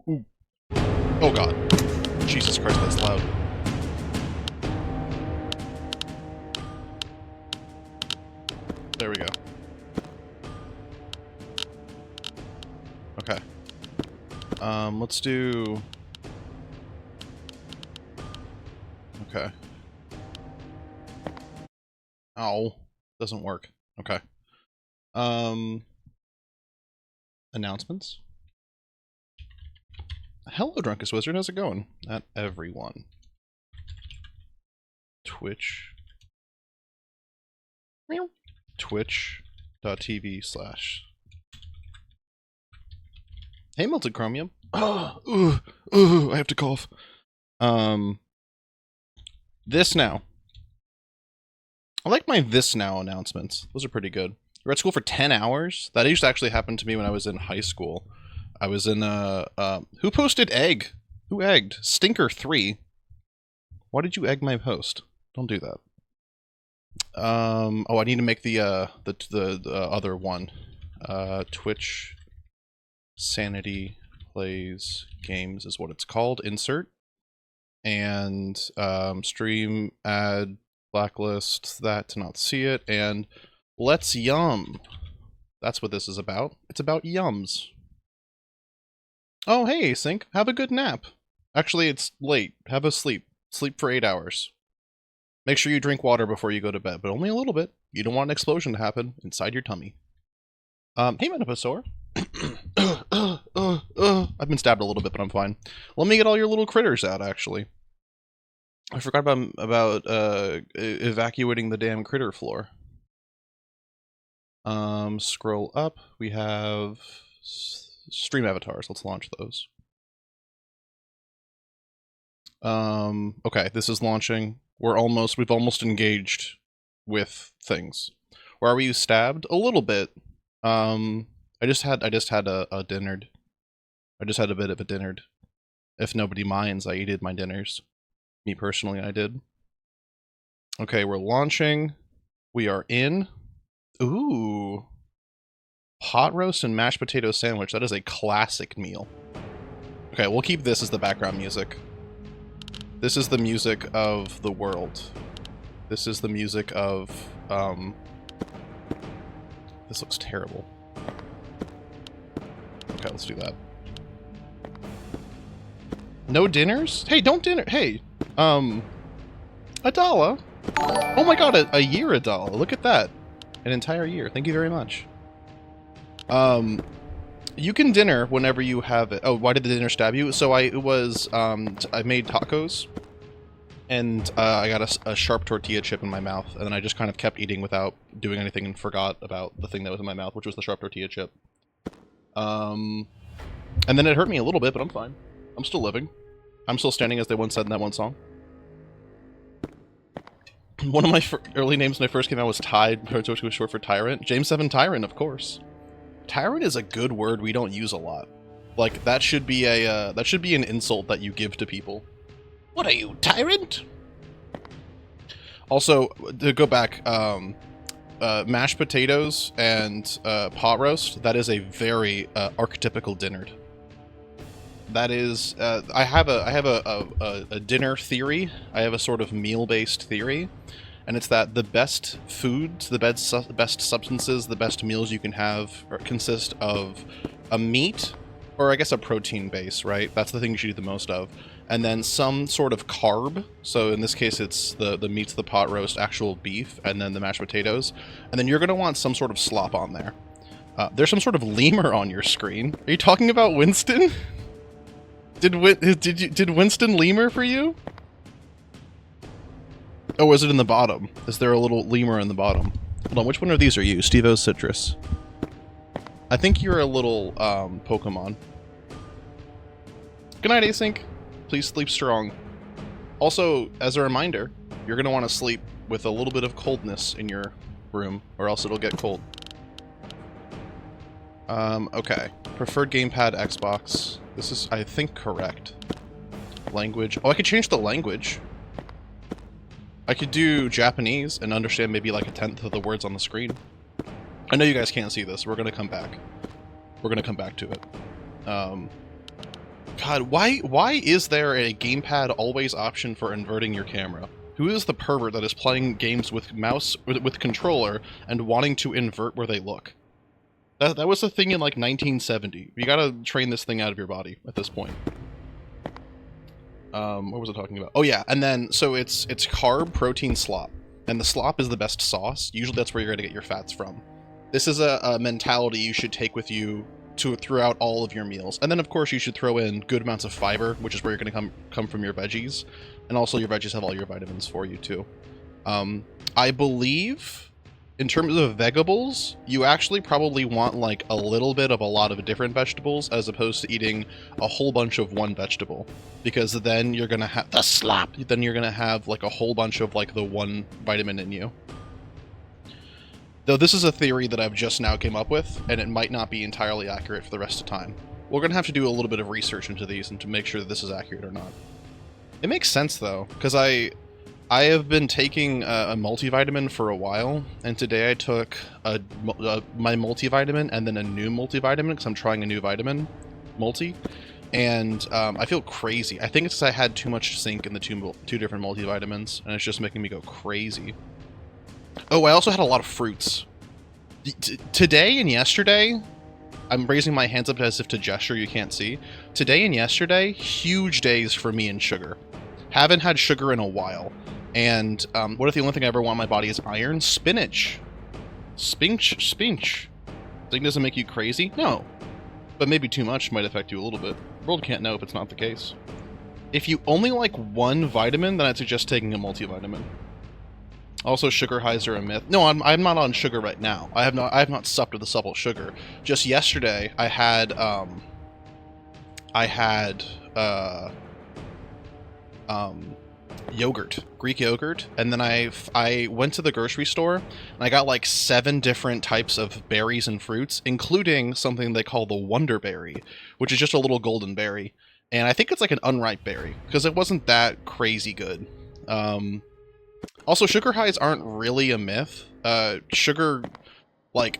Ooh. Oh god. Jesus Christ, that's loud. There we go. Okay. Let's do... Okay. Ow. Doesn't work. Okay. Announcements? Hello, Drunkest Wizard. How's it going? At everyone. Twitch. Twitch.tv/ Hey, Melted Chromium. I have to cough. This now. I like my this now announcements. Those are pretty good. You're at school for 10 hours? That used to actually happen to me when I was in high school. I was in who posted egg? Who egged? Stinker3. Why did you egg my post? Don't do that. Oh, I need to make the other one. Twitch Sanity Plays Games is what it's called. Insert. And stream add blacklist that to not see it, and let's yum. That's what this is about. It's about yums. Oh, hey, Async. Have a good nap. Actually, it's late. Have a sleep. Sleep for 8 hours. Make sure you drink water before you go to bed, but only a little bit. You don't want an explosion to happen inside your tummy. Hey, Metaposaur. I've been stabbed a little bit, but I'm fine. Let me get all your little critters out, actually. I forgot about evacuating the damn critter floor. Scroll up. We have stream avatars. Let's launch those. Okay, this is launching. We've almost engaged with things. Where were you stabbed? A little bit. I just had a dinnered. I just had a bit of a dinnered. If nobody minds, I eated my dinners. Me personally, I did. Okay, we're launching. We are in. Ooh. Pot roast and mashed potato sandwich. That is a classic meal. Okay, we'll keep this as the background music. This is the music of the world. This is the music of, This looks terrible. Okay, let's do that. No dinners? Hey, don't dinner. Hey, Adala. Oh my god, a year, Adala. Look at that. An entire year. Thank you very much. You can dinner whenever you have it. Oh, why did the dinner stab you? So I made tacos, and I got a sharp tortilla chip in my mouth, and then I just kind of kept eating without doing anything and forgot about the thing that was in my mouth, which was the sharp tortilla chip. And then it hurt me a little bit, but I'm fine. I'm still living. I'm still standing, as they once said in that one song. One of my early names when I first came out was Tide, which was short for Tyrant. James 7 Tyrant, of course. Tyrant is a good word we don't use a lot. Like, that should be an insult that you give to people. What are you, Tyrant? Also, to go back, mashed potatoes and pot roast, that is a very archetypical dinnered. That is, I have a dinner theory. I have a sort of meal-based theory, and it's that the best foods, the best substances, the best meals you can have consist of a meat, or I guess a protein base, right? That's the thing you should eat the most of. And then some sort of carb. So in this case, it's the meats, the pot roast, actual beef, and then the mashed potatoes. And then you're going to want some sort of slop on there. There's some sort of lemur on your screen. Are you talking about Winston? Did Winston lemur for you? Oh, was it in the bottom? Is there a little lemur in the bottom? Hold on, which one of these are you? Steve-O Citrus. I think you're a little Pokemon. Good night, Async. Please sleep strong. Also, as a reminder, you're going to want to sleep with a little bit of coldness in your room, or else it'll get cold. Okay. Preferred gamepad, Xbox. This is, I think, correct. Language. Oh, I could change the language. I could do Japanese and understand maybe like 1/10 of the words on the screen. I know you guys can't see this. We're going to come back. We're going to come back to it. God, why is there a gamepad always option for inverting your camera? Who is the pervert that is playing games with mouse with controller and wanting to invert where they look? That was a thing in like 1970. You gotta train this thing out of your body at this point. What was I talking about? Oh yeah, and then so it's carb, protein, slop, and the slop is the best sauce. Usually that's where you're gonna get your fats from. This is a mentality you should take with you throughout all of your meals. And then of course you should throw in good amounts of fiber, which is where you're going to come from your veggies. And also your veggies have all your vitamins for you too. I believe in terms of vegetables, you actually probably want like a little bit of a lot of different vegetables as opposed to eating a whole bunch of one vegetable, because then you're going to have the slop. Then you're going to have like a whole bunch of like the one vitamin in you. Though this is a theory that I've just now came up with, and it might not be entirely accurate for the rest of the time. We're going to have to do a little bit of research into these and to make sure that this is accurate or not. It makes sense, though, because I have been taking a multivitamin for a while, and today I took my multivitamin and then a new multivitamin, because I'm trying a new vitamin, multi, and I feel crazy. I think it's because I had too much zinc in the two different multivitamins, and it's just making me go crazy. Oh, I also had a lot of fruits. Today and yesterday, I'm raising my hands up as if to gesture, you can't see. Today and yesterday, huge days for me in sugar. Haven't had sugar in a while. And what if the only thing I ever want in my body is iron? Spinach. Spinach. Think doesn't make you crazy? No. But maybe too much might affect you a little bit. The world can't know if it's not the case. If you only like one vitamin, then I'd suggest taking a multivitamin. Also, sugar highs are a myth. No, I'm not on sugar right now. I have not supped with a supple sugar. Just yesterday, I had yogurt, Greek yogurt, and then I went to the grocery store and I got like 7 different types of berries and fruits, including something they call the Wonder Berry, which is just a little golden berry, and I think it's like an unripe berry because it wasn't that crazy good. Also, sugar highs aren't really a myth. Sugar, like,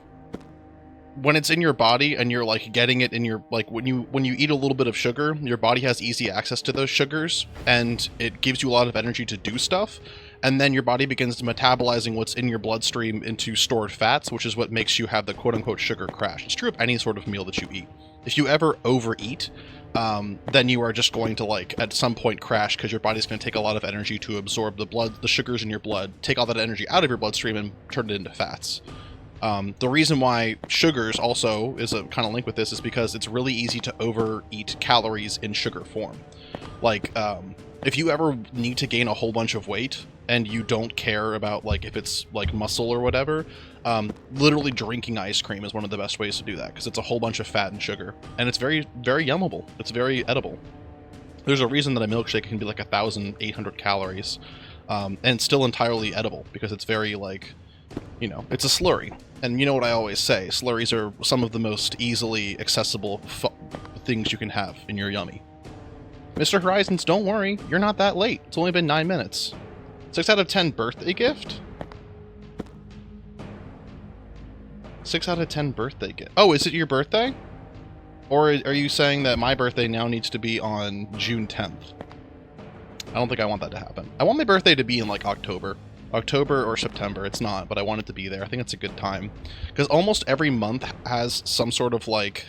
when it's in your body and you're, like, getting it in your, like, when you eat a little bit of sugar, your body has easy access to those sugars, and it gives you a lot of energy to do stuff, and then your body begins to metabolizing what's in your bloodstream into stored fats, which is what makes you have the quote-unquote sugar crash. It's true of any sort of meal that you eat. If you ever overeat, then you are just going to, like, at some point crash because your body's going to take a lot of energy to absorb the sugars in your blood, take all that energy out of your bloodstream and turn it into fats. The reason why sugars also is a kind of link with this is because it's really easy to overeat calories in sugar form. Like, if you ever need to gain a whole bunch of weight and you don't care about, like, if it's, like, muscle or whatever, literally drinking ice cream is one of the best ways to do that, because it's a whole bunch of fat and sugar, and it's very, very yummable. It's very edible. There's a reason that a milkshake can be like 1,800 calories, and it's still entirely edible, because it's very, like, you know, it's a slurry. And you know what I always say, slurries are some of the most easily accessible things you can have in your yummy. Mr. Horizons, don't worry, you're not that late. It's only been 9 minutes. 6 out of 10 birthday gift? 6 out of 10 birthday gift. Oh, is it your birthday? Or are you saying that my birthday now needs to be on June 10th? I don't think I want that to happen. I want my birthday to be in, like, October. October or September. It's not, but I want it to be there. I think it's a good time. Because almost every month has some sort of, like,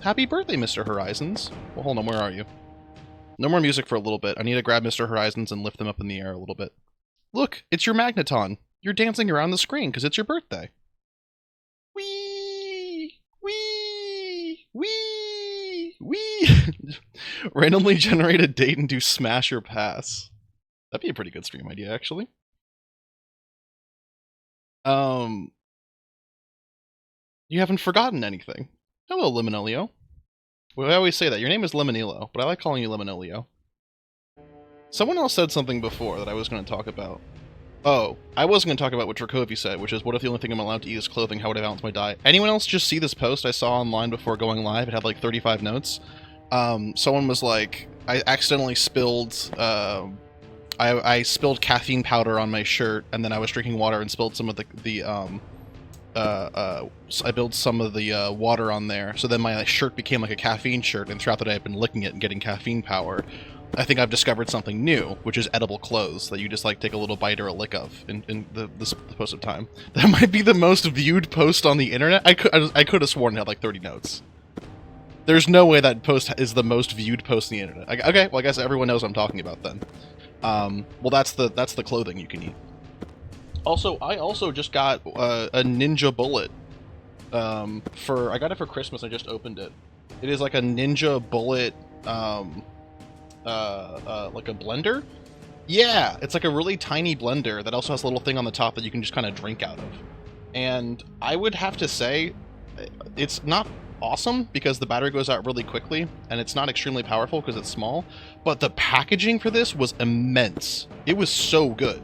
happy birthday, Mr. Horizons. Well, hold on, where are you? No more music for a little bit. I need to grab Mr. Horizons and lift them up in the air a little bit. Look, it's your magneton. You're dancing around the screen because it's your birthday. Wee! Wee! Wee! Wee! Randomly generate a date and do smash or pass. That'd be a pretty good stream idea, actually. You haven't forgotten anything. Hello, Limonelio. Well, I always say that. Your name is Limonelio, but I like calling you Limonelio. Someone else said something before that I was going to talk about. Oh, I was going to talk about what Dracovi said, which is, what if the only thing I'm allowed to eat is clothing? How would I balance my diet? Anyone else just see this post I saw online before going live? It had like 35 notes. Someone was like, I accidentally spilled, I spilled caffeine powder on my shirt, and then I was drinking water and spilled some of the I build some of the water on there, so then my shirt became like a caffeine shirt, and throughout the day I've been licking it and getting caffeine power. I think I've discovered something new, which is edible clothes that you just like take a little bite or a lick of in the post of time. That might be the most viewed post on the internet. I could have sworn it had like 30 notes. There's no way that post is the most viewed post on the internet. Okay, well I guess everyone knows what I'm talking about then. Well that's the clothing you can eat. Also, I also just got a ninja bullet. I got it for Christmas. I just opened it. It is like a ninja bullet. Like a blender? Yeah, it's like a really tiny blender that also has a little thing on the top that you can just kind of drink out of. And I would have to say, it's not awesome because the battery goes out really quickly, and it's not extremely powerful because it's small, but the packaging for this was immense. It was so good.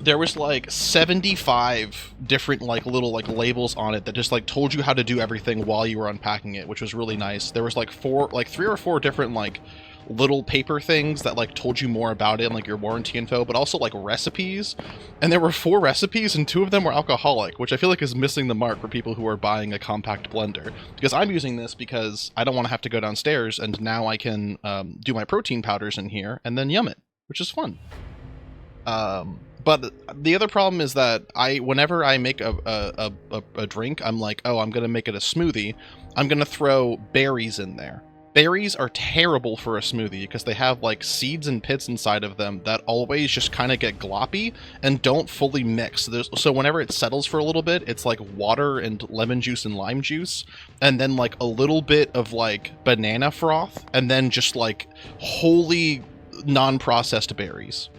There was like 75 different like little like labels on it that just like told you how to do everything while you were unpacking it, which was really nice. There was like 3 or 4 different like little paper things that like told you more about it and like your warranty info, but also like recipes. And there were 4 recipes and 2 of them were alcoholic, which I feel like is missing the mark for people who are buying a compact blender. Because I'm using this because I don't want to have to go downstairs, and now I can do my protein powders in here and then yum it, which is fun. But the other problem is that whenever I make a drink, I'm like, oh, I'm gonna make it a smoothie. I'm gonna throw berries in there. Berries are terrible for a smoothie because they have like seeds and pits inside of them that always just kind of get gloppy and don't fully mix. So whenever it settles for a little bit, it's like water and lemon juice and lime juice, and then like a little bit of like banana froth, and then just like wholly non-processed berries.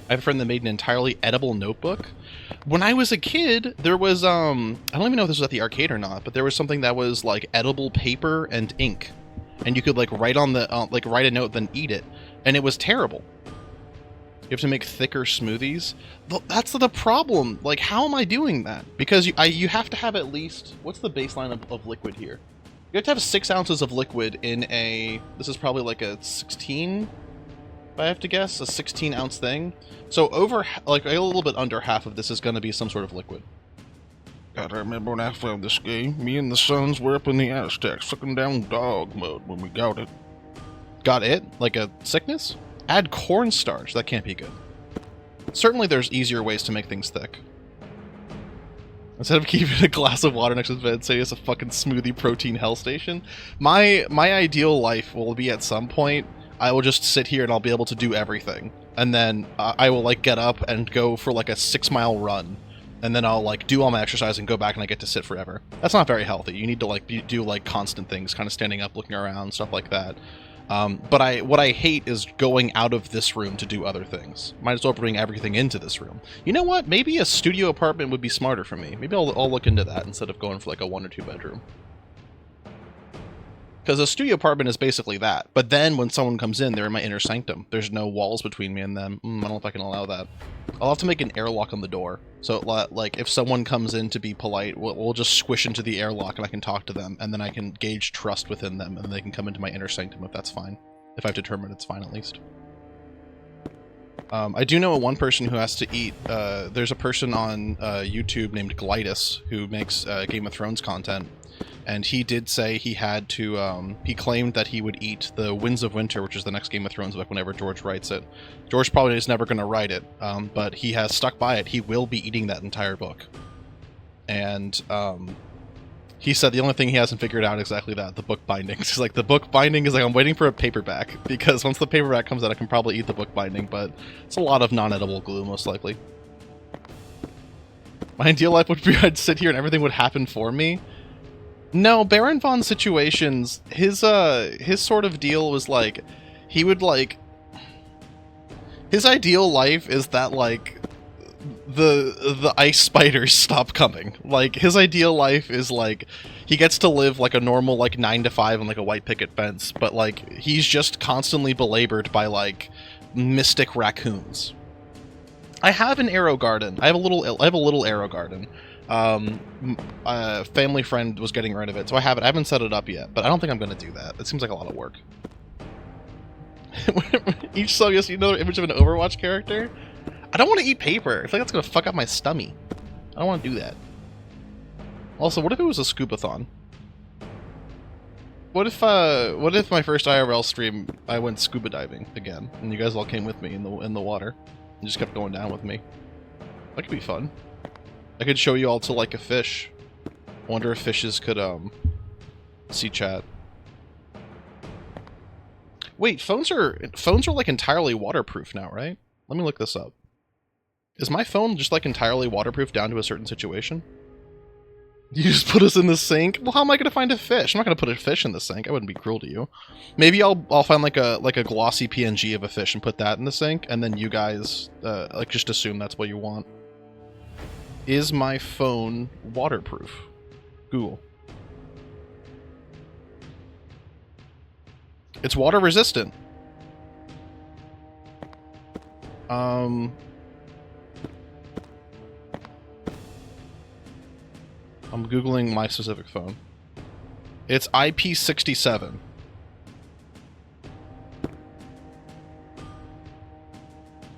I have a friend that made an entirely edible notebook. When I was a kid, there was, I don't even know if this was at the arcade or not, but there was something that was like edible paper and ink. And you could like write on the, write a note, then eat it. And it was terrible. You have to make thicker smoothies. That's the problem. Like, how am I doing that? Because you have to have at least, what's the baseline of liquid here? You have to have 6 ounces of liquid in this is probably like a 16, if I have to guess, a 16-ounce thing. So over, like, a little bit under half of this is going to be some sort of liquid. Gotta remember when I found this game, me and the sons were up in the Aztec, sucking down dog mode when we got it. Got it? Like a sickness? Add cornstarch. That can't be good. Certainly there's easier ways to make things thick. Instead of keeping a glass of water next to the bed, say it's a fucking smoothie protein hell station. My ideal life will be at some point, I will just sit here and I'll be able to do everything. And then I will like get up and go for like a 6-mile run. And then I'll like do all my exercise and go back and I get to sit forever. That's not very healthy. You need to like do like constant things, kind of standing up, looking around, stuff like that. But what I hate is going out of this room to do other things. Might as well bring everything into this room. You know what? Maybe a studio apartment would be smarter for me. Maybe I'll look into that instead of going for like a 1 or 2 bedroom. Because a studio apartment is basically that. But then when someone comes in, they're in my inner sanctum. There's no walls between me and them. I don't know if I can allow that. I'll have to make an airlock on the door. So, like, if someone comes in to be polite, we'll just squish into the airlock and I can talk to them. And then I can gauge trust within them and they can come into my inner sanctum if that's fine. If I've determined it's fine, at least. I do know one person who has to eat. There's a person on YouTube named Glidus who makes Game of Thrones content. And he did say he had to, he claimed that he would eat the Winds of Winter, which is the next Game of Thrones book, whenever George writes it. George probably is never going to write it, but he has stuck by it. He will be eating that entire book. And he said the only thing he hasn't figured out exactly that, the book bindings. He's like, the book binding is like, I'm waiting for a paperback, because once the paperback comes out, I can probably eat the book binding, but it's a lot of non-edible glue, most likely. My ideal life would be I'd sit here and everything would happen for me. No, Baron Von's situations, his sort of deal was like, he would like, his ideal life is that like, the ice spiders stop coming. Like, his ideal life is like, he gets to live like a normal like 9 to 5 on like a white picket fence, but like, he's just constantly belabored by like, mystic raccoons. I have an arrow garden. I have a little arrow garden. A family friend was getting rid of it, so I have it. I haven't set it up yet, but I don't think I'm going to do that. It seems like a lot of work. Each song has another image of an Overwatch character. I don't want to eat paper. I feel like that's going to fuck up my stomach. I don't want to do that. Also, what if it was a scuba-thon? What if my first IRL stream I went scuba diving again, and you guys all came with me in the water, and just kept going down with me? That could be fun. I could show you all to like a fish. I wonder if fishes could see chat. Wait, phones are like entirely waterproof now, right? Let me look this up. Is my phone just like entirely waterproof down to a certain situation? You just put us in the sink? Well, how am I going to find a fish? I'm not going to put a fish in the sink. I wouldn't be cruel to you. Maybe I'll find like a glossy PNG of a fish and put that in the sink, and then you guys like just assume that's what you want. Is my phone waterproof? Google. It's water resistant. I'm Googling my specific phone. It's IP67.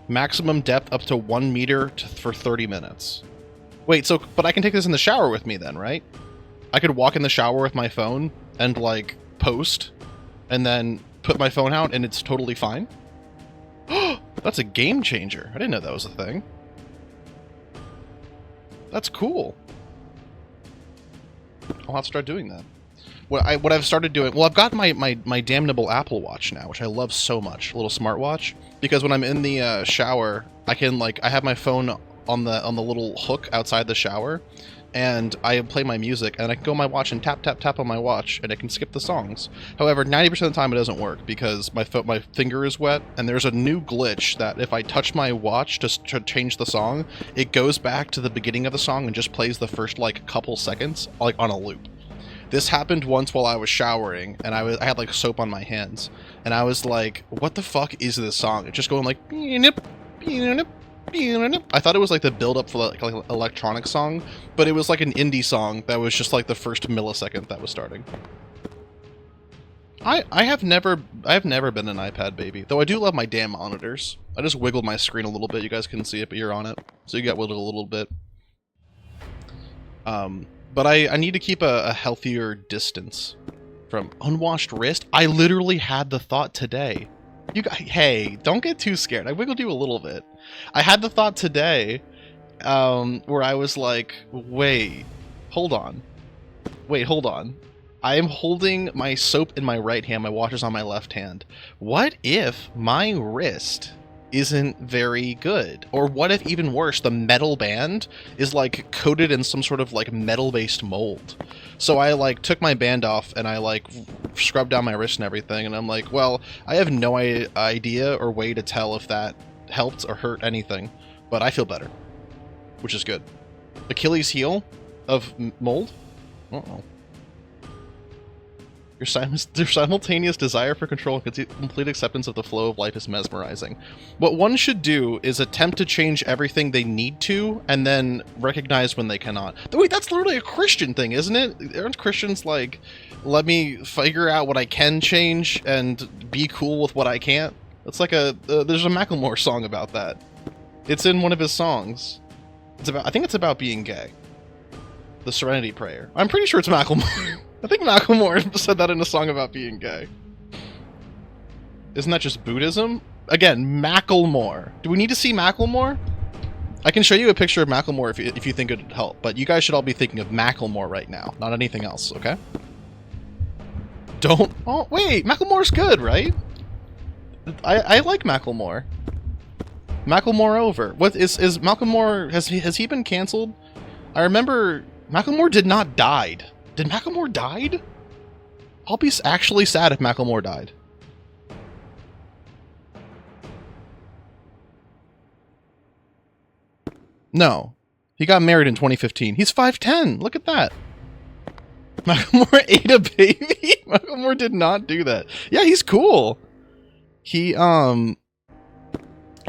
Maximum depth up to 1 meter for 30 minutes. Wait, so, but I can take this in the shower with me then, right? I could walk in the shower with my phone and, like, post, and then put my phone out, and it's totally fine? That's a game changer. I didn't know that was a thing. That's cool. I'll have to start doing that. What I've started doing... Well, I've got my damnable Apple Watch now, which I love so much. A little smartwatch. Because when I'm in the shower, I can, like... I have my phone on the little hook outside the shower, and I play my music, and I can go on my watch and tap, tap, tap on my watch, and I can skip the songs. However, 90% of the time it doesn't work, because my finger is wet, and there's a new glitch that if I touch my watch to change the song, it goes back to the beginning of the song and just plays the first, like, couple seconds, like, on a loop. This happened once while I was showering, and I had, like, soap on my hands, and I was like, what the fuck is this song? It's just going, like, I thought it was like the build-up for like an electronic song, but it was like an indie song that was just like the first millisecond that was starting. I have never been an iPad baby, though I do love my damn monitors. I just wiggled my screen a little bit. You guys couldn't see it, but you're on it, so you got wiggled a little bit. But I need to keep a healthier distance from unwashed wrist. I literally had the thought today. Hey, don't get too scared. I wiggled you a little bit. I had the thought today, where I was like, wait, hold on. I am holding my soap in my right hand, my watch is on my left hand. What if my wrist isn't very good? Or what if, even worse, the metal band is like coated in some sort of like metal-based mold? So I like took my band off and I like scrubbed down my wrist and everything, and I'm like, well, I have no idea or way to tell if that helped or hurt anything, but I feel better, which is good. Achilles heel of mold? Uh-oh. Your simultaneous desire for control and complete acceptance of the flow of life is mesmerizing. What one should do is attempt to change everything they need to, and then recognize when they cannot. Wait, that's literally a Christian thing, isn't it? Aren't Christians like, let me figure out what I can change and be cool with what I can't? It's like there's a Macklemore song about that. It's in one of his songs. I think it's about being gay. The Serenity Prayer. I'm pretty sure it's Macklemore. I think Macklemore said that in a song about being gay. Isn't that just Buddhism? Again, Macklemore. Do we need to see Macklemore? I can show you a picture of Macklemore if you think it would help, but you guys should all be thinking of Macklemore right now, not anything else, okay? Don't... Oh, wait! Macklemore's good, right? I like Macklemore. Macklemore over. What is Macklemore... Has he been canceled? I remember... Macklemore did not died. Did Macklemore died? I'll be actually sad if Macklemore died. No. He got married in 2015. He's 5'10". Look at that. Macklemore ate a baby? Macklemore did not do that. Yeah, he's cool. He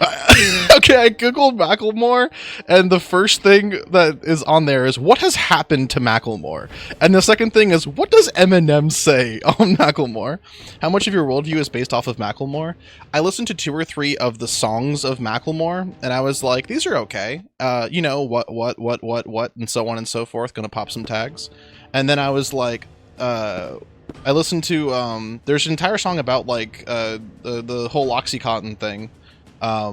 Okay, I googled Macklemore, and the first thing that is on there is what has happened to Macklemore, and the second thing is what does Eminem say on Macklemore? How much of your worldview is based off of Macklemore? I listened to 2 or 3 of the songs of Macklemore, and I was like, these are okay. You know, what, and so on and so forth. Gonna pop some tags, and then I was like, I listened to there's an entire song about like the whole OxyContin thing. I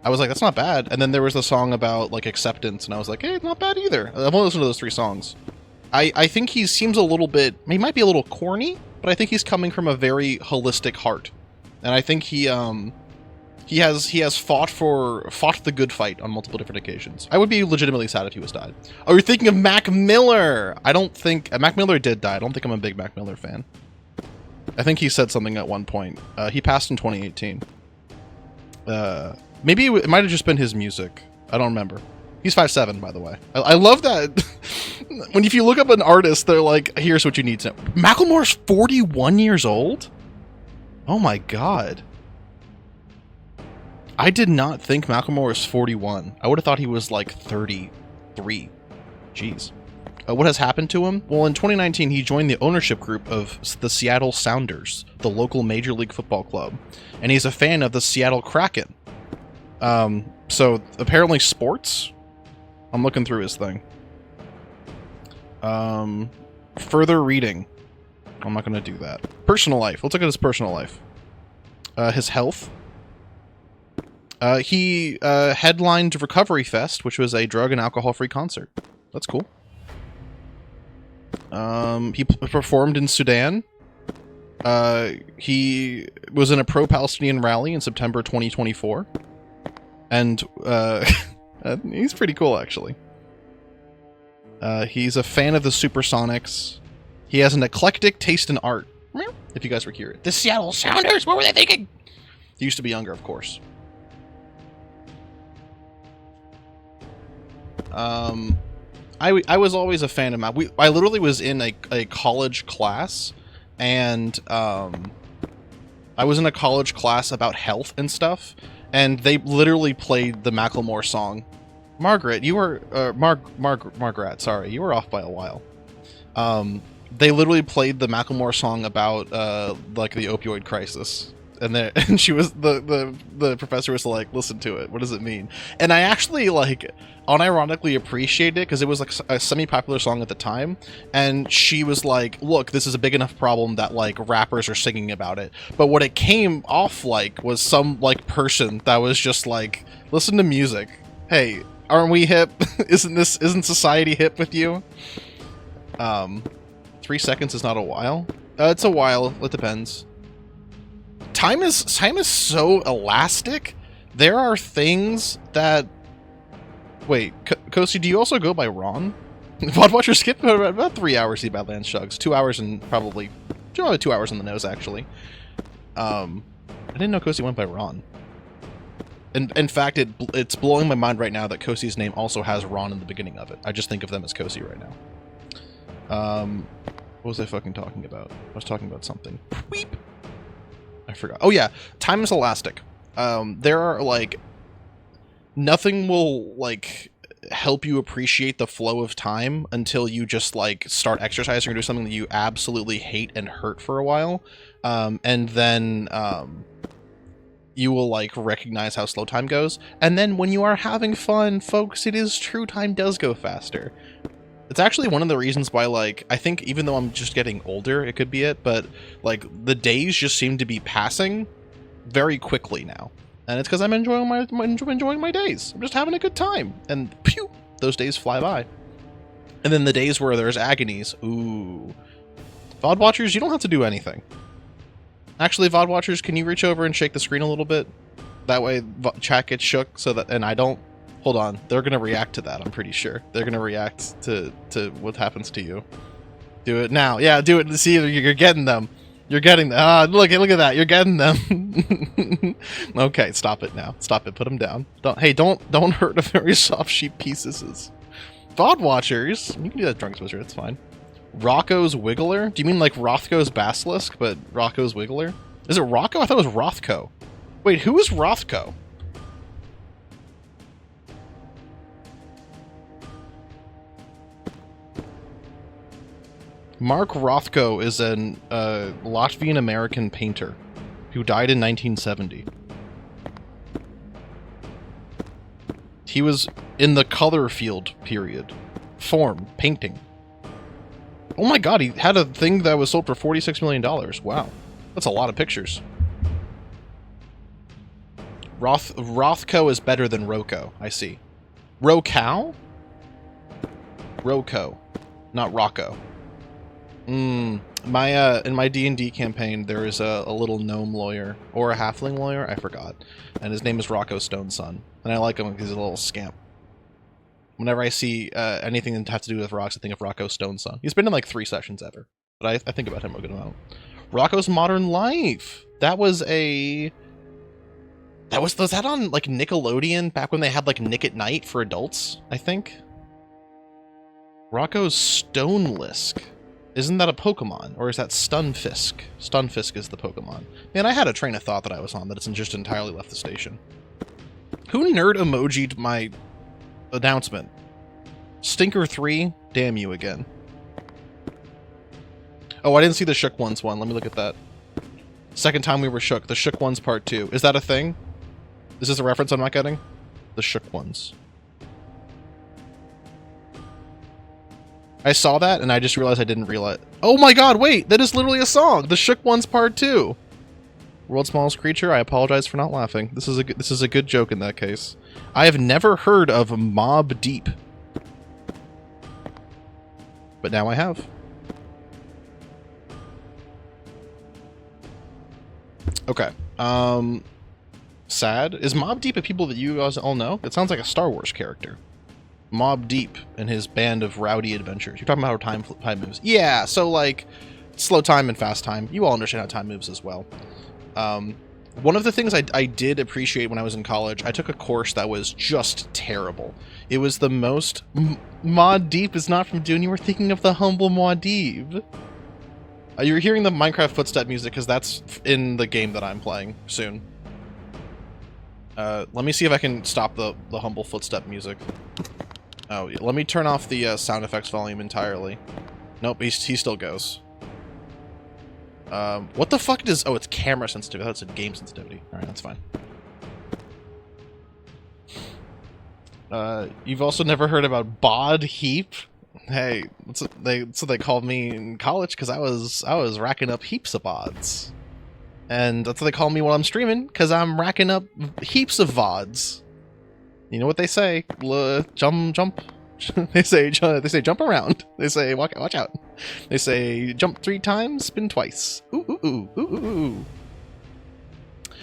was like, that's not bad. And then there was the song about like acceptance, and I was like, hey, it's not bad either. I've only listened to those 3 songs. I think he seems a little bit, he might be a little corny, but I think he's coming from a very holistic heart. And I think he has fought the good fight on multiple different occasions. I would be legitimately sad if he was died. Oh, you're thinking of Mac Miller. I don't think Mac Miller did die. I don't think I'm a big Mac Miller fan. I think he said something at one point. He passed in 2018. Maybe it might have just been his music. I don't remember. He's 5'7", by the way. I love that. If you look up an artist, they're like, here's what you need to know. Macklemore's 41 years old? Oh my god. I did not think Macklemore was 41. I would have thought he was like 33. Jeez. What has happened to him? Well, in 2019, he joined the ownership group of the Seattle Sounders, the local Major League Football club, and he's a fan of the Seattle Kraken. So apparently sports? I'm looking through his thing. Further reading. I'm not going to do that. Personal life. Let's look at his personal life. His health. He headlined Recovery Fest, which was a drug and alcohol-free concert. That's cool. He performed in Sudan. He was in a pro-Palestinian rally in September 2024. And he's pretty cool, actually. He's a fan of the Supersonics. He has an eclectic taste in art. If you guys were curious. The Seattle Sounders, what were they thinking? He used to be younger, of course. I was always a fan of Matt. I literally was in a college class, and I was in a college class about health and stuff, and they literally played the Macklemore song. Margaret, you were Margaret, sorry, you were off by a while. They literally played the Macklemore song about like the opioid crisis. And she was the professor was like, listen to it. What does it mean? And I actually like unironically appreciated it because it was like a semi-popular song at the time. And she was like, look, this is a big enough problem that like rappers are singing about it. But what it came off like was some like person that was just like, listen to music. Hey, aren't we hip? Isn't society hip with you? 3 seconds is not a while. It's a while. It depends. Time is so elastic. There are things that... Wait, Kosi, do you also go by Ron? VODwatcher skipped about 3 hours to Badlands Shugs. 2 hours and probably 2 hours on the nose, actually. I didn't know Kosi went by Ron. And in fact, it's blowing my mind right now that Kosi's name also has Ron in the beginning of it. I just think of them as Kosi right now. What was I fucking talking about? I was talking about something. Weep! I forgot. Oh yeah, time is elastic. There are like nothing will like help you appreciate the flow of time until you just like start exercising or do something that you absolutely hate and hurt for a while, and then you will like recognize how slow time goes. And then when you are having fun, folks, it is true, time does go faster. It's actually one of the reasons why, like, I think even though I'm just getting older, it could be it, but, like, the days just seem to be passing very quickly now. And it's because I'm enjoying my days. I'm just having a good time. And, phew, those days fly by. And then the days where there's agonies, ooh. VOD watchers, you don't have to do anything. Actually, VOD watchers, can you reach over and shake the screen a little bit? That way chat gets shook, so that, and I don't. Hold on, they're gonna react to that, I'm pretty sure. They're gonna react to what happens to you. Do it now. Yeah, do it. See, you're getting them. You're getting them. Ah, look at that. You're getting them. Okay, stop it now. Stop it. Put them down. Don't hurt a very soft sheep pieces. VOD watchers, you can do that, Drunk Wizard. It's fine. Rocco's Wiggler. Do you mean like Rothko's Basilisk, but Rocco's Wiggler? Is it Rocco? I thought it was Rothko. Wait, who is Rothko? Mark Rothko is an Latvian-American painter who died in 1970. He was in the color field period. Form, painting. Oh my god, he had a thing that was sold for $46 million. Wow. That's a lot of pictures. Rothko is better than Rocco, I see. Rocow? Rocco, not Rocco. In my D&D campaign, there is a little gnome lawyer, or a halfling lawyer, I forgot. And his name is Rocco Stoneson. And I like him because he's a little scamp. Whenever I see anything that has to do with rocks, I think of Rocco Stoneson. He's been in like 3 sessions ever. But I think about him a good amount. Rocco's Modern Life! That was a... was that on like Nickelodeon back when they had like Nick at Night for adults, I think? Rocco's Stonelisk. Isn't that a Pokemon? Or is that Stunfisk? Stunfisk is the Pokemon. Man, I had a train of thought that I was on that it's just entirely left the station. Who nerd emoji'd my announcement? Stinker3? Damn you again. Oh, I didn't see the Shook Ones one. Let me look at that. Second time we were shook. The Shook Ones Part 2. Is that a thing? Is this a reference I'm not getting? The Shook Ones. I saw that and I just realized I didn't realize. Oh my god, wait! That is literally a song! The Shook Ones Part 2! World's Smallest Creature, I apologize for not laughing. This is a good joke in that case. I have never heard of Mob Deep. But now I have. Okay. Sad. Is Mob Deep a people that you guys all know? It sounds like a Star Wars character. Mob Deep and his band of rowdy adventures. You're talking about how time moves. Yeah, so like slow time and fast time. You all understand how time moves as well. One of the things I did appreciate when I was in college, I took a course that was just terrible. It was the most... Mod Deep is not from Dune. You were thinking of the humble Muad'Dib. You're hearing the Minecraft footstep music because that's in the game that I'm playing soon. Let me see if I can stop the humble footstep music. Oh, let me turn off the sound effects volume entirely. Nope, he still goes. What the fuck does... Oh, it's camera sensitivity. I thought it said game sensitivity. Alright, that's fine. You've also never heard about Bod Heap? Hey, that's what they called me in college because I was racking up heaps of VODs. And that's what they call me while I'm streaming, because I'm racking up heaps of VODs. You know what they say? Jump. they say jump around. They say watch out. They say jump 3 times, spin twice. Ooh.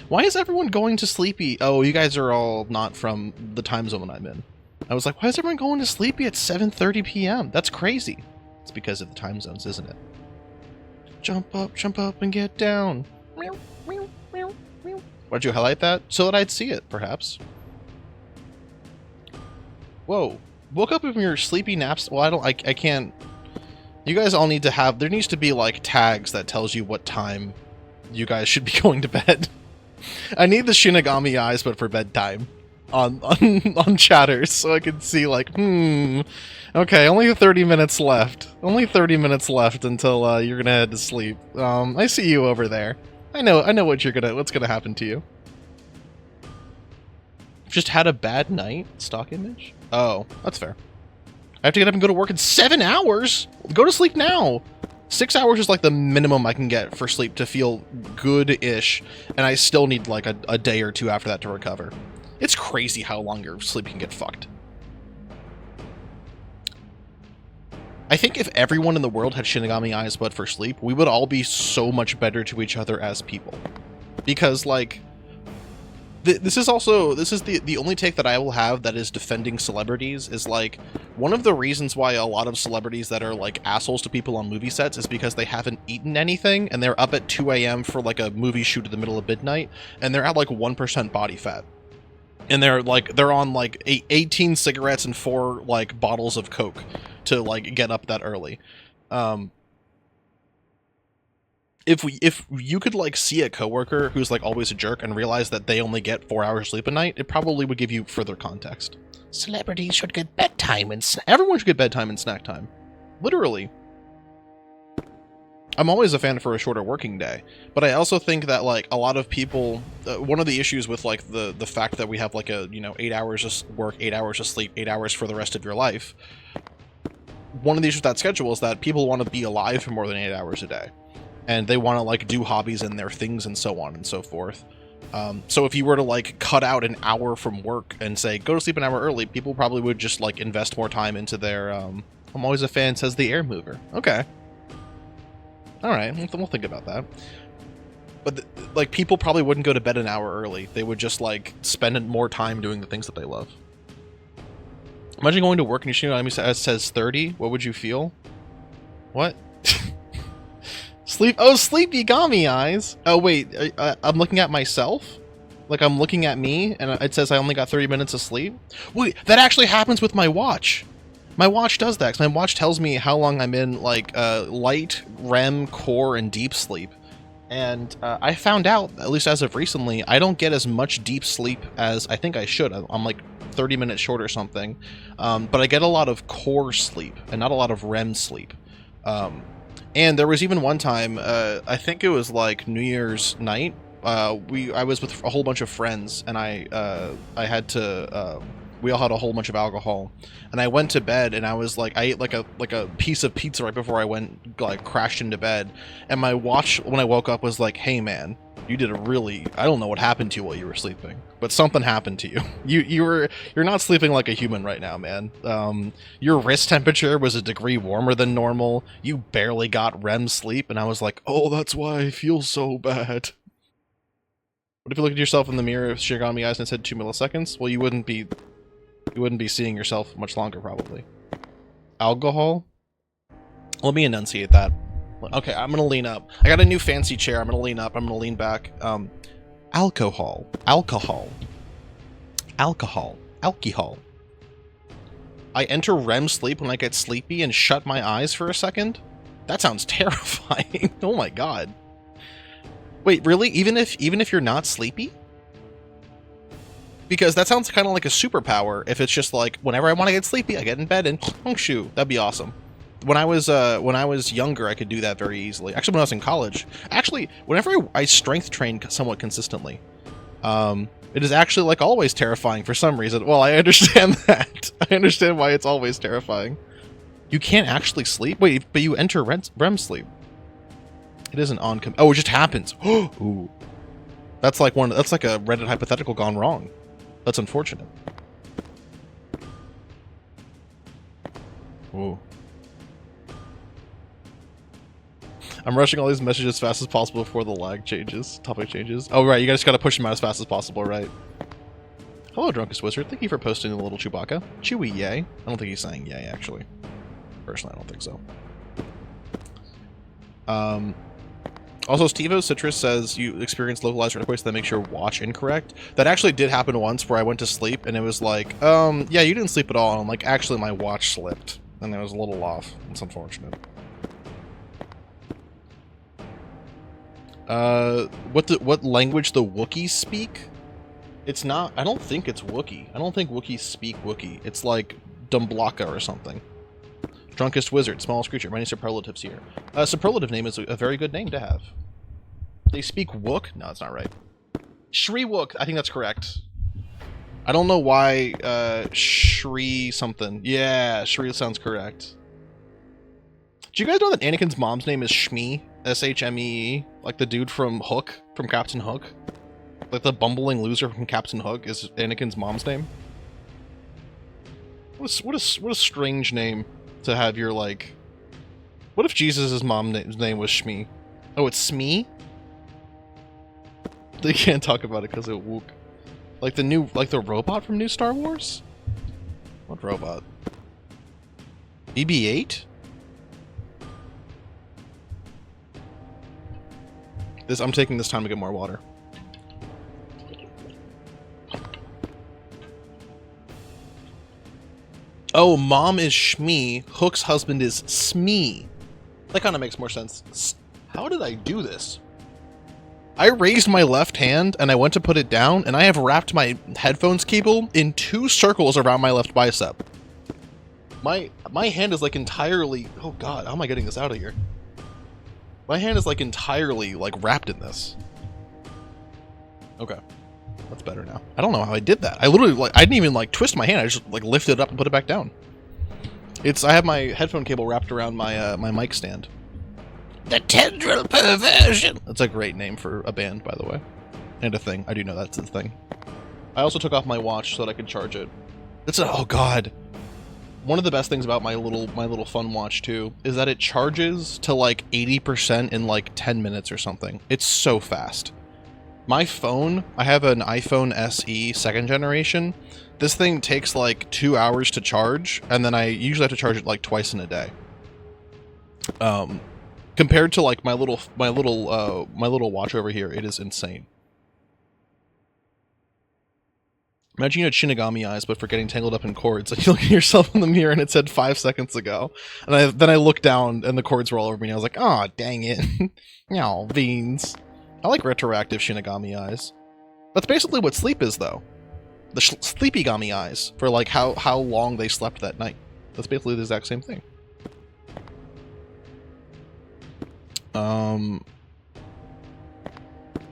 Why is everyone going to sleepy? Oh, you guys are all not from the time zone I'm in. I was like, why is everyone going to sleepy at 7:30 p.m.? That's crazy. It's because of the time zones, isn't it? Jump up, and get down. Why'd you highlight that? So that I'd see it, perhaps. Whoa. Woke up from your sleepy naps. Well, I can't. You guys all need to have... There needs to be, like, tags that tells you what time you guys should be going to bed. I need the Shinigami eyes, but for bedtime. On chatters, so I can see, like, okay, only 30 minutes left. Only 30 minutes left until, you're gonna head to sleep. I see you over there. I know what's gonna happen to you. Just had a bad night? Stock image? Oh, that's fair. I have to get up and go to work in 7 hours? Go to sleep now! 6 hours is like the minimum I can get for sleep to feel good-ish, and I still need like a day or 2 after that to recover. It's crazy how long your sleep can get fucked. I think if everyone in the world had Shinigami eyes but for sleep, we would all be so much better to each other as people. Because, like, this is the only take that I will have that is defending celebrities, is like, one of the reasons why a lot of celebrities that are like assholes to people on movie sets is because they haven't eaten anything and they're up at 2 a.m. for like a movie shoot in the middle of midnight and they're at like 1% body fat. And they're on like 18 cigarettes and 4 like bottles of Coke to like get up that early. if you could like see a coworker who's like always a jerk and realize that they only get 4 hours sleep a night, it probably would give you further context. Celebrities should get bedtime and everyone should get bedtime and snack time. Literally. I'm always a fan for a shorter working day, but I also think that like a lot of people, one of the issues with like the fact that we have like a 8 hours of work, 8 hours of sleep, 8 hours for the rest of your life. One of the issues with that schedule is that people want to be alive for more than 8 hours a day, and they want to like do hobbies and their things and so on and so forth. So if you were to like cut out an hour from work and say go to sleep an hour early, people probably would just like invest more time into their. I'm always a fan, says the air mover. Okay. All right, we'll think about that. But like, people probably wouldn't go to bed an hour early. They would just like spend more time doing the things that they love. Imagine going to work and your says 30. What would you feel? What? Sleep? Oh, sleepy gummy eyes. Oh wait, I'm looking at myself. Like I'm looking at me, and it says I only got 30 minutes of sleep. Wait, that actually happens with my watch. My watch does that, 'cause my watch tells me how long I'm in, like, light, REM, core, and deep sleep. And I found out, at least as of recently, I don't get as much deep sleep as I think I should. I'm like 30 minutes short or something. But I get a lot of core sleep, and not a lot of REM sleep. And there was even one time, I think it was like New Year's night, I was with a whole bunch of friends, and I had to... we all had a whole bunch of alcohol, and I went to bed, and I was like, I ate like a piece of pizza right before I went, like, crashed into bed, and my watch when I woke up was like, hey man, you did I don't know what happened to you while you were sleeping, but something happened to you. You're not sleeping like a human right now, man. Your wrist temperature was a degree warmer than normal. You barely got REM sleep, and I was like, oh, that's why I feel so bad. What if you looked at yourself in the mirror of Shigami eyes and said 2 milliseconds? Well, you wouldn't be seeing yourself much longer, probably. Alcohol? Let me enunciate that. Okay, I'm gonna lean up. I got a new fancy chair. I'm gonna lean up. I'm gonna lean back. Alcohol. Alcohol. Alcohol. Alcohol. I enter REM sleep when I get sleepy and shut my eyes for a second? That sounds terrifying. Oh my god. Wait, really? Even if you're not sleepy? Because that sounds kind of like a superpower. If it's just like, whenever I want to get sleepy, I get in bed and shoo. That'd be awesome. When I was younger, I could do that very easily. Actually, when I was in college, whenever I strength train somewhat consistently, it is actually like always terrifying for some reason. Well, I understand that. I understand why it's always terrifying. You can't actually sleep. Wait, but you enter REM sleep. It isn't on. Oh, it just happens. Ooh, that's like a Reddit hypothetical gone wrong. That's unfortunate. Ooh. I'm rushing all these messages as fast as possible before the topic changes. Oh, right, you guys gotta push them out as fast as possible, right? Hello, Drunkest Wizard. Thank you for posting the little Chewbacca. Chewie, yay. I don't think he's saying yay, actually. Personally, I don't think so. Also, Stevo Citrus says you experience localized earthquakes that makes your watch incorrect. That actually did happen once where I went to sleep and it was like, yeah, you didn't sleep at all. And I'm like, actually, my watch slipped. And it was a little off. It's unfortunate. What language the Wookiees speak? It's not, I don't think it's Wookiee. I don't think Wookiees speak Wookiee. It's like Dumblaka or something. Drunkest Wizard, smallest creature. Many superlatives here. Superlative name is a very good name to have. They speak Wook? No, that's not right. Shri Wook, I think that's correct. I don't know why, Shri something. Yeah, Shri sounds correct. Do you guys know that Anakin's mom's name is Shmee? S-H-M-E-E? Like the dude from Hook, from Captain Hook? Like the bumbling loser from Captain Hook is Anakin's mom's name? What a strange name to have your, like... What if Jesus' mom's name was Shmee? Oh, it's Smee? They can't talk about it because of Wook. Like the robot from New Star Wars? What robot? BB-8? I'm taking this time to get more water. Oh, mom is Shmee. Hook's husband is Smee. That kind of makes more sense. How did I do this? I raised my left hand and I went to put it down, and I have wrapped my headphones cable in 2 circles around my left bicep. My hand is like entirely... Oh god, how am I getting this out of here? My hand is like entirely like wrapped in this. Okay. That's better now. I don't know how I did that. I literally like I didn't even like twist my hand. I just like lifted it up and put it back down. I have my headphone cable wrapped around my my mic stand. The Tendril Perversion. That's a great name for a band, by the way. And a thing. I do know that's a thing. I also took off my watch so that I could charge it. Oh god. One of the best things about my little fun watch too is that it charges to like 80% in like 10 minutes or something. It's so fast. My phone, I have an iPhone SE 2nd generation. This thing takes like 2 hours to charge, and then I usually have to charge it like twice in a day. Compared to like my little watch over here, it is insane. Imagine you had Shinigami eyes, but for getting tangled up in cords. Like you look at yourself in the mirror and it said 5 seconds ago, and then I looked down and the cords were all over me. And I was like, "Ah, oh, dang it, no beans." I like retroactive Shinigami eyes. That's basically what sleep is, though. The sleepygami eyes for like how long they slept that night. That's basically the exact same thing. I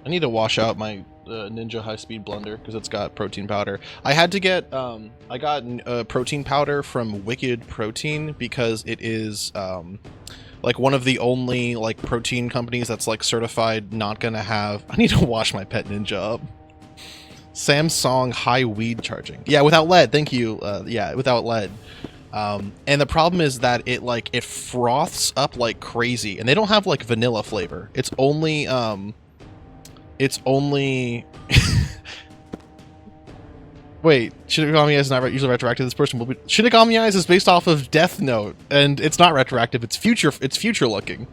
need to wash out my Ninja high-speed blender because it's got protein powder. I had to get I got protein powder from Wicked Protein because it is like one of the only like protein companies that's like certified not gonna have... I need to wash my pet ninja up. Samsung high weed charging. Yeah, without lead. Thank you. Yeah, without lead. And the problem is that it froths up like crazy, and they don't have like vanilla flavor. It's only wait, Shinigami Eyes is not usually retroactive. This person will be... Shinigami Eyes is based off of Death Note, and it's not retroactive. It's future looking.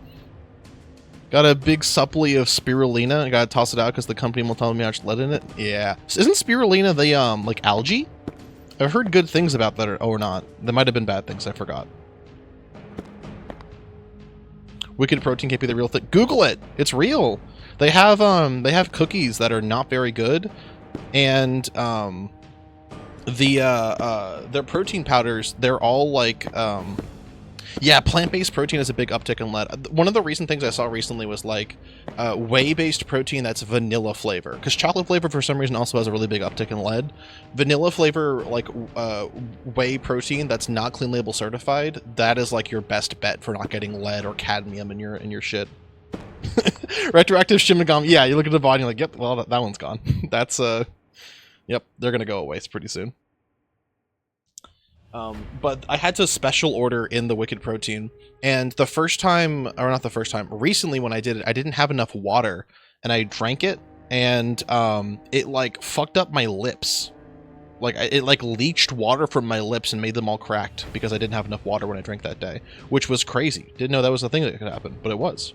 Got a big supply of spirulina. I gotta toss it out because the company will tell me how much lead in it. Yeah. Isn't spirulina the like algae? I've heard good things about that, or not. There might have been bad things. I forgot. Wicked Protein can't be the real thing. Google it. It's real. They have cookies that are not very good, and their protein powders, they're all like yeah, plant-based protein is a big uptick in lead. One of the recent things I saw recently was like whey-based protein that's vanilla flavor, because chocolate flavor for some reason also has a really big uptick in lead. Vanilla flavor, like whey protein that's not clean label certified, that is like your best bet for not getting lead or cadmium in your shit. Retroactive Shinigami. Yeah, you look at the body and you're like, yep, well, that one's gone. That's yep, they're gonna go away pretty soon. But I had to special order in the Wicked Protein, and the first time, or not the first time, recently when I did it, I didn't have enough water, and I drank it, and it like fucked up my lips. Like it like leached water from my lips and made them all cracked because I didn't have enough water when I drank that day, which was crazy. Didn't know that was a thing that could happen, but it was.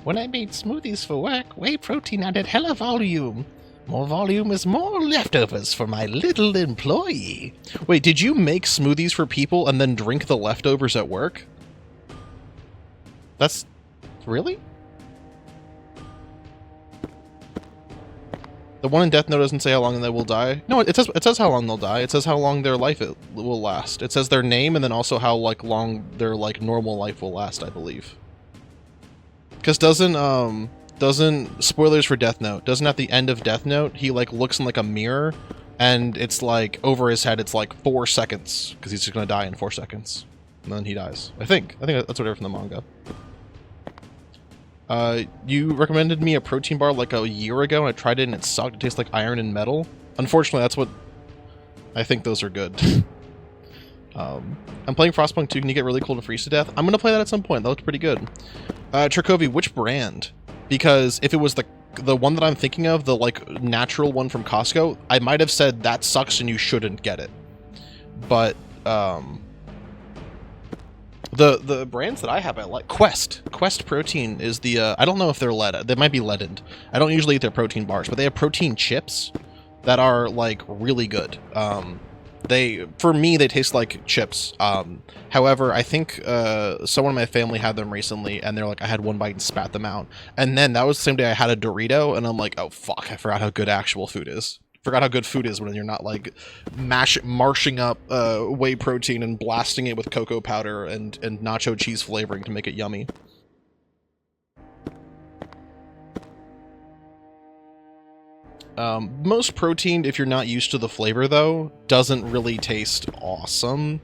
When I made smoothies for work, whey protein added hella volume. More volume is more leftovers for my little employee. Wait, did you make smoothies for people and then drink the leftovers at work? That's... really? The one in Death Note doesn't say how long they will die. No, it says how long they'll die. It says how long their life it will last. It says their name and then also how like long their like normal life will last, I believe. Because doesn't spoilers for Death Note, doesn't at the end of Death Note he like looks in like a mirror and it's like over his head it's like 4 seconds because he's just gonna die in 4 seconds and then he dies. I think that's what I read from the manga. You recommended me a protein bar like a year ago and I tried it and it sucked. It tastes like iron and metal. Unfortunately, that's what I think. Those are good. I'm playing Frostpunk 2. Can you get really cold and freeze to death? I'm gonna play that at some point. That looks pretty good. Tricovi, which brand? Because if it was the one that I'm thinking of, the like natural one from Costco, I might have said that sucks and you shouldn't get it. But the brands that I have, I like. Quest Protein is the I don't know if they're lead. They might be leadened. I don't usually eat their protein bars, but they have protein chips that are like really good. For me, they taste like chips. However, I think someone in my family had them recently, and they're like, I had one bite and spat them out. And then that was the same day I had a Dorito, and I'm like, oh fuck, I forgot how good actual food is. Forgot how good food is when you're not like marshing up whey protein and blasting it with cocoa powder and nacho cheese flavoring to make it yummy. Most protein, if you're not used to the flavor though, doesn't really taste awesome.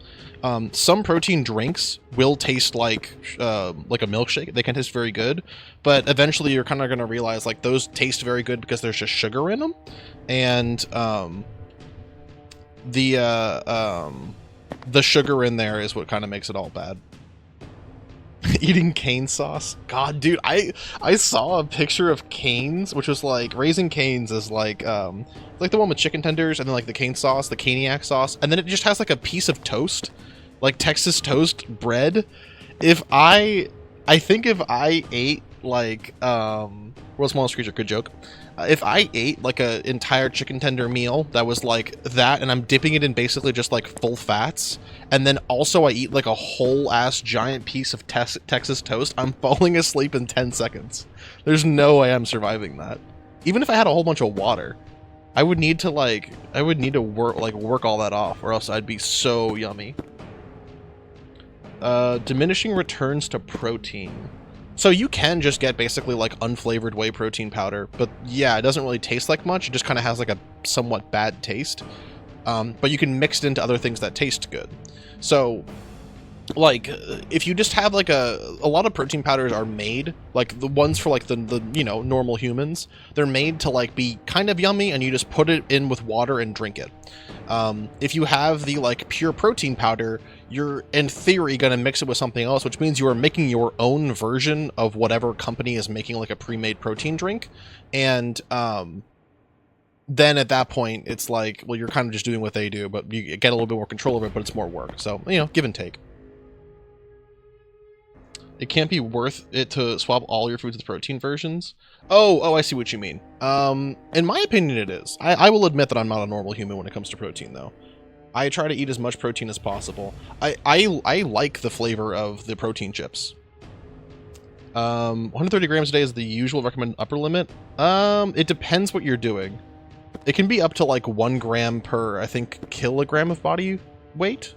Some protein drinks will taste like a milkshake. They can taste very good, but eventually you're kind of going to realize like those taste very good because there's just sugar in them, and the sugar in there is what kind of makes it all bad. Eating cane sauce? God, dude, I saw a picture of Cane's, which was like, Raising Cane's is like the one with chicken tenders, and then like the cane sauce, the Caniac sauce, and then it just has like a piece of toast, like Texas toast bread. I think if I ate like, World's Smallest Creature, good joke. If I ate like an entire chicken tender meal that was like that, and I'm dipping it in basically just like full fats, and then also I eat like a whole ass giant piece of Texas toast, I'm falling asleep in 10 seconds. There's no way I'm surviving that. Even if I had a whole bunch of water, I would need to work all that off, or else I'd be so yummy. Diminishing returns to protein. So you can just get basically like unflavored whey protein powder, but yeah, it doesn't really taste like much. It just kind of has like a somewhat bad taste. But you can mix it into other things that taste good. So like if you just have like a lot of protein powders are made, like the ones for like the normal humans, they're made to like be kind of yummy, and you just put it in with water and drink it. If you have the like pure protein powder, you're in theory going to mix it with something else, which means you are making your own version of whatever company is making like a pre-made protein drink. And then at that point it's like, well, you're kind of just doing what they do, but you get a little bit more control over it, but it's more work. So, give and take. It can't be worth it to swap all your foods with protein versions. Oh, I see what you mean. In my opinion, it is. I will admit that I'm not a normal human when it comes to protein, though. I try to eat as much protein as possible. I like the flavor of the protein chips. 130 grams a day is the usual recommended upper limit. It depends what you're doing. It can be up to like 1 gram per, I think, kilogram of body weight.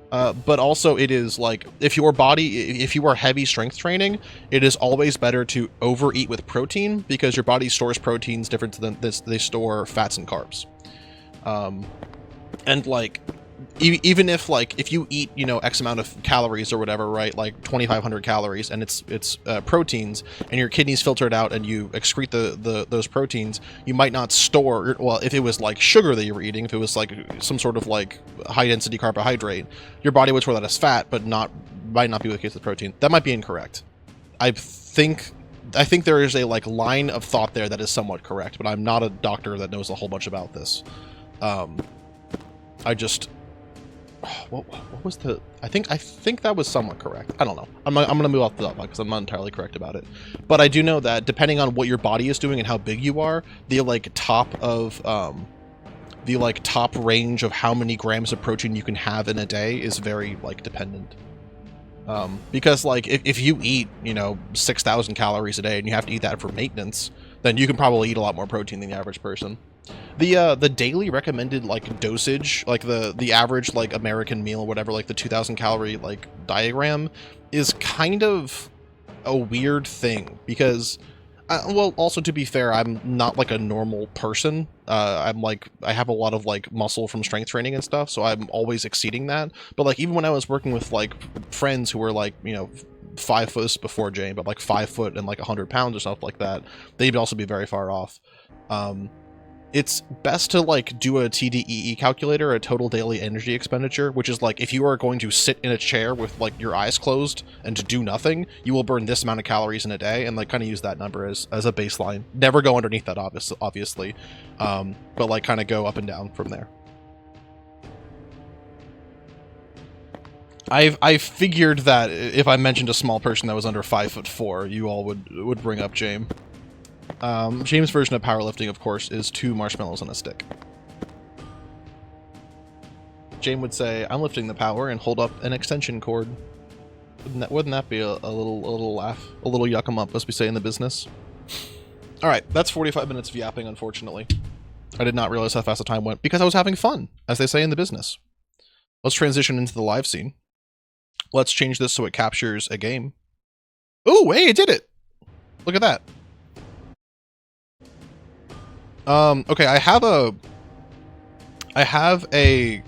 But also it is like, if you are heavy strength training, it is always better to overeat with protein, because your body stores proteins different than this. They store fats and carbs. And like, even if like, if you eat, X amount of calories or whatever, right? Like 2,500 calories, and it's proteins, and your kidneys filter it out and you excrete those proteins, you might not store, well, if it was like sugar that you were eating, if it was like some sort of like high density carbohydrate, your body would store that as fat, but might not be the case with protein. That might be incorrect. I think there is a like line of thought there that is somewhat correct, but I'm not a doctor that knows a whole bunch about this. What was the? I think that was somewhat correct. I don't know. I'm gonna move off the top because I'm not entirely correct about it. But I do know that depending on what your body is doing and how big you are, the top range of how many grams of protein you can have in a day is very like dependent. Because like if you eat 6,000 calories a day and you have to eat that for maintenance, then you can probably eat a lot more protein than the average person. The daily recommended like dosage, like the average like American meal or whatever, like the 2,000 calorie like diagram, is kind of a weird thing because, well, also to be fair, I'm not like a normal person. I'm like, I have a lot of like muscle from strength training and stuff, so I'm always exceeding that. But like even when I was working with like friends who were like 5 foot before Jane, but like 5 foot and like 100 pounds or stuff like that, they'd also be very far off. It's best to like do a TDEE calculator, a total daily energy expenditure, which is like if you are going to sit in a chair with like your eyes closed and to do nothing, you will burn this amount of calories in a day, and like kind of use that number as a baseline. Never go underneath that, obviously, but like kind of go up and down from there. I figured that if I mentioned a small person that was under 5'4", you all would bring up James. James' version of powerlifting, of course, is 2 marshmallows on a stick. Jane would say, "I'm lifting the power," and hold up an extension cord. Wouldn't that be a little laugh? A little yuck 'em up, as we say in the business. Alright, that's 45 minutes of yapping, unfortunately. I did not realize how fast the time went, because I was having fun, as they say in the business. Let's transition into the live scene. Let's change this so it captures a game. Ooh, hey, it did it! Look at that. Okay, I have a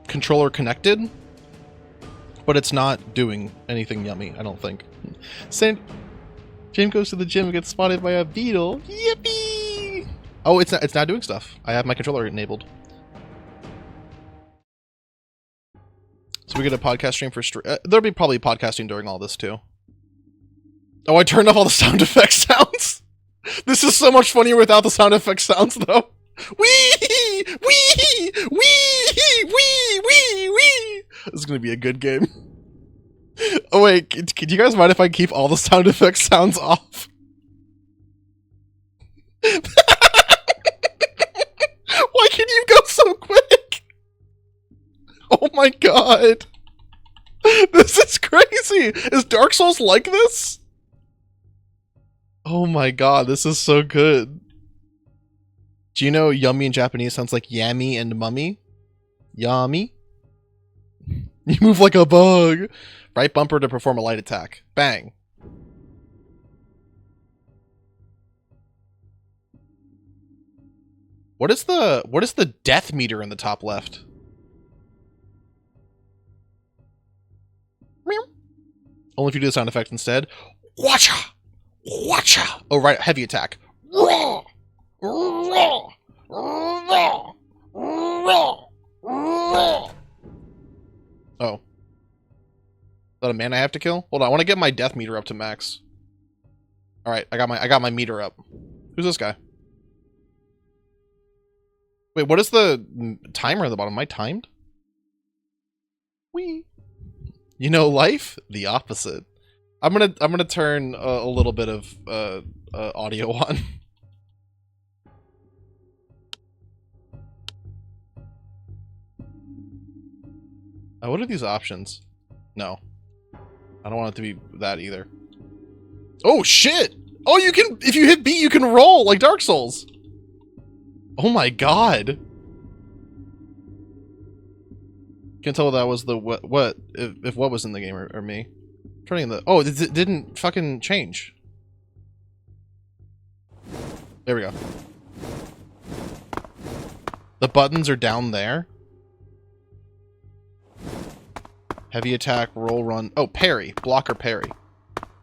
controller connected, but it's not doing anything yummy, I don't think. Jim goes to the gym and gets spotted by a beetle. Yippee! Oh, it's not doing stuff. I have my controller enabled. So we get a podcast stream for there'll be probably podcasting during all this too. Oh, I turned off all the sound effect sounds. This is so much funnier without the sound effect sounds, though. Wee! Wee! Wee! Wee! Wee! Wee! This is gonna be a good game. Oh wait, do you guys mind if I keep all the sound effect sounds off? Why can you go so quick? Oh my god. This is crazy! Is Dark Souls like this? Oh my god, this is so good. Do you know yummy in Japanese sounds like yammy and mummy? Yummy? You move like a bug. Right bumper to perform a light attack. Bang. What is the death meter in the top left? Meow. Only if you do the sound effect instead. Watcha! Watcha! Oh right, heavy attack. Raw! Raw! Raw! Raw! Raw! Oh. Is that a man I have to kill? Hold on, I want to get my death meter up to max. Alright, I got my meter up. Who's this guy? Wait, what is the timer at the bottom? Am I timed? Wee. You know life? The opposite. I'm gonna turn a little bit of audio on. What are these options? No. I don't want it to be that either. Oh shit! Oh, you can, if you hit B, you can roll like Dark Souls. Oh my god. Can't tell if that was the if what was in the game or me. Turning the, oh, it didn't fucking change. There we go. The buttons are down there. Heavy attack, roll, run. Oh, parry. Block or parry.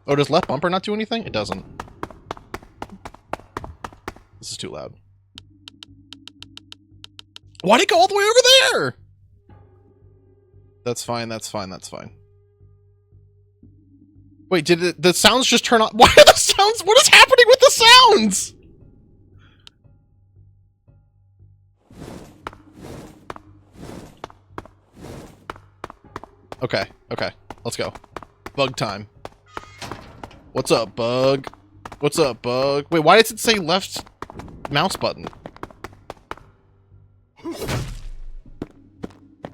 Oh, does left bumper not do anything? It doesn't. This is too loud. Why'd it go all the way over there? That's fine, that's fine, that's fine. Wait, did the sounds just turn on? Why are the sounds? What is happening with the sounds? Okay, okay, let's go. Bug time. What's up, bug? What's up, bug? Wait, why does it say left mouse button?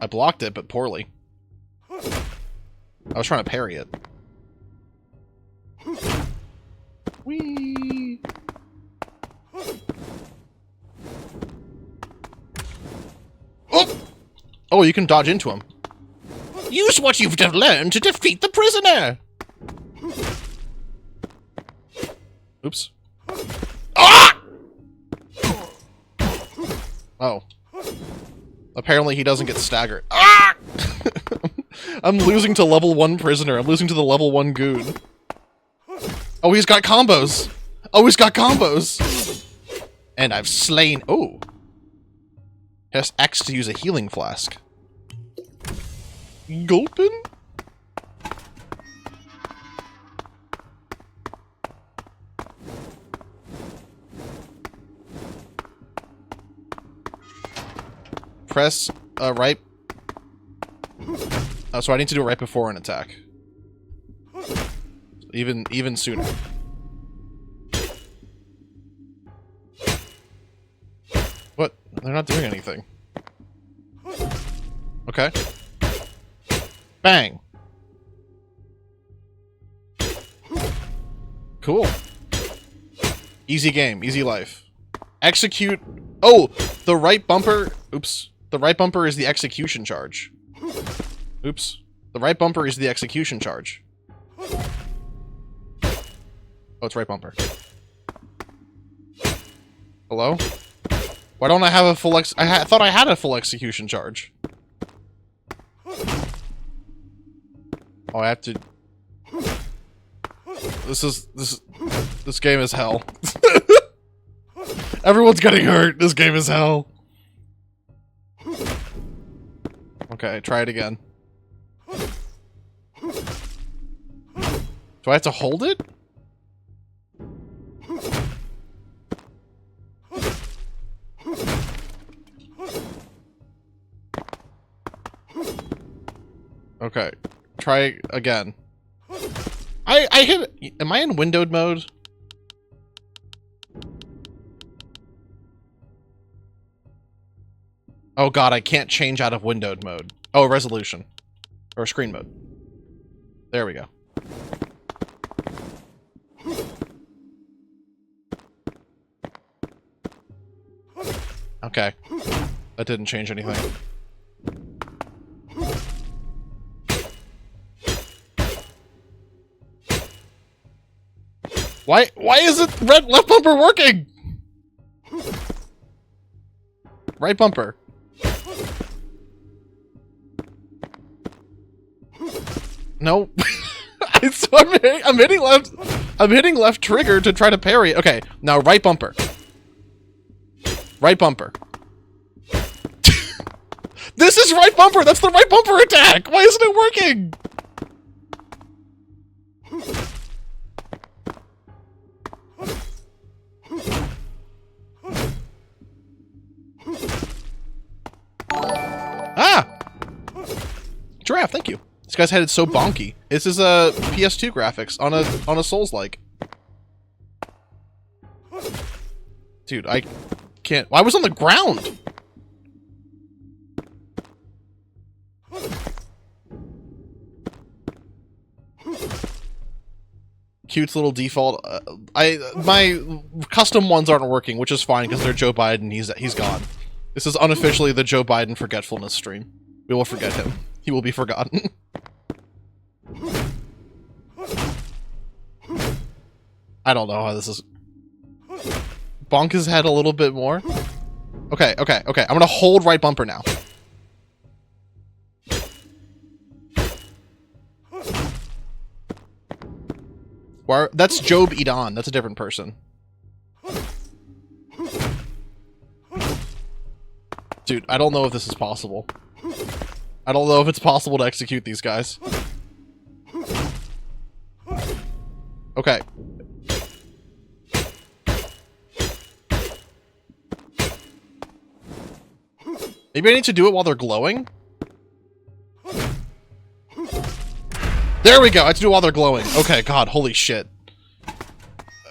I blocked it, but poorly. I was trying to parry it. Whee! Oh! Oh, you can dodge into him. Use what you've learned to defeat the prisoner! Oops. Ah! Oh. Apparently he doesn't get staggered. Ah! I'm losing to level 1 prisoner. I'm losing to the level 1 goon. Oh, he's got combos! Oh, he's got combos! And I've slain... Oh. Press X to use a healing flask. Gulpin? Press right. Oh, so I need to do it right before an attack. Even sooner. What? They're not doing anything. Okay. Bang. Cool. Easy game, easy life. Execute. Oh, the right bumper. Oops. The right bumper is the execution charge. Oops. The right bumper is the execution charge. Oh, it's right bumper. Hello? Why don't I have a full I thought I had a full execution charge. Oh, I have to... This game is hell. Everyone's getting hurt. This game is hell. Okay, try it again. Do I have to hold it? Okay, try again. I hit it. Am I in windowed mode? Oh god, I can't change out of windowed mode. Oh, resolution. Or screen mode. There we go. Okay. That didn't change anything. Why isn't left bumper working? Right bumper. No. So I'm hitting left trigger to try to parry. Okay, now right bumper. Right bumper. This is right bumper! That's the right bumper attack! Why isn't it working? Ah! Giraffe, thank you. This guy's head is so bonky. This is a PS2 graphics on a Souls-like. Dude, I can't. I was on the ground. Cute little default. My custom ones aren't working, which is fine because they're Joe Biden. He's gone. This is unofficially the Joe Biden forgetfulness stream. We will forget him. He will be forgotten. I don't know how this is. Bonk his head a little bit more. Okay, okay, okay. I'm gonna hold right bumper now. Where? That's Job Edan. That's a different person. Dude, I don't know if this is possible. I don't know if it's possible to execute these guys. Okay. Maybe I need to do it while they're glowing? There we go! I have to do it while they're glowing. Okay, god, holy shit.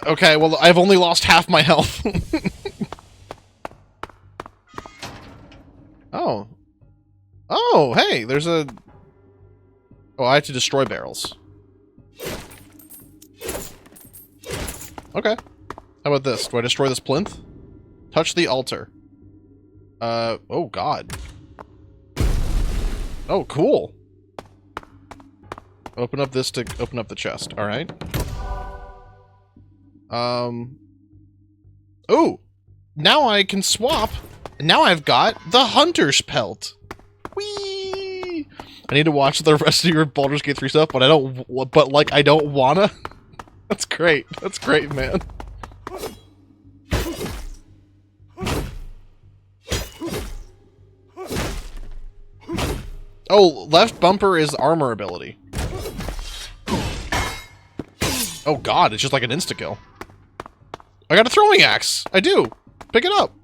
Okay, well, I've only lost half my health. Oh. Oh, hey, there's a... Oh, I have to destroy barrels. Okay. How about this? Do I destroy this plinth? Touch the altar. Oh god. Oh, cool. Open up this to open up the chest. Alright. Oh! Now I can swap. Now I've got the Hunter's Pelt. Whee! I need to watch the rest of your Baldur's Gate 3 stuff, but I don't... But, like, I don't wanna. That's great. That's great, man. Oh, left bumper is armor ability. Oh god, it's just like an insta-kill. I got a throwing axe! I do! Pick it up!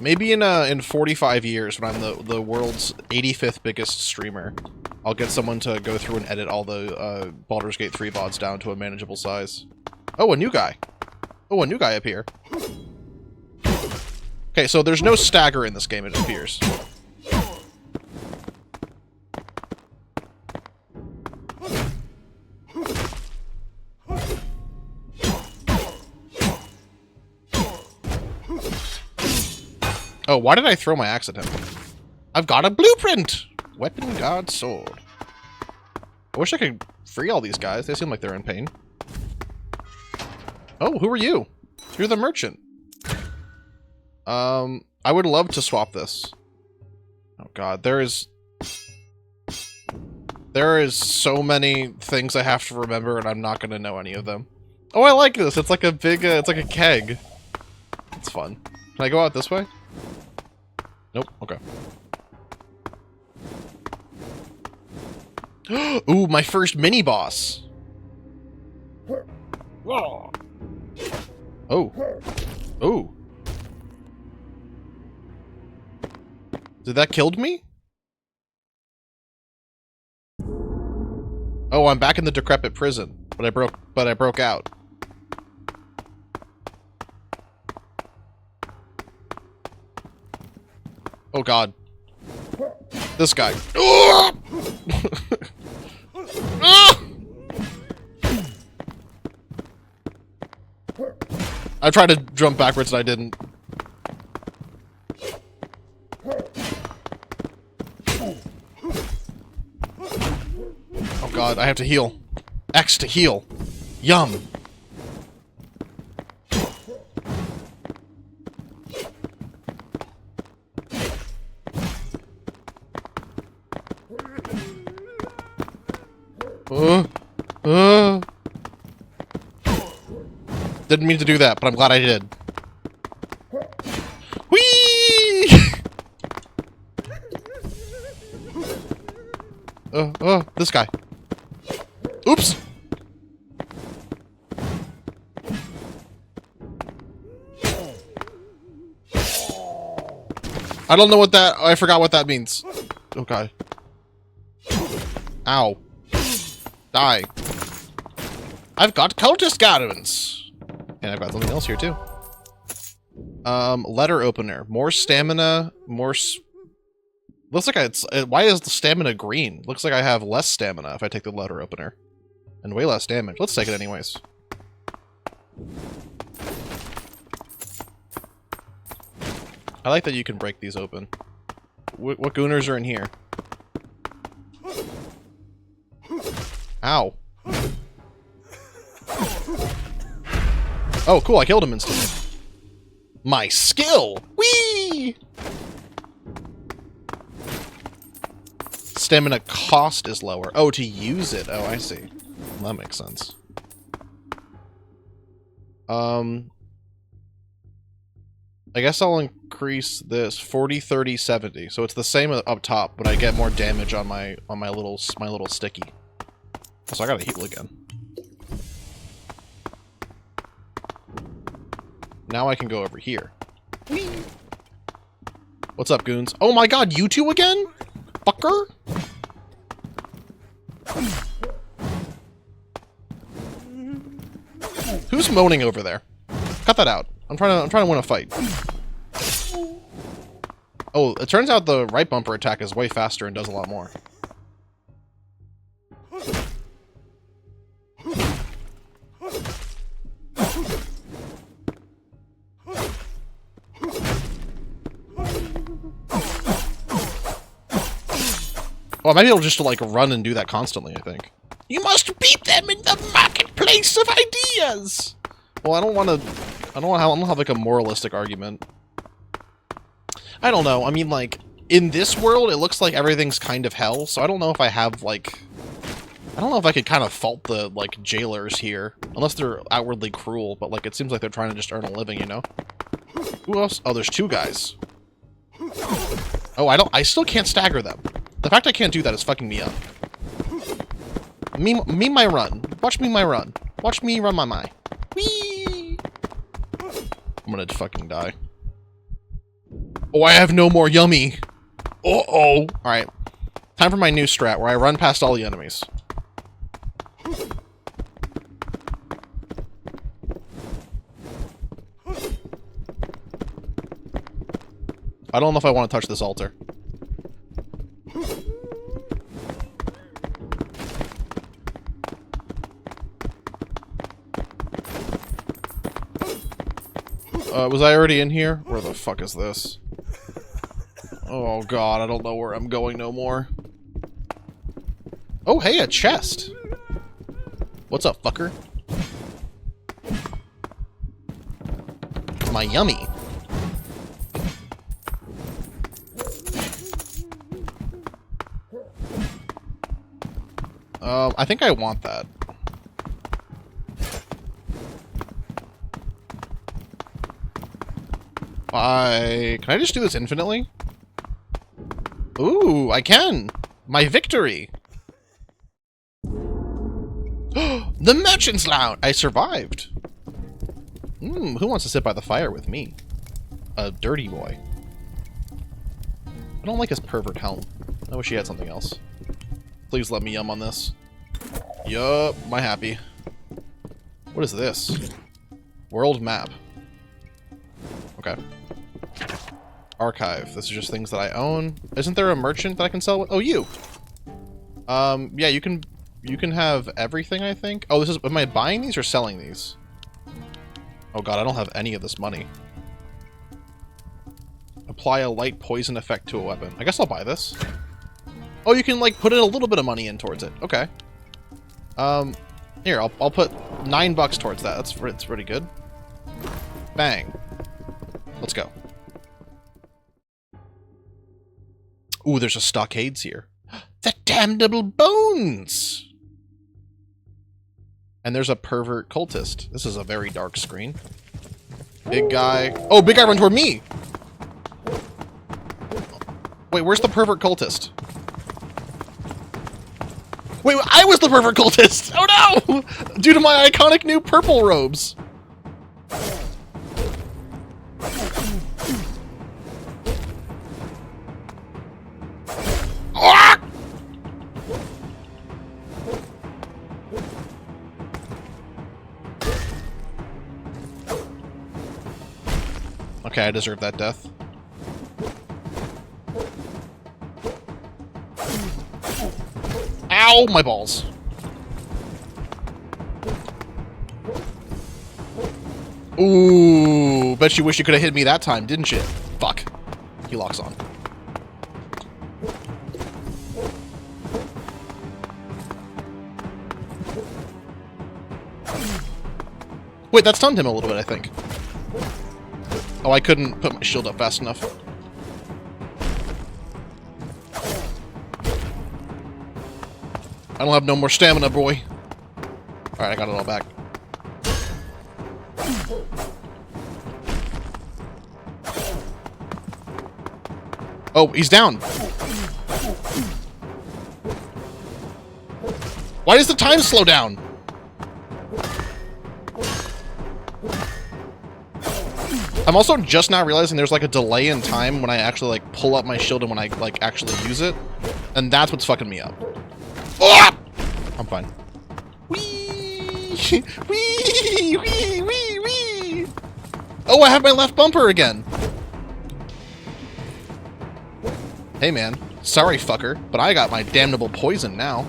Maybe in 45 years, when I'm the world's 85th biggest streamer, I'll get someone to go through and edit all the Baldur's Gate 3 VODs down to a manageable size. Oh, a new guy! Oh, a new guy up here. Okay, so there's no stagger in this game, it appears. Oh, why did I throw my axe at him? I've got a blueprint! Weapon, guard, sword. I wish I could free all these guys. They seem like they're in pain. Oh, who are you? You're the merchant. I would love to swap this. Oh god, there is so many things I have to remember, and I'm not gonna know any of them. Oh, I like this. It's like a big, it's like a keg. It's fun. Can I go out this way? Nope. Okay. Ooh, my first mini boss. Oh. Oh. Did that killed me? Oh, I'm back in the decrepit prison, but I broke out. Oh god. This guy. I tried to jump backwards and I didn't. Oh god, I have to heal. X to heal. Yum. Didn't mean to do that, but I'm glad I did. Whee! This guy. Oops! I don't know what that... I forgot what that means. Okay. Ow. Die. I've got cultist gardens. And I've got something else here, too. Letter opener. More stamina, more... Looks like it's... why is the stamina green? Looks like I have less stamina if I take the letter opener. And way less damage. Let's take it anyways. I like that you can break these open. What gooners are in here? Ow. Oh, cool, I killed him instantly. My skill! Whee! Stamina cost is lower. Oh, to use it. Oh, I see. That makes sense. I guess I'll increase this 40, 30, 70. So it's the same up top, but I get more damage on my little sticky. So I gotta heal again. Now I can go over here. Whee! What's up, goons? Oh my god, you two again? Fucker? Who's moaning over there? Cut that out. I'm trying to win a fight. Oh, it turns out the right bumper attack is way faster and does a lot more. Oh, I might be able just to, like, run and do that constantly, I think. You must beat them in the marketplace of ideas! Well, I don't have, like, a moralistic argument. I don't know. I mean, like, in this world, it looks like everything's kind of hell, so I don't know if I have, like... I don't know if I could kind of fault the, like, jailers here. Unless they're outwardly cruel, but, like, it seems like they're trying to just earn a living, you know? Who else? Oh, there's two guys. Oh, I still can't stagger them. The fact I can't do that is fucking me up. Me my run. Watch me my run. Watch me run my. Whee! I'm gonna fucking die. Oh, I have no more yummy. Uh-oh. Alright. Time for my new strat, where I run past all the enemies. I don't know if I want to touch this altar. Was I already in here? Where the fuck is this? Oh god, I don't know where I'm going no more. Oh, hey, a chest! What's up, fucker? My yummy. I think I want that. Can I just do this infinitely? Ooh, I can! My victory! The Merchant's Lounge! I survived! Who wants to sit by the fire with me? A dirty boy. I don't like his pervert helm. I wish he had something else. Please let me yum on this. Yup, my happy. What is this? World map. Okay. Archive. This is just things that I own. Isn't there a merchant that I can sell with? Oh, you! Yeah, you can have everything, I think. Oh, this is... Am I buying these or selling these? Oh god, I don't have any of this money. Apply a light poison effect to a weapon. I guess I'll buy this. Oh, you can, like, put in a little bit of money in towards it. Okay. Here, I'll put $9 towards that. It's pretty good. Bang. Let's go. Ooh, there's a stockades here. The damnable bones! And there's a pervert cultist. This is a very dark screen. Big guy. Oh, big guy run toward me! Wait, where's the pervert cultist? Wait, I was the pervert cultist! Oh no! Due to my iconic new purple robes. Ah! Okay, I deserve that death. Ow, my balls. Ooh, bet you wish you could have hit me that time, didn't you? Fuck. He locks on. Wait, that stunned him a little bit, I think. Oh, I couldn't put my shield up fast enough. I don't have no more stamina, boy. Alright, I got it all back. Oh, he's down. Why does the time slow down? I'm also just now realizing there's like a delay in time when I actually like pull up my shield and when I like actually use it. And that's what's fucking me up. Oh! I'm fine. Whee! Whee! Whee! Whee! Whee! Oh, I have my left bumper again! Hey man, sorry fucker, but I got my damnable poison now.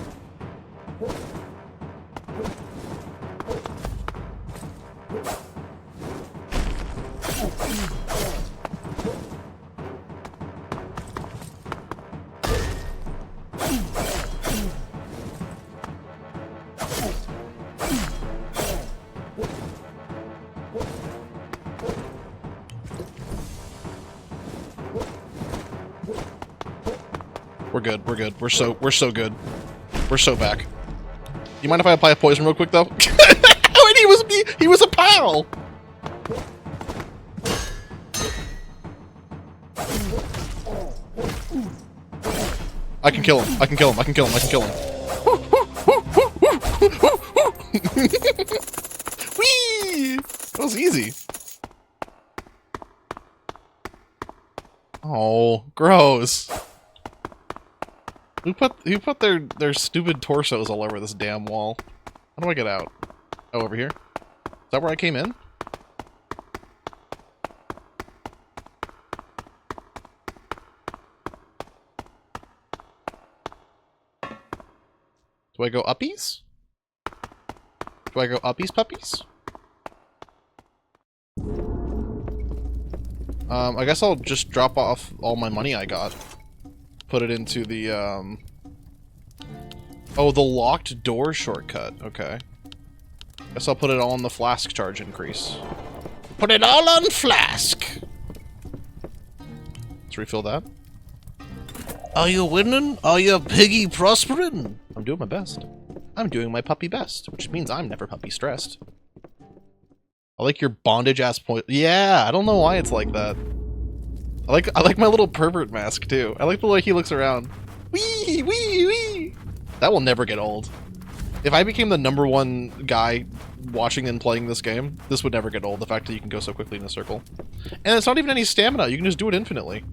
We're good, we're good. We're so good. We're so back. You mind if I apply a poison real quick though? Oh, and he was a pal! I can kill him. I can kill him. I can kill him. I can kill him. Whee! That was easy. Oh, gross. Who put their stupid torsos all over this damn wall? How do I get out? Oh, over here? Is that where I came in? Do I go uppies? Do I go uppies puppies? I guess I'll just drop off all my money I got. Put it into the, Oh, the locked door shortcut. Okay. Guess I'll put it all on the flask charge increase. Put it all on flask! Let's refill that. Are you winning? Are you piggy prospering? I'm doing my best. I'm doing my puppy best, which means I'm never puppy stressed. I like your bondage ass point. Yeah, I don't know why it's like that. I like my little pervert mask too. I like the way he looks around. Wee wee wee. That will never get old. If I became the #1 guy watching and playing this game, this would never get old. The fact that you can go so quickly in a circle, and it's not even any stamina. You can just do it infinitely.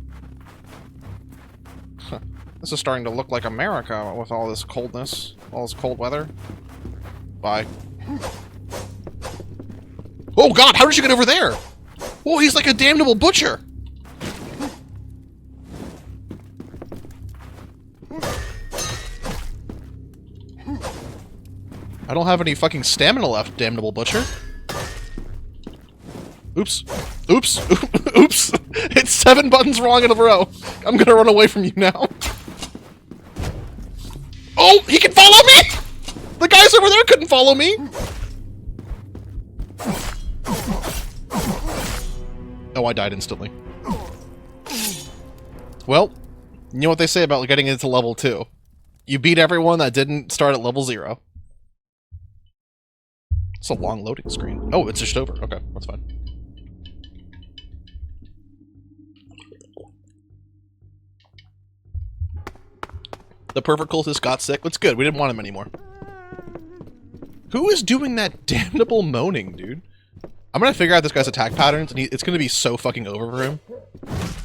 Huh. This is starting to look like America with all this coldness, all this cold weather. Bye. Oh god, how did you get over there? Oh, he's like a damnable butcher! I don't have any fucking stamina left, damnable butcher. Oops. Oops. Oops. It's 7 buttons wrong in a row. I'm gonna run away from you now. Oh, he can follow me! The guys over there couldn't follow me! Oh, I died instantly. Well, you know what they say about getting into level 2. You beat everyone that didn't start at level 0. It's a long loading screen. Oh, it's just over. Okay, that's fine. The pervert cultist got sick. That's good. We didn't want him anymore. Who is doing that damnable moaning, dude? I'm gonna figure out this guy's attack patterns, and it's gonna be so fucking over for him.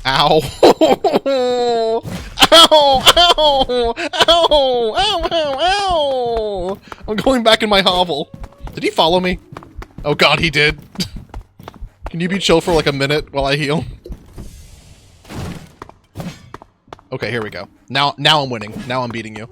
Ow! Ow! Ow! Ow! Ow! Ow! Ow! I'm going back in my hovel. Did he follow me? Oh god, he did. Can you be chill for like a minute while I heal? Okay, here we go. Now I'm winning. Now I'm beating you.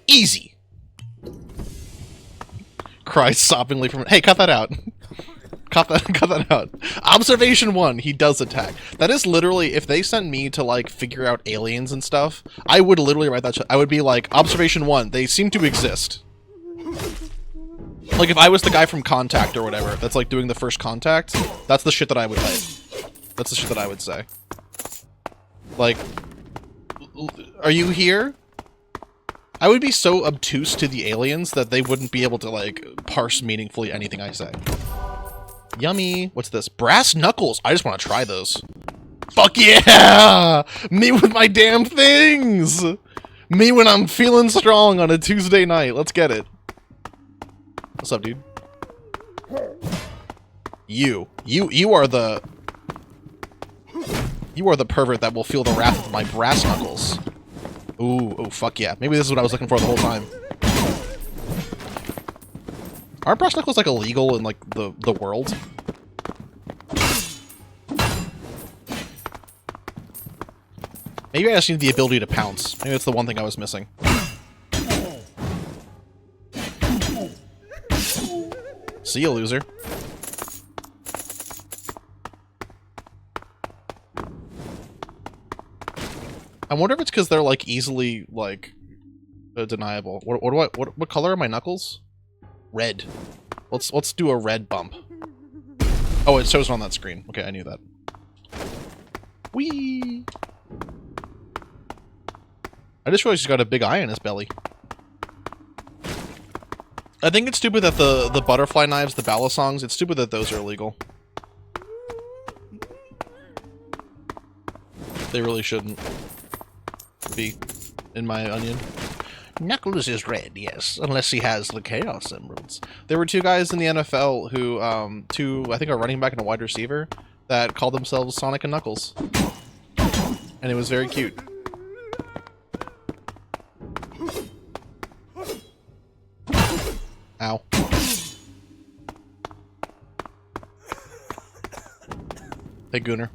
Easy. Cries sobbingly from. Hey, cut that out. Cut that out. Observation 1, he does attack. That is literally, if they sent me to like figure out aliens and stuff, I would literally write that shit. I would be like, Observation 1, they seem to exist. Like if I was the guy from Contact or whatever, that's like doing the first contact, that's the shit that I would type. That's the shit that I would say. Like, are you here? I would be so obtuse to the aliens that they wouldn't be able to, like, parse meaningfully anything I say. Yummy. What's this? Brass knuckles. I just want to try those. Fuck yeah! Me with my damn things! Me when I'm feeling strong on a Tuesday night. Let's get it. What's up, dude? You are the... You are the pervert that will feel the wrath of my brass knuckles. Ooh, oh, fuck yeah. Maybe this is what I was looking for the whole time. Aren't brass knuckles, like, illegal in, like, the world? Maybe I just need the ability to pounce. Maybe that's the one thing I was missing. See ya, loser. I wonder if it's because they're, like, easily, like, deniable. What color are my knuckles? Red. Let's do a red bump. Oh, it shows on that screen. Okay, I knew that. Whee! I just realized he's got a big eye on his belly. I think it's stupid that the butterfly knives, the balisongs, it's stupid that those are illegal. They really shouldn't be, in my onion. Knuckles is red, yes, unless he has the Chaos Emeralds. There were 2 guys in the NFL who, I think a running back and a wide receiver, that called themselves Sonic and Knuckles. And it was very cute. Hey, Gooner.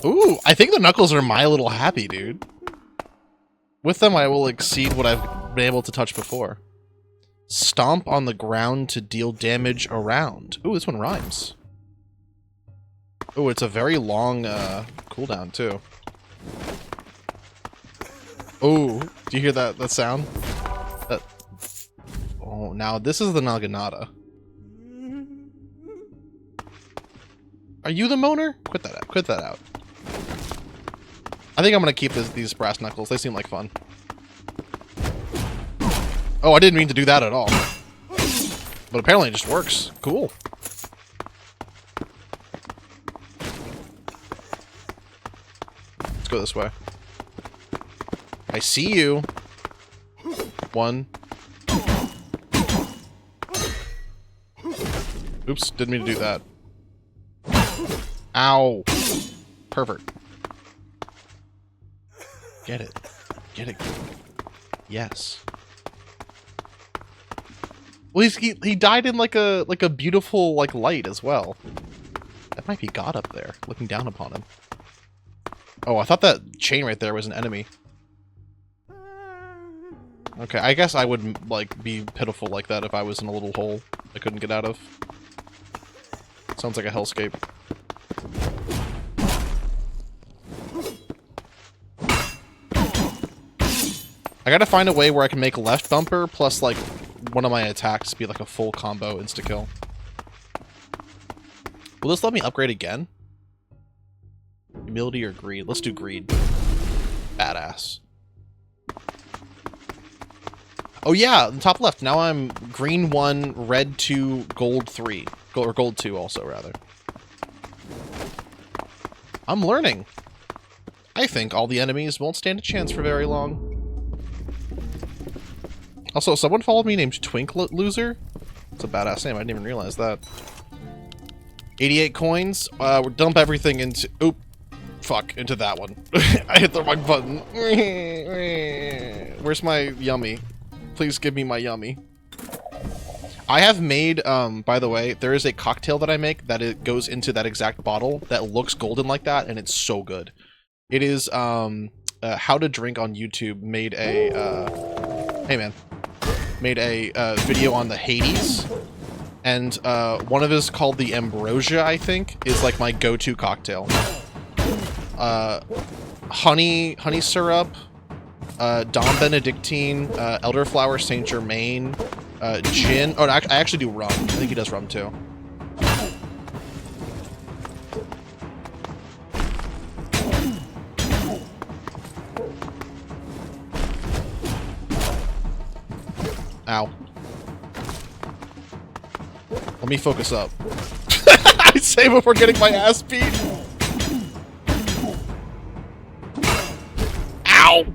Ooh, I think the Knuckles are my little happy, dude. With them, I will exceed what I've been able to touch before. Stomp on the ground to deal damage around. Ooh, this one rhymes. Ooh, it's a very long cooldown, too. Ooh, do you hear that sound? Oh, now this is the Naginata. Are you the moaner? Quit that out. Quit that out. I think I'm gonna keep these brass knuckles. They seem like fun. Oh, I didn't mean to do that at all. But apparently it just works. Cool. Let's go this way. I see you. One. Oops, didn't mean to do that. Ow. Pervert. Get it. Get it. Yes. Well, he died in like a beautiful like light as well. That might be God up there, looking down upon him. Oh, I thought that chain right there was an enemy. Okay, I guess I would like be pitiful like that if I was in a little hole I couldn't get out of. Sounds like a hellscape. I gotta find a way where I can make left bumper plus, like, one of my attacks be, like, a full combo insta-kill. Will this let me upgrade again? Humility or greed? Let's do greed. Badass. Oh yeah, the top left. Now I'm green 1, red 2, gold 3. Or gold 2 also, rather. I'm learning. I think all the enemies won't stand a chance for very long. Also, someone followed me named Twink Loser. It's a badass name. I didn't even realize that. 88 coins. We'll dump everything into... Oop. Fuck. Into that one. I hit the wrong button. Where's my yummy? Please give me my yummy. I have made, by the way, there is a cocktail that I make that it goes into that exact bottle that looks golden like that, and it's so good. It is, How to Drink on YouTube made a, hey man. Made a video on the Hades, and one of his called the Ambrosia, I think, is like my go-to cocktail. Honey syrup, Dom Benedictine, elderflower Saint Germain, gin. Oh, I actually do rum. I think he does rum too. Ow. Let me focus up. I say before getting my ass beat. Ow!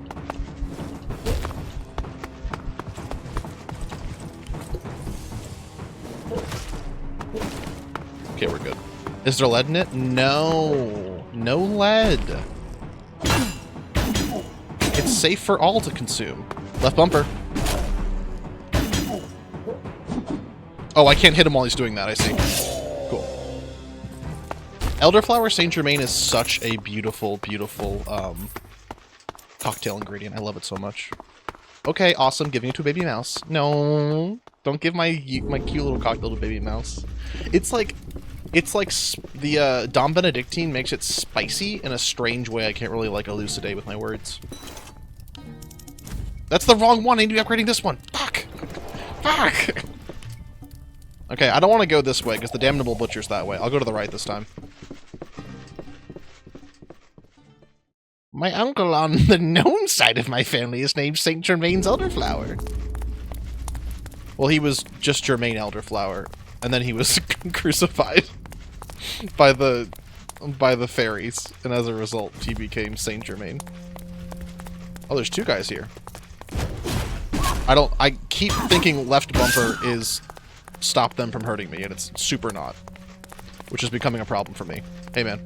Okay, we're good. Is there lead in it? No. No lead. It's safe for all to consume. Left bumper. Oh, I can't hit him while he's doing that, I see. Cool. Elderflower Saint Germain is such a beautiful, beautiful, cocktail ingredient. I love it so much. Okay, awesome. Giving it to a baby mouse. No. Don't give my cute little cocktail to a baby mouse. It's like the, Dom Benedictine makes it spicy in a strange way I can't really, like, elucidate with my words. That's the wrong one. I need to be upgrading this one. Fuck! Fuck! Okay, I don't want to go this way, because the damnable butcher's that way. I'll go to the right this time. My uncle on the gnome side of my family is named Saint Germain's Elderflower. Well, he was just Germain Elderflower, and then he was crucified by the fairies, and as a result, he became Saint Germain. Oh, there's two guys here. I keep thinking left bumper is stop them from hurting me, and it's super not. Which is becoming a problem for me. Hey, man.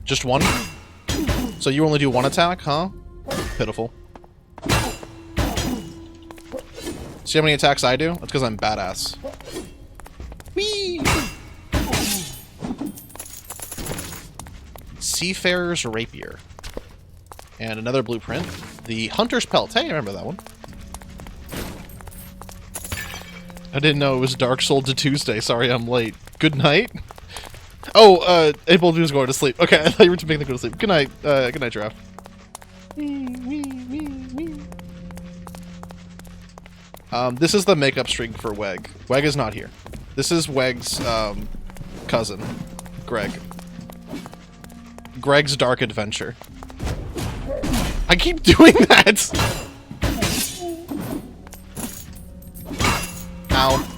Just one? So you only do one attack, huh? Pitiful. See how many attacks I do? That's because I'm badass. Whee! Seafarer's Rapier. And another blueprint. The Hunter's Pelt. Hey, I remember that one. I didn't know it was Dark Soul to Tuesday. Sorry I'm late. Good night. Oh, April was going to sleep. Okay, I thought you were making them go to sleep. Good night, Giraffe. This is the makeup string for Weg. Weg is not here. This is Weg's, cousin, Greg. Greg's Dark Adventure. I keep doing that! Ow.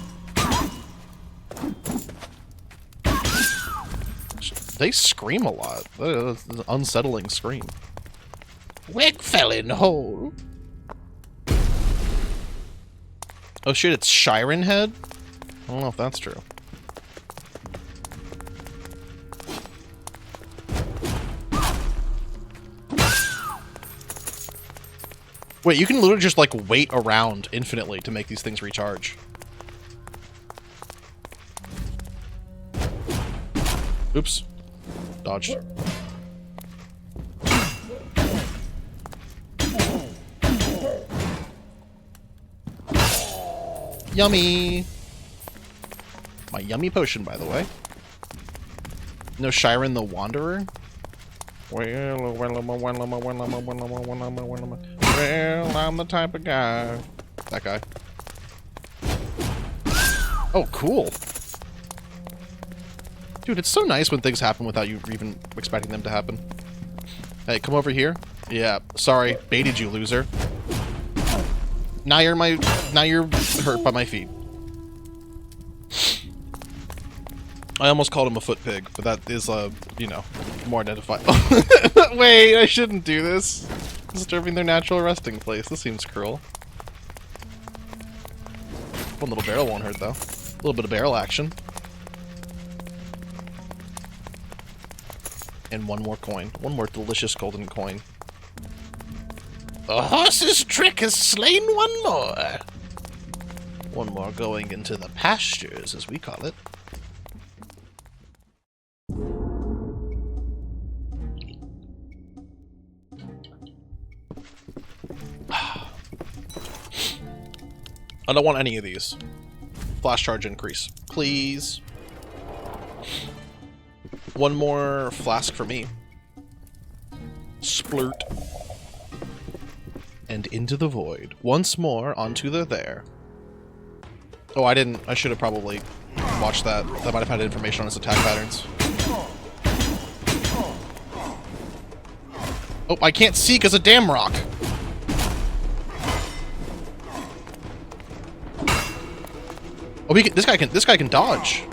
They scream a lot. That's an unsettling scream. Weg fell in hole. Oh shit, it's Shiren Head? I don't know if that's true. Wait, you can literally just, like, wait around infinitely to make these things recharge. Oops. Dodged. Yummy! My yummy potion, by the way. No Shiren the Wanderer? Well, I'm the type of guy. That guy. Oh, cool. Dude, it's so nice when things happen without you even expecting them to happen. Hey, come over here. Yeah, sorry. Baited you, loser. Now you're hurt by my feet. I almost called him a foot pig, but that is, you know, more identified. Wait, I shouldn't do this. Disturbing their natural resting place. This seems cruel. One little barrel won't hurt, though. A little bit of barrel action. And one more coin. One more delicious golden coin. The horse's trick has slain one more. One more going into the pastures, as we call it. I don't want any of these. Flash charge increase, please. One more flask for me. Splurt. And into the void. Once more onto the there. Oh, I didn't. I should have probably watched that. That might have had information on his attack patterns. Oh, I can't see because of damn rock. Oh, this guy can dodge.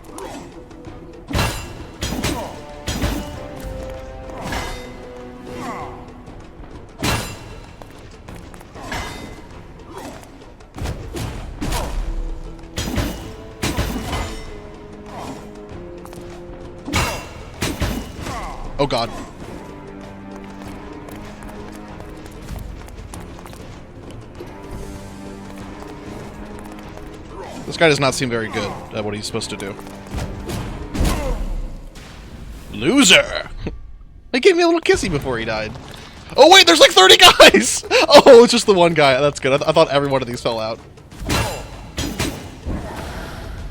Oh god. This guy does not seem very good at what he's supposed to do. Loser! He gave me a little kissy before he died. Oh wait, there's like 30 guys! Oh, it's just the one guy. That's good. I thought every one of these fell out.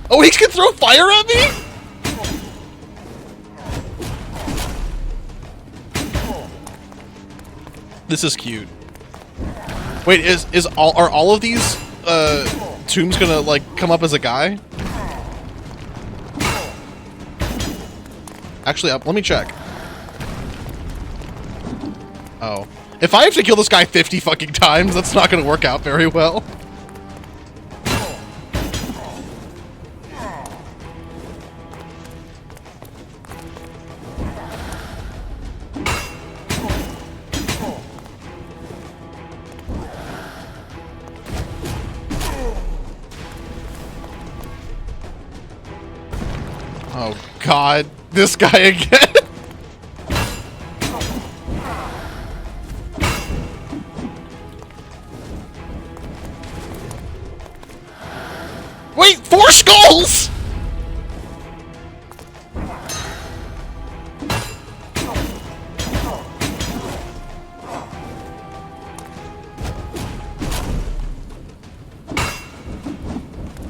Oh, he can throw fire at me?! This is cute. Wait, are all of these tombs gonna like come up as a guy? Actually, let me check. Oh, if I have to kill this guy 50 fucking times, that's not gonna work out very well. Oh god, this guy again. Wait, 4 skulls!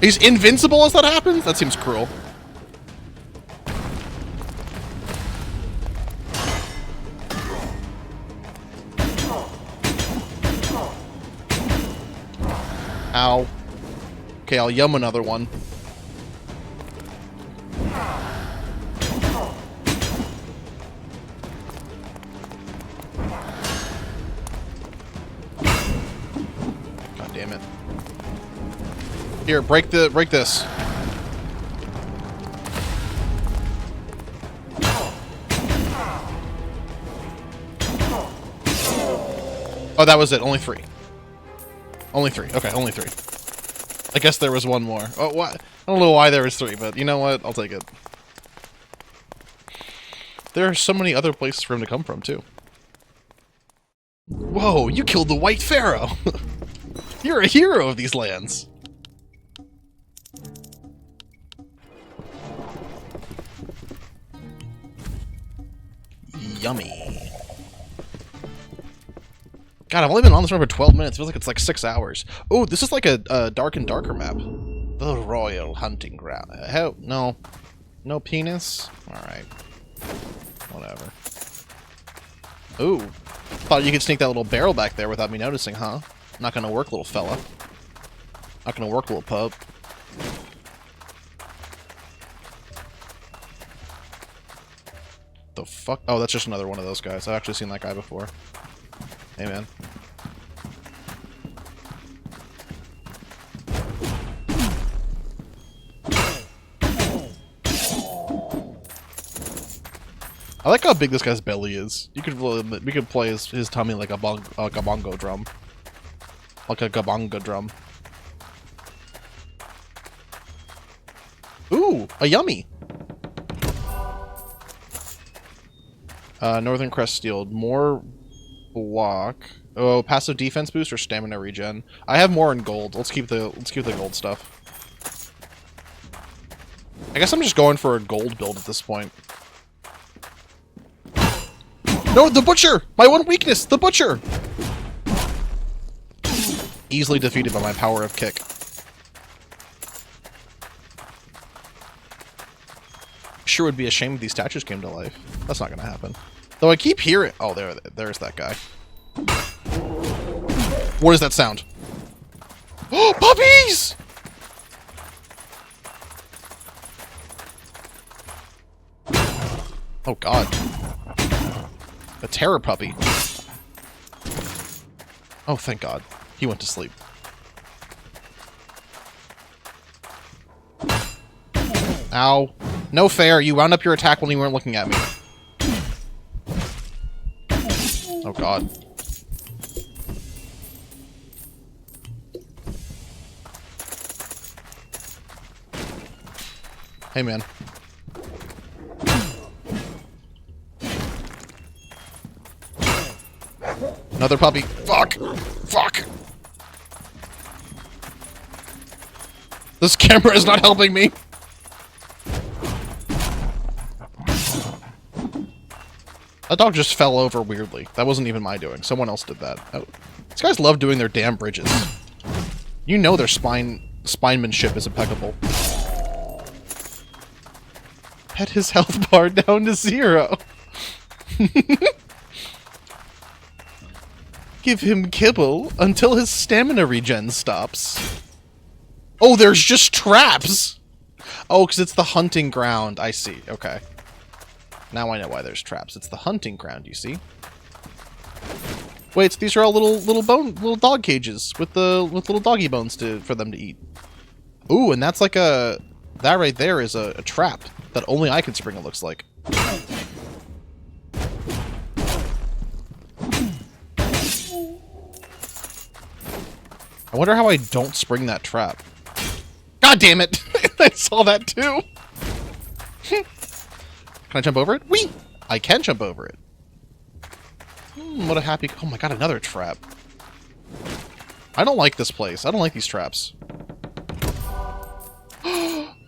He's invincible as that happens? That seems cruel. Ow. Okay, I'll yum another one. God damn it. Here, break this. Oh, that was it. Only 3. Only 3. Okay, only 3. I guess there was one more. Oh, what? I don't know why there was 3, but you know what? I'll take it. There are so many other places for him to come from, too. Whoa, you killed the White Pharaoh! You're a hero of these lands! Yummy. God, I've only been on this run for 12 minutes. It feels like it's like 6 hours. Oh, this is like a dark and darker map. The Royal Hunting Ground. Hell, no. No penis? Alright. Whatever. Ooh. Thought you could sneak that little barrel back there without me noticing, huh? Not gonna work, little fella. Not gonna work, little pup. The fuck? Oh, that's just another one of those guys. I've actually seen that guy before. Hey, man. I like how big this guy's belly is. We could play his tummy like a bongo drum. Like a gabonga drum. Ooh, a yummy! Northern Crest Steel. More block. Oh, passive defense boost or stamina regen. I have more in gold. Let's keep the gold stuff. I guess I'm just going for a gold build at this point. No, the butcher! My one weakness, the butcher! Easily defeated by my power of kick. Sure would be a shame if these statues came to life. That's not gonna happen. Though I keep hearing... Oh, there's that guy. What is that sound? Oh, puppies! Oh, God. A terror puppy. Oh, thank God. He went to sleep. Ow. No fair. You wound up your attack when you weren't looking at me. Oh, God. Hey, man. Another puppy. Fuck! Fuck! This camera is not helping me! That dog just fell over weirdly. That wasn't even my doing. Someone else did that. Oh. These guys love doing their damn bridges. You know their spinemanship is impeccable. Had his health bar down to 0. Give him kibble until his stamina regen stops. Oh, there's just traps! Oh, because it's the hunting ground. I see. Okay. Now I know why there's traps. It's the hunting ground, you see? Wait, so these are all little dog cages with little doggy bones for them to eat. Ooh, and that's like that right there is a trap that only I can spring, it looks like. I wonder how I don't spring that trap. God damn it! I saw that too! Can I jump over it? Whee! I can jump over it. What a happy... Oh my god, another trap. I don't like this place. I don't like these traps.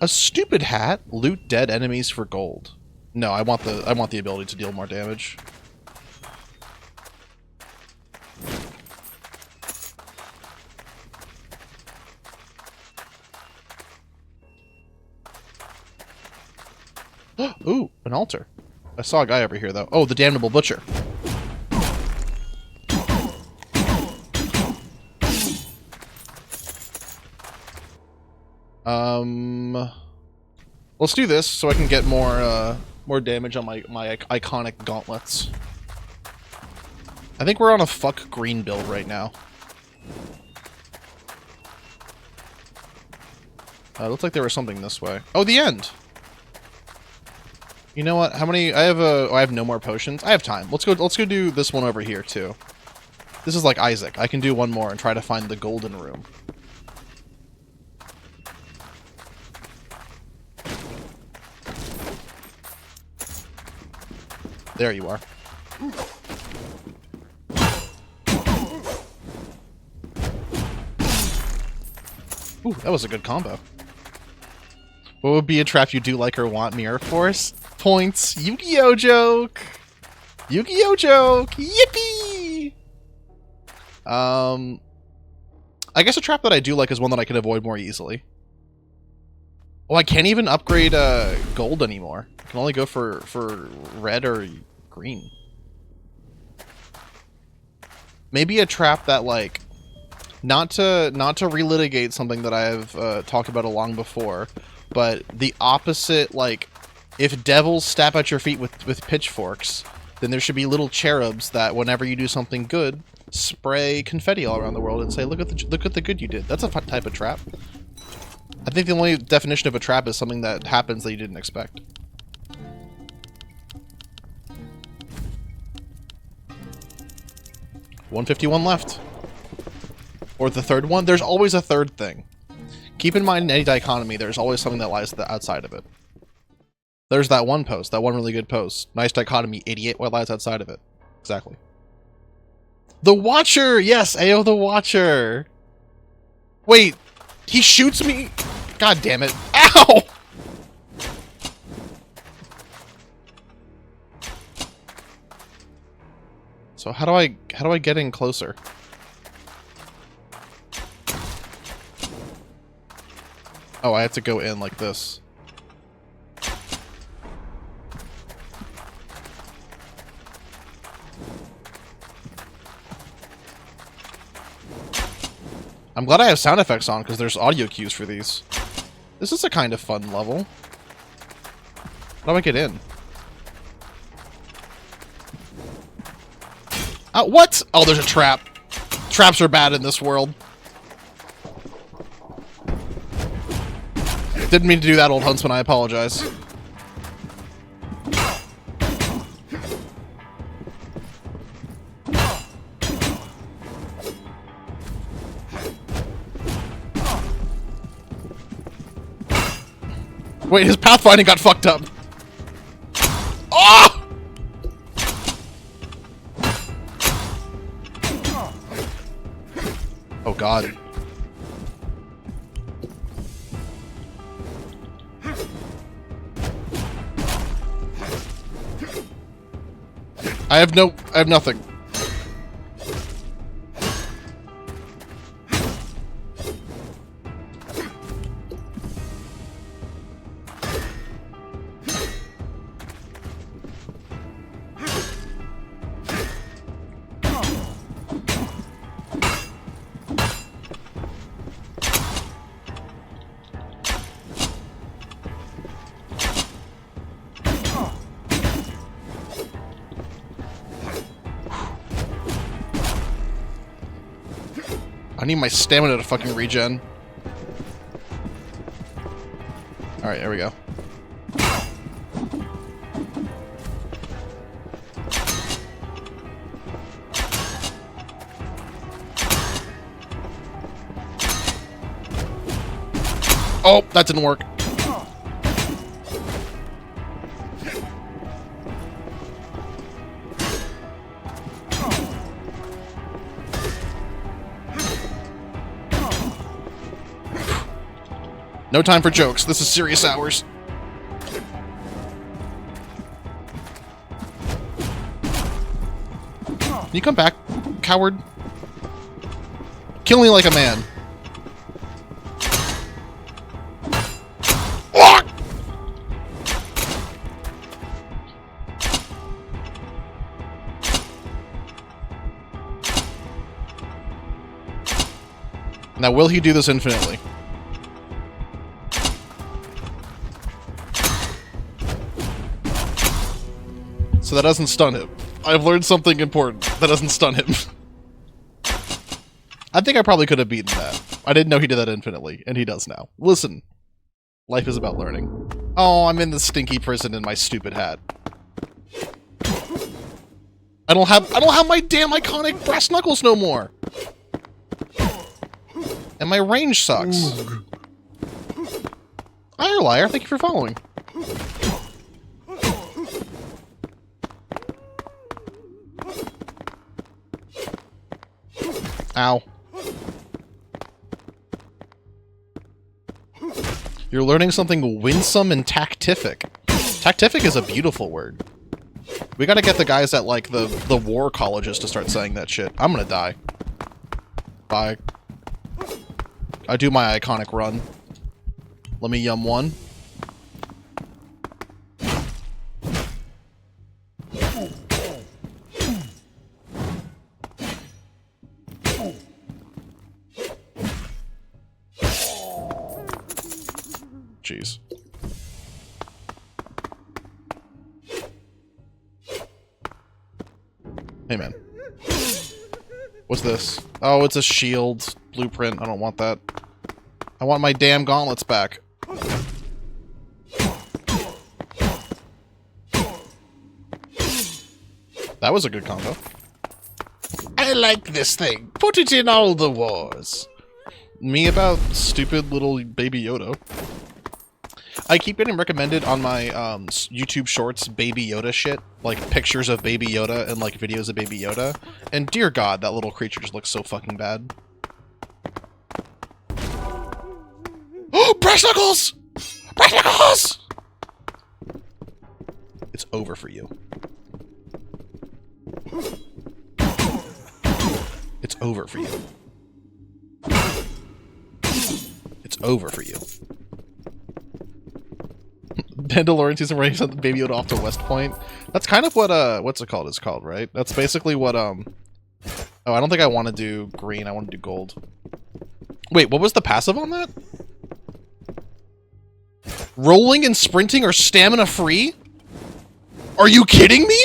A stupid hat. Loot dead enemies for gold. No, I want the ability to deal more damage. Ooh, an altar. I saw a guy over here, though. Oh, the damnable butcher. Let's do this so I can get more damage on my iconic gauntlets. I think we're on a fuck green build right now. Looks like there was something this way. Oh, the end. You know what? How many? I have no more potions. I have time. Let's go do this one over here too. This is like Isaac. I can do one more and try to find the golden room. There you are. Ooh, that was a good combo. What would be a trap you do like or want, Mirror Force? Points. Yu-Gi-Oh joke! Yu-Gi-Oh joke! Yippee! I guess a trap that I do like is one that I can avoid more easily. Oh, I can't even upgrade gold anymore. I can only go for red or green. Maybe a trap that, like, not to relitigate something that I've talked about long before, but the opposite, like, if devils stab at your feet with pitchforks, then there should be little cherubs that whenever you do something good, spray confetti all around the world and say, look at the good you did. That's a fun type of trap. I think the only definition of a trap is something that happens that you didn't expect. $151 left. Or the third one. There's always a third thing. Keep in mind in any dichotomy, there's always something that lies outside of it. There's that one post, that one really good post. Nice dichotomy, idiot. What lies outside of it? Exactly. The Watcher! Yes, Ayo the Watcher! Wait, he shoots me? God damn it. Ow! So how do I get in closer? Oh, I have to go in like this. I'm glad I have sound effects on because there's audio cues for these. This is a kind of fun level. How do I get in? What? Oh, there's a trap. Traps are bad in this world. Didn't mean to do that, old huntsman. I apologize. Wait, his pathfinding got fucked up. Oh! Oh god. I have nothing. I need my stamina to fucking regen. Alright, there we go. Oh, that didn't work. No time for jokes. This is serious hours. Can you come back, coward? Kill me like a man. Now, will he do this infinitely? So that doesn't stun him. I've learned something important. That doesn't stun him. I think I probably could have beaten that. I didn't know he did that infinitely, and he does now. Listen. Life is about learning. Oh, I'm in this stinky prison in my stupid hat. I don't have my damn iconic brass knuckles no more. And my range sucks. Liar, liar, thank you for following. Ow. You're learning something winsome and tactific. Tactific is a beautiful word. We gotta get the guys at, like, the war colleges to start saying that shit. I'm gonna die. Bye. I do my iconic run. Let me yum one. Jeez. Hey, man. What's this? Oh, it's a shield blueprint. I don't want that. I want my damn gauntlets back. That was a good combo. I like this thing. Put it in all the wars. Me about stupid little Baby Yoda. I keep getting recommended on my YouTube Shorts Baby Yoda shit. Like, pictures of Baby Yoda and, like, videos of Baby Yoda. And dear God, that little creature just looks so fucking bad. Oh, Brass Knuckles! Brass Knuckles! It's over for you. It's over for you. It's over for you. Mandalorian season where he sent Baby Yoda off to West Point. That's kind of what, what's it called? It's called, right? That's basically what, Oh, I don't think I want to do green. I want to do gold. Wait, what was the passive on that? Rolling and sprinting are stamina free? Are you kidding me?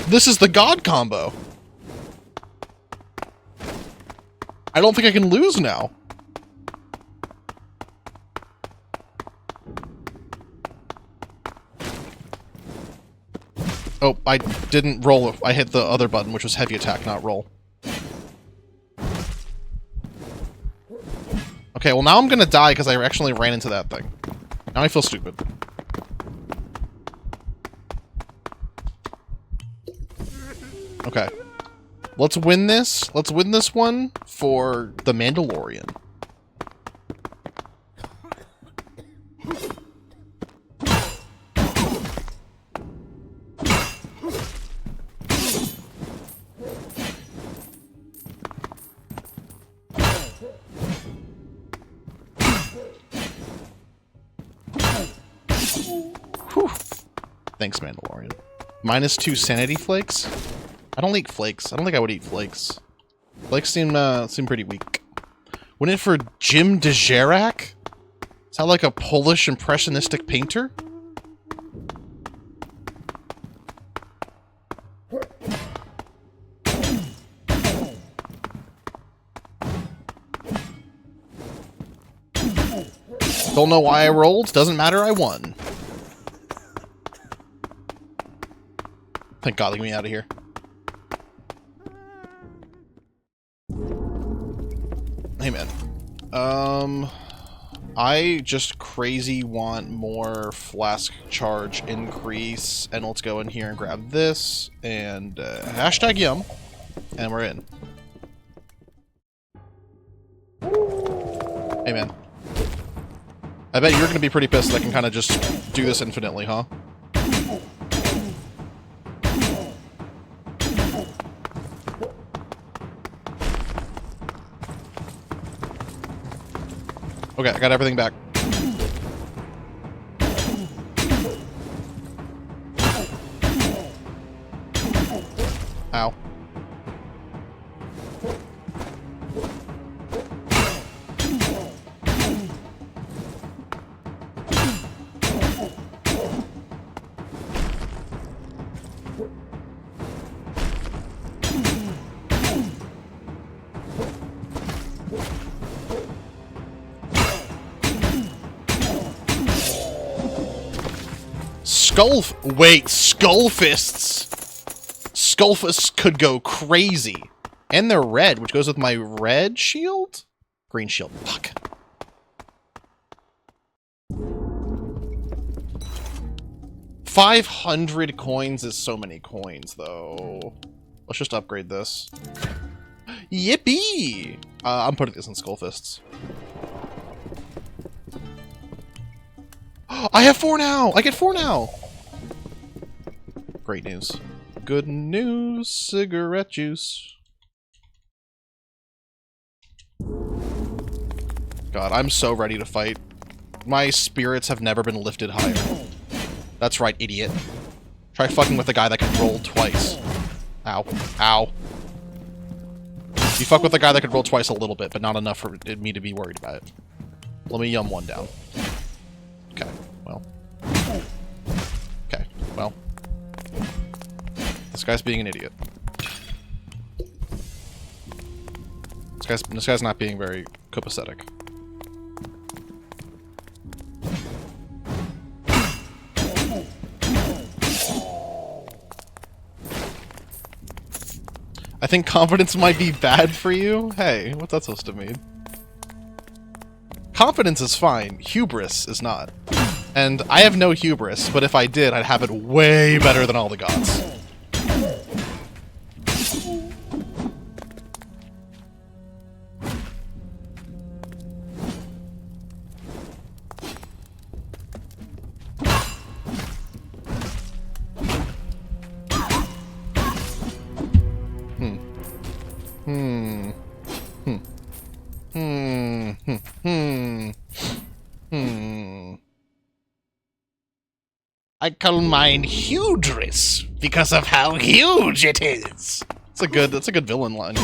This is the God combo. I don't think I can lose now. Oh, I didn't roll. I hit the other button, which was heavy attack, not roll. Okay, well now I'm gonna die because I actually ran into that thing. Now I feel stupid. Okay. Let's win this. Let's win this one for the Mandalorian. Whew. Thanks, Mandalorian. -2 sanity flakes? I don't eat flakes. I don't think I would eat flakes. Flakes seem pretty weak. Went in for Jim DeGerac? Is that like a Polish impressionistic painter? Don't know why I rolled. Doesn't matter, I won. Thank God, get me out of here. Hey, man. I just crazy want more flask charge increase, and let's go in here and grab this, and hashtag yum, and we're in. Hey man. I bet you're gonna be pretty pissed that I can kind of just do this infinitely, huh? Okay, I got everything back. Ow. Wait, Skullfists! Skullfists could go crazy. And they're red, which goes with my red shield? Green shield. Fuck. $500 coins is so many coins, though. Let's just upgrade this. Yippee! I'm putting this in Skullfists. I have 4 now! I get 4 now! Great news. Good news, cigarette juice. God, I'm so ready to fight. My spirits have never been lifted higher. That's right, idiot. Try fucking with a guy that can roll twice. Ow. Ow. You fuck with a guy that could roll twice a little bit, but not enough for me to be worried about it. Let me yum one down. Okay, well. Okay, well. This guy's being an idiot. This guy's not being very copacetic. I think confidence might be bad for you? Hey, what's that supposed to mean? Confidence is fine. Hubris is not. And I have no hubris, but if I did, I'd have it way better than all the gods. I call mine hubris because of how huge it is. That's a good villain line.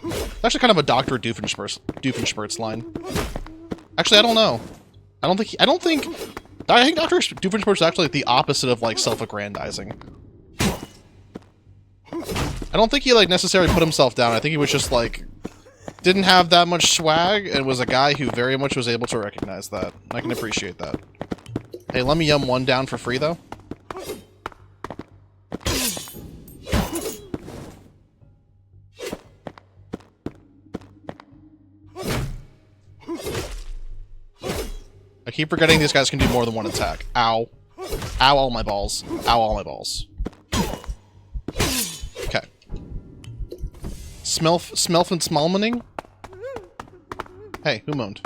It's actually kind of a Dr. Doofenshmirtz line. Actually, I don't know. I think Dr. Doofenshmirtz is actually the opposite of like self-aggrandizing. I don't think he like necessarily put himself down. I think he was just like didn't have that much swag and was a guy who very much was able to recognize that. I can appreciate that. Hey, let me yum one down for free, though. I keep forgetting these guys can do more than one attack. Ow. Ow, all my balls. Ow, all my balls. Okay. Smelf and Smallmaning? Hey, who moaned?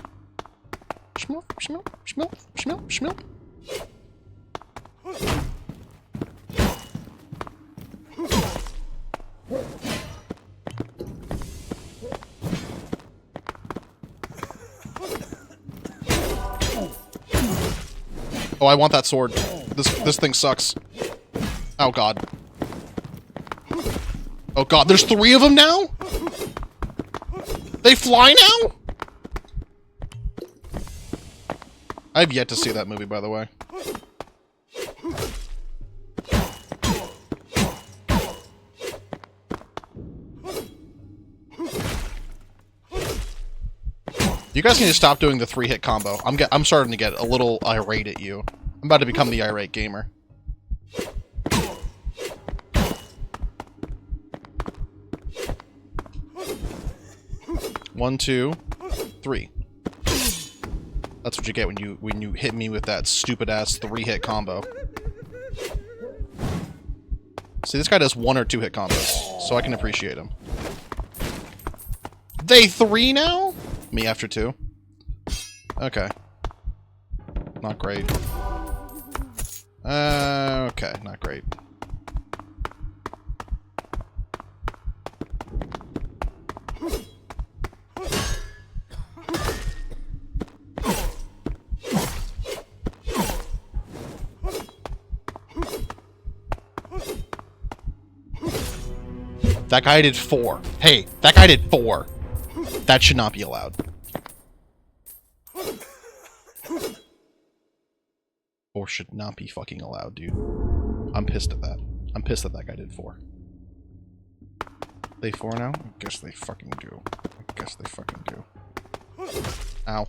Schmelf, schmelf, schmelf, schmelf, schmelf. Oh, I want that sword. This thing sucks. Oh god. Oh god, there's 3 of them now? They fly now? I've yet to see that movie, by the way. You guys need to stop doing the 3-hit combo. I'm starting to get a little irate at you. I'm about to become the irate gamer. 1, 2, 3. That's what you get when you hit me with that stupid ass 3-hit combo. See, this guy does 1 or 2-hit combos, so I can appreciate him. Day 3 now? Me after 2. Okay. Not great. Okay, not great. That guy did 4. Hey, that guy did 4. That should not be allowed. 4 should not be fucking allowed, dude. I'm pissed at that. I'm pissed that that guy did 4. They 4 now? I guess they fucking do. I guess they fucking do. Ow.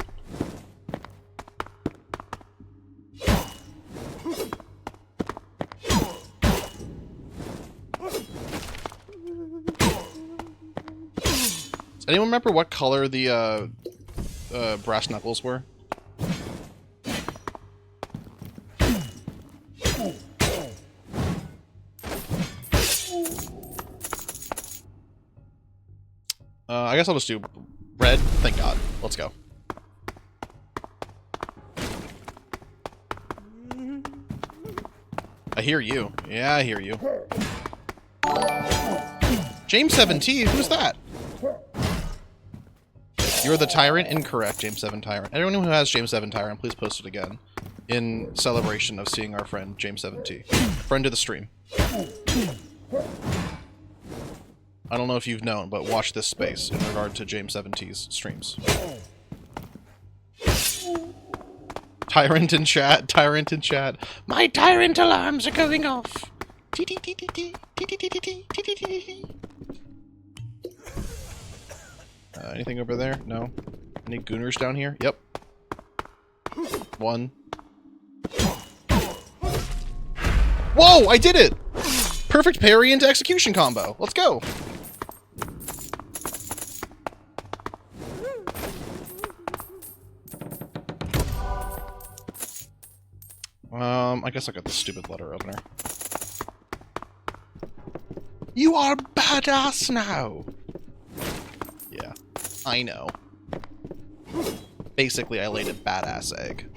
Does anyone remember what color the brass knuckles were? I guess I'll just do red. Thank God. Let's go. I hear you. Yeah, I hear you. James 7T? Who's that? You're the Tyrant? Incorrect, James 7 Tyrant. Anyone who has James 7 Tyrant, please post it again. In celebration of seeing our friend, James 7T. Friend of the stream. I don't know if you've known, but watch this space in regard to James 7T's streams. Tyrant in chat, Tyrant in chat. My Tyrant alarms are going off. Anything over there? No. Any gooners down here? Yep. 1. Whoa! I did it! Perfect parry into execution combo. Let's go. I guess I got the stupid letter opener. You are badass now! Yeah, I know. Basically, I laid a badass egg.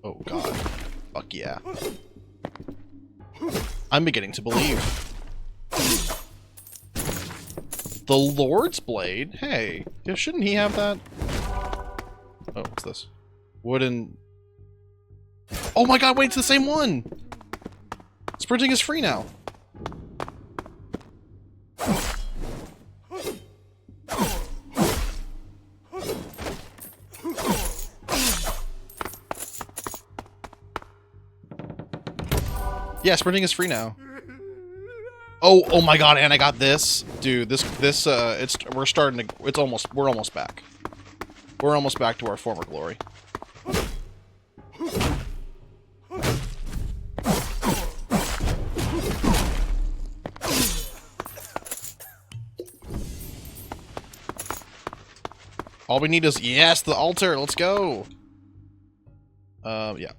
Oh god. Fuck yeah. I'm beginning to believe. The Lord's Blade? Hey, shouldn't he have that? Oh, what's this? Wooden... Oh my god, wait, it's the same one! Sprinting is free now. Yeah, sprinting is free now. Oh my god, and I got this. Dude, we're almost back. We're almost back to our former glory. All we need is, yes, the altar, let's go! Yeah.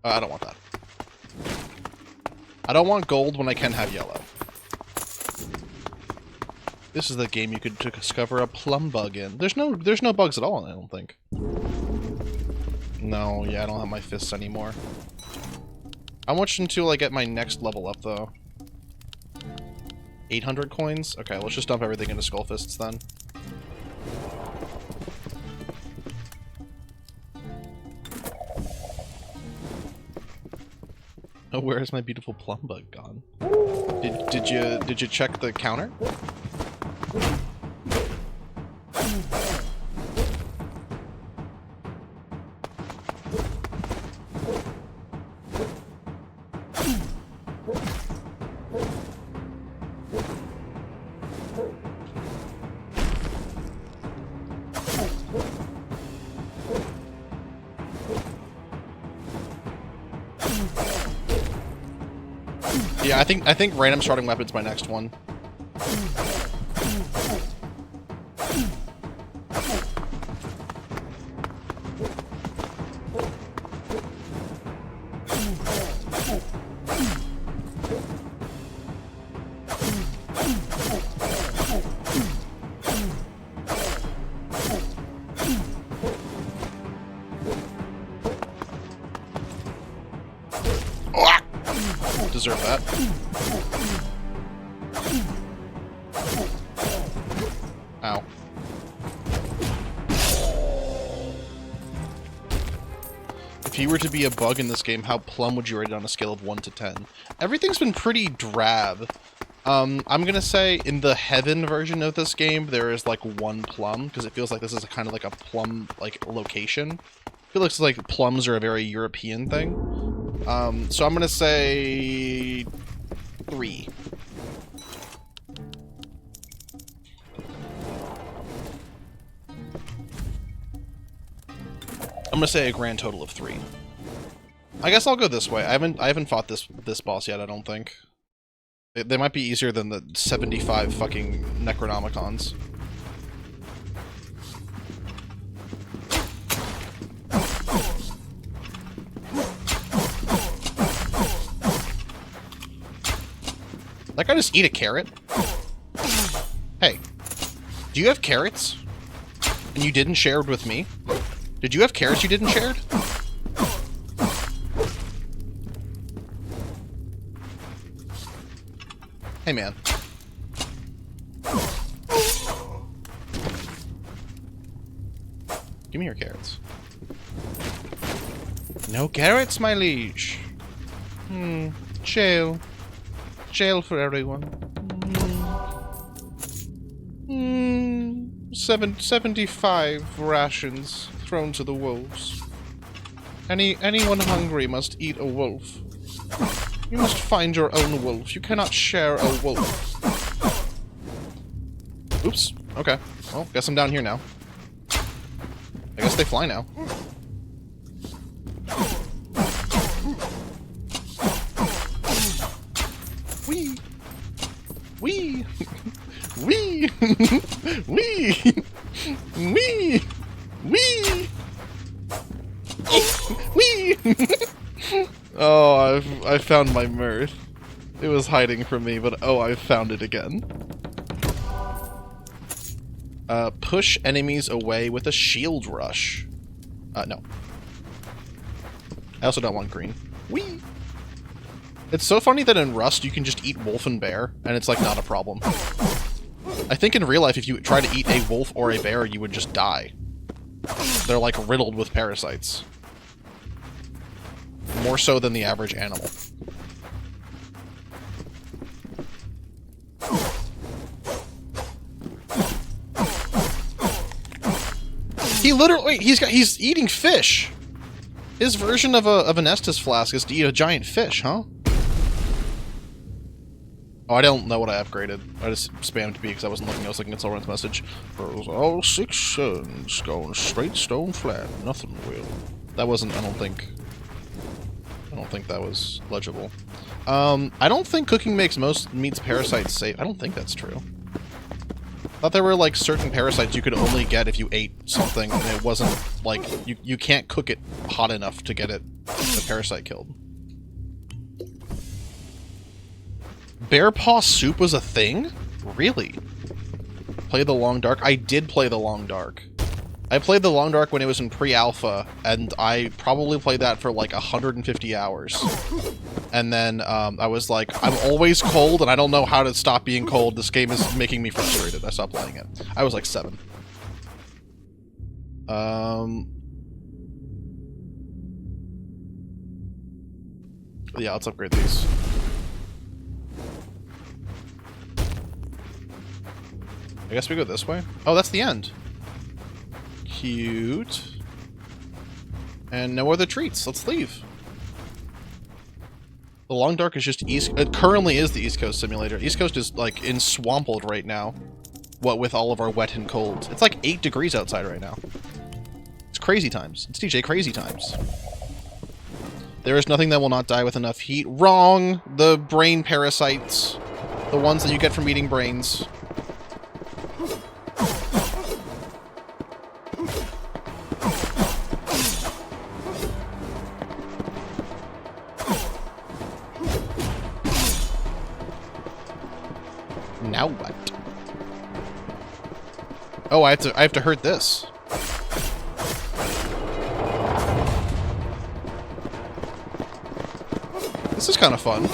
I don't want that. I don't want gold when I can have yellow. This is the game you could discover a plum bug in. There's no bugs at all, I don't think. No, yeah, I don't have my fists anymore. How much until I get my next level up, though? 800 coins? Okay, let's just dump everything into Skull Fists, then. Oh, where is my beautiful plum bug gone? Did you check the counter? Yeah, I think random starting weapon's my next one. Deserve that. Ow. If you were to be a bug in this game, how plum would you rate it on a scale of 1 to 10? Everything's been pretty drab. I'm gonna say in the heaven version of this game, there is like 1 plum, because it feels like this is kind of like a plum like location. I feel like plums are a very European thing. So I'm gonna say 3. I'm gonna say a grand total of 3. I guess I'll go this way. I haven't fought this boss yet, I don't think. They might be easier than the 75 fucking Necronomicons. That guy just eat a carrot? Hey, do you have carrots? And you didn't share it with me? Did you have carrots you didn't share? Hey, man. Give me your carrots. No carrots, my liege. Jail. Jail for everyone. 75 rations thrown to the wolves. Anyone hungry must eat a wolf. You must find your own wolf. You cannot share a wolf. Oops. Okay. Well, guess I'm down here now. I guess they fly now. Wee! Wee! Wee! Wee! Wee! Wee! Wee! Oh, I found my mirth. It was hiding from me, but oh, I found it again. Push enemies away with a shield rush. No. I also don't want green. Whee! It's so funny that in Rust you can just eat wolf and bear, and it's like not a problem. I think in real life if you try to eat a wolf or a bear, you would just die. They're like riddled with parasites. More so than the average animal. He literally, he's eating fish. His version of an Estus flask is to eat a giant fish, huh? Oh, I don't know what I upgraded. I just spammed B because I wasn't looking. I was looking at Soren's message. All 6 suns going straight stone flat. Nothing will. That wasn't. I don't think that was legible. I don't think cooking makes most meats parasites safe. I don't think that's true. I thought there were like certain parasites you could only get if you ate something, and it wasn't like you can't cook it hot enough to get the parasite killed. Bear paw soup was a thing? Really? Play the Long Dark? I did play the Long Dark. I played the Long Dark when it was in pre-alpha, and I probably played that for like 150 hours. And then I was like, I'm always cold, and I don't know how to stop being cold. This game is making me frustrated. I stopped playing it. I was like 7. Yeah, let's upgrade these. I guess we go this way. Oh, that's the end. Cute. And no other treats. Let's leave. The Long Dark is just it currently is the East Coast simulator. East Coast is like enswampled right now. What with all of our wet and cold. It's like 8 degrees outside right now. It's crazy times. It's DJ crazy times. There is nothing that will not die with enough heat. Wrong! The brain parasites. The ones that you get from eating brains. Now what? Oh, I have to hurt this. This is kind of fun.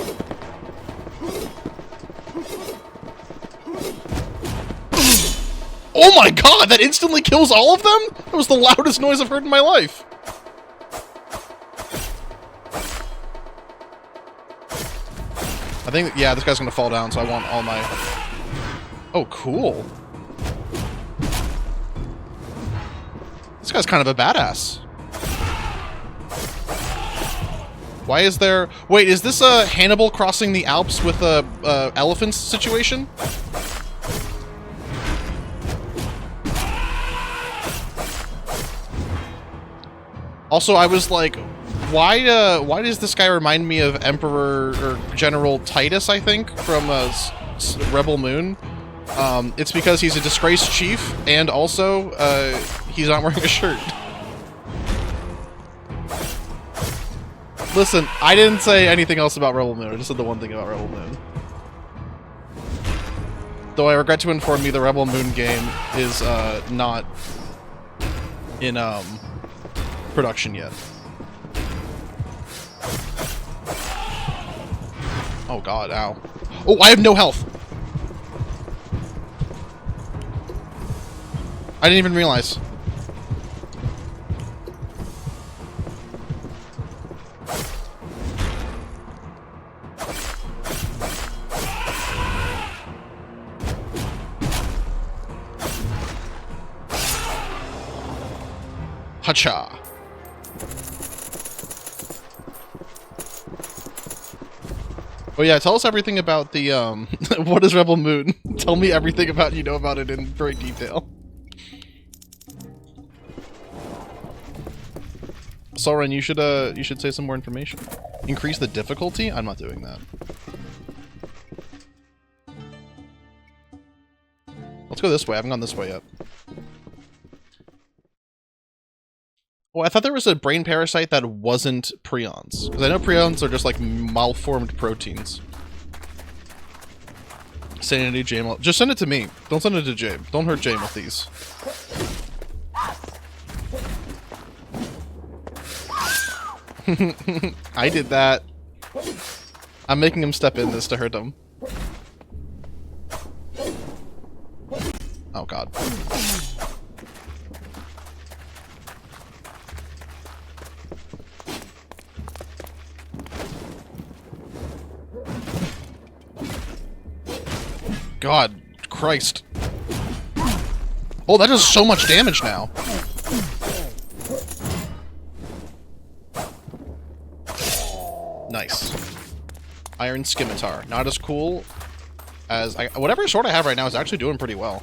Oh my god, that instantly kills all of them? That was the loudest noise I've heard in my life. I think, yeah, this guy's gonna fall down, so I want all my... Oh, cool. This guy's kind of a badass. Why is there... Wait, is this a Hannibal crossing the Alps with a elephants situation? Also, I was like, why does this guy remind me of Emperor or General Titus, I think, from Rebel Moon? It's because he's a disgraced chief, and also, he's not wearing a shirt. Listen, I didn't say anything else about Rebel Moon, I just said the one thing about Rebel Moon. Though I regret to inform you, the Rebel Moon game is, not in, production yet. Oh god, ow. Oh, I have no health! I didn't even realize. Hacha! Oh yeah, tell us everything about the, what is Rebel Moon? Tell me everything about you know about it in great detail. Soren, you should say some more information. Increase the difficulty? I'm not doing that. Let's go this way. I haven't gone this way yet. Oh, I thought there was a brain parasite that wasn't prions. Because I know prions are just like malformed proteins. Sanity, Jame. Just send it to me. Don't send it to Jame. Don't hurt Jame with these. I did that. I'm making him step in this to hurt him. Oh god. God, Christ. Oh, that does so much damage now. Nice. Iron Scimitar. Not as cool as... whatever sword I have right now is actually doing pretty well.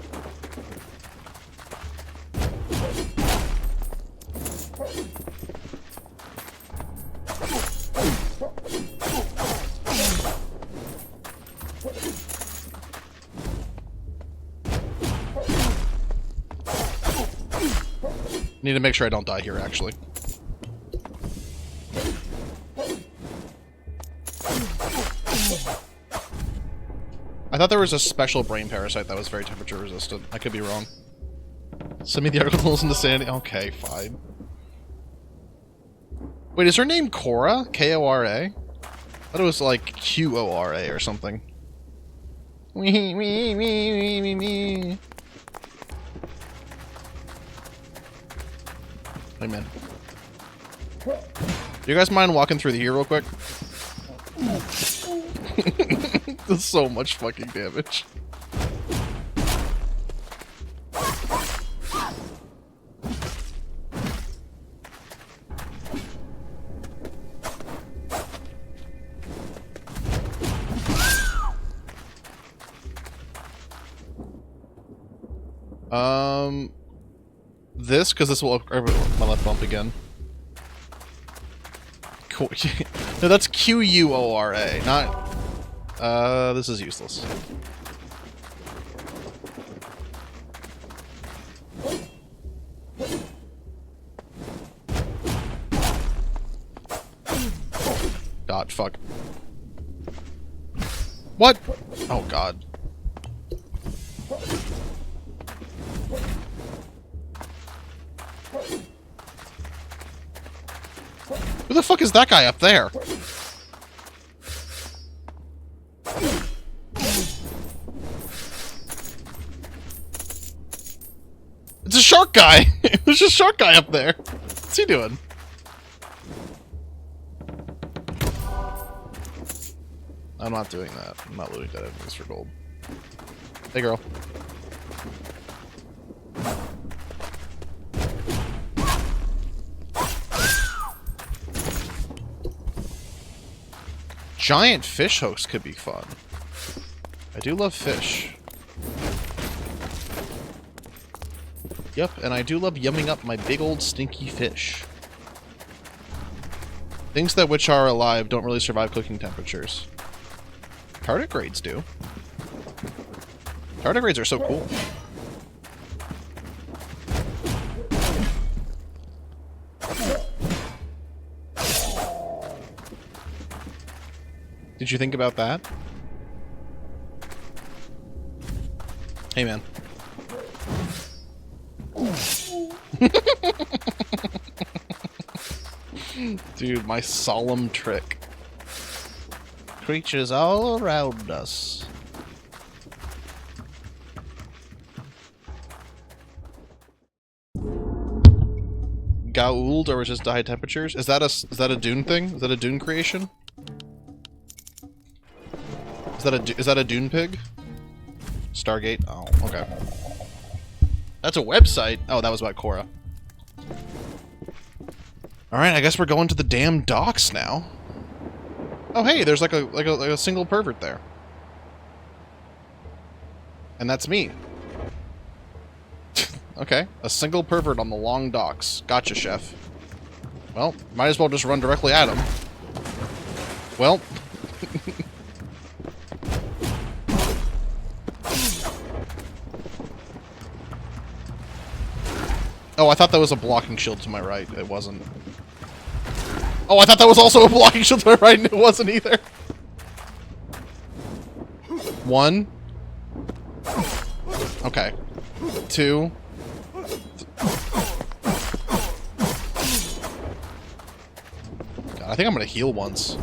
Need to make sure I don't die here, actually. I thought there was a special brain parasite that was very temperature resistant. I could be wrong. Send me the articles into sanity. Okay, fine. Wait, is her name Cora? K-O-R-A? I thought it was like Q-O-R-A or something. Wee, wee, wee, wee, wee, wee. Hey, man. Do you guys mind walking through here real quick? Does so much fucking damage. This, because this will upgrade my left bump again. No, that's Quora, not... this is useless. God, fuck. What? Oh, God. Who the fuck is that guy up there? It's a shark guy! There's a shark guy up there! What's he doing? I'm not doing that. I'm not looting dead enemies for gold. Hey, girl. Giant fish hooks could be fun. I do love fish. Yep, and I do love yumming up my big old stinky fish. Things that which are alive don't really survive cooking temperatures. Tardigrades do. Tardigrades are so cool. Did you think about that? Hey, man. Dude, my solemn trick. Creatures all around us. Goa'uld, or just high temperatures? Is that a Dune thing? Is that a Dune creation? Is that a Dune pig? Stargate? Oh, okay. That's a website. Oh, that was about Korra. All right, I guess we're going to the damn docks now. Oh, hey, there's like a single pervert there. And that's me. Okay, a single pervert on the long docks. Gotcha, chef. Well, might as well just run directly at him. Well. Oh, I thought that was a blocking shield to my right. It wasn't. Oh, I thought that was also a blocking shield to my right, and it wasn't either. One. Okay. Two. God, I think I'm gonna heal once.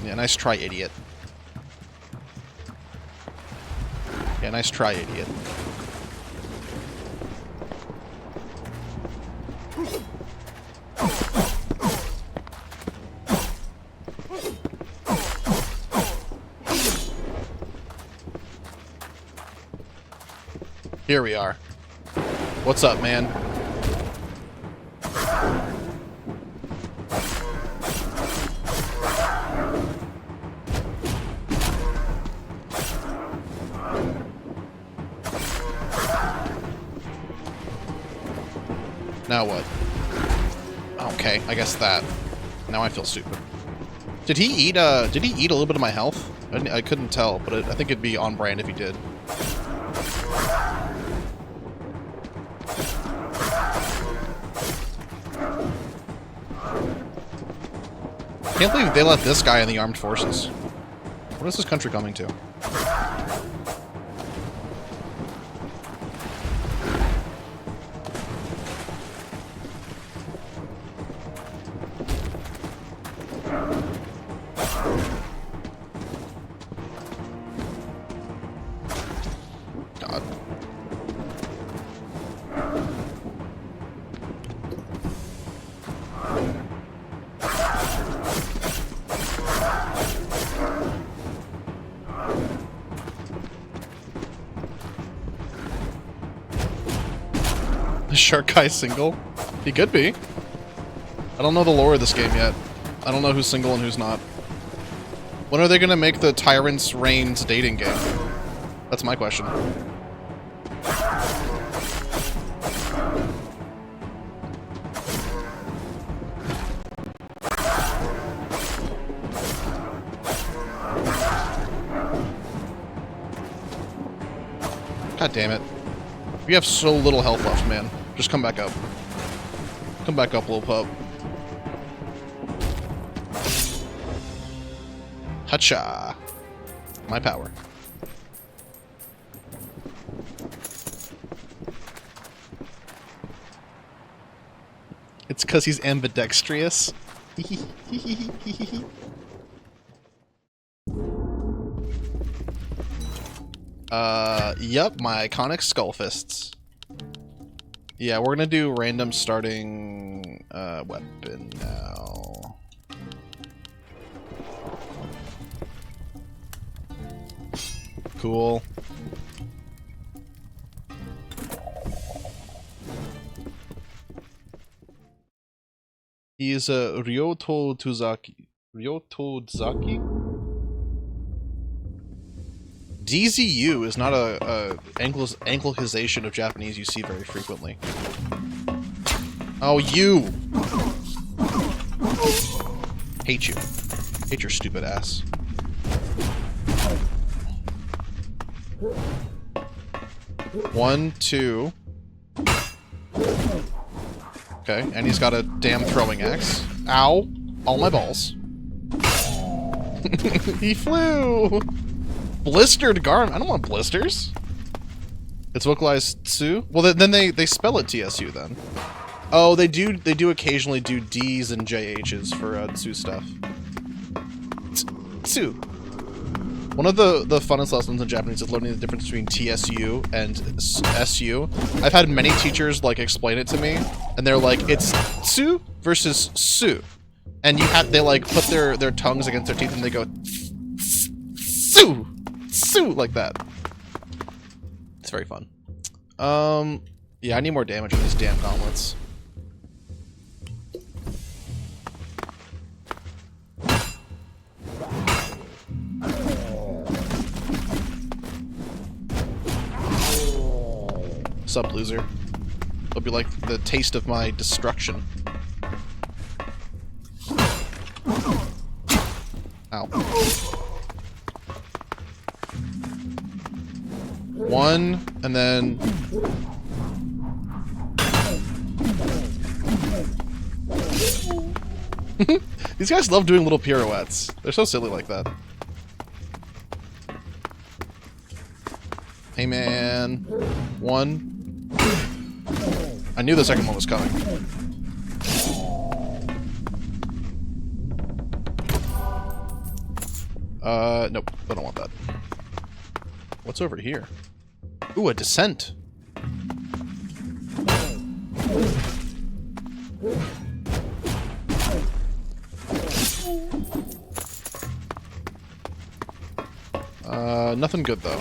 Yeah, nice try, idiot. Yeah, nice try, idiot. Here we are. What's up, man? Now what? Okay, I guess that. Now I feel stupid. Did he eat a little bit of my health? I couldn't tell, but I think it'd be on brand if he did. I can't believe they let this guy in the armed forces. What is this country coming to? God. The shark guy single? He could be. I don't know the lore of this game yet. I don't know who's single and who's not. When are they gonna make the Tyrant's Reigns dating game? That's my question. God damn it. You have so little health left, man. Just come back up. Come back up, little pup. Hacha. My power. It's because he's ambidextrous. Yep, my iconic skull fists. Yeah, we're gonna do random starting weapon now. Cool. He is a Ryoto Tuzaki. Ryoto Tuzaki? DZU is not a anglicization of Japanese you see very frequently. Oh, you! Hate you. Hate your stupid ass. One, two. Okay, and he's got a damn throwing axe. Ow! All my balls. He flew! Blistered garment. I don't want blisters. It's localized Tsu. Well, then they spell it TSU then. Oh, they do occasionally do D's and JH's for Tsu stuff. Tsu. One of the funnest lessons in Japanese is learning the difference between TSU and SU. I've had many teachers like explain it to me, and they're like, it's Tsu versus Su, and they like put their tongues against their teeth and they go Su. Sue like that. It's very fun. Yeah, I need more damage on these damn gauntlets. Sup, loser. It'll be like the taste of my destruction. Ow. One, and then... These guys love doing little pirouettes. They're so silly like that. Hey man. One. I knew the second one was coming. Nope. I don't want that. What's over here? Ooh, a descent. Nothing good though.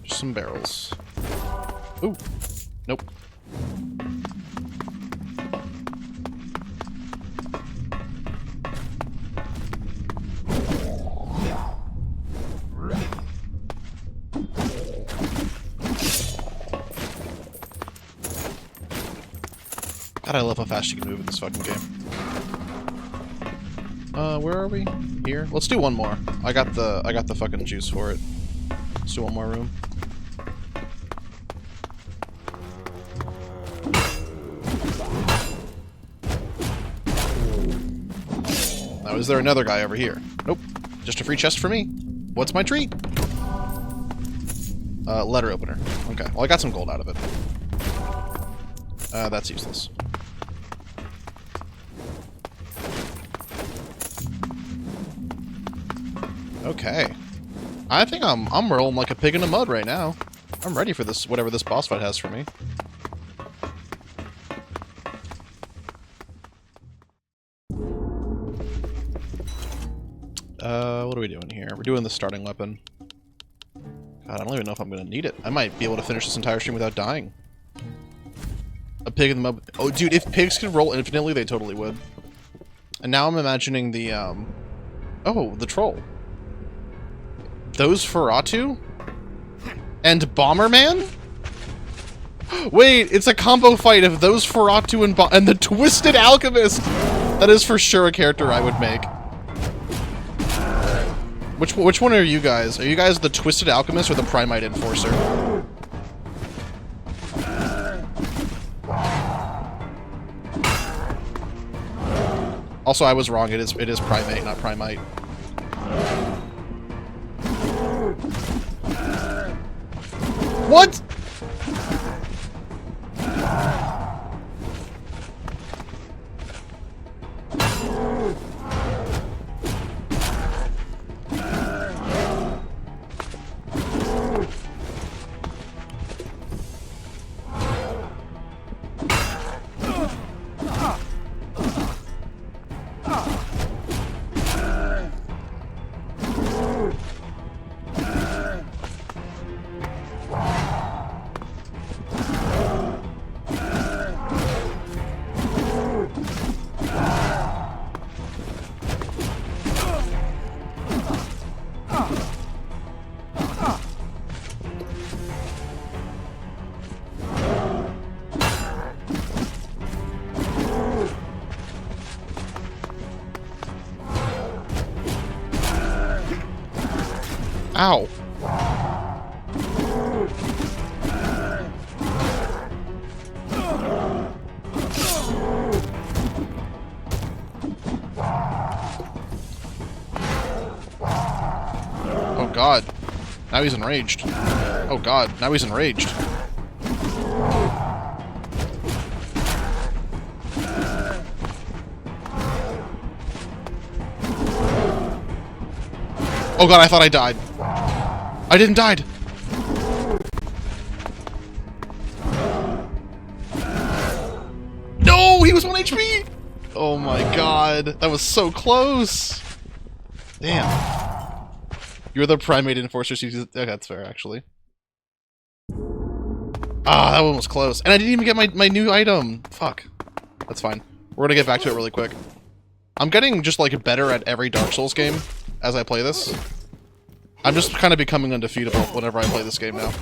Just some barrels. Ooh. Nope. God, I love how fast you can move in this fucking game. Where are we? Here? Let's do one more. I got the fucking juice for it. Let's do one more room. Now, is there another guy over here? Nope. Just a free chest for me. What's my treat? Letter opener. Okay. Well, I got some gold out of it. That's useless. Okay. I think I'm rolling like a pig in the mud right now. I'm ready for this, whatever this boss fight has for me. What are we doing here? We're doing the starting weapon. God, I don't even know if I'm gonna need it. I might be able to finish this entire stream without dying. A pig in the mud. Oh, dude, if pigs could roll infinitely, they totally would. And now I'm imagining the, oh, the troll. Those Feratu? And Bomberman? Wait, it's a combo fight of those Feratu and the Twisted Alchemist! That is for sure a character I would make. Which one are you guys? Are you guys the Twisted Alchemist or the Primite Enforcer? Also, I was wrong. It is primate, not primite. What? Ow. Oh god. Now he's enraged. Oh god, now he's enraged. Oh god, I thought I died. I didn't die. No, he was 1 HP. Oh my god, that was so close. Damn. You're the primate enforcer. Okay, that's fair, actually. Ah, that one was close. And I didn't even get my new item. Fuck. That's fine. We're gonna get back to it really quick. I'm getting just, like, better at every Dark Souls game as I play this. I'm just kind of becoming undefeatable whenever I play this game now.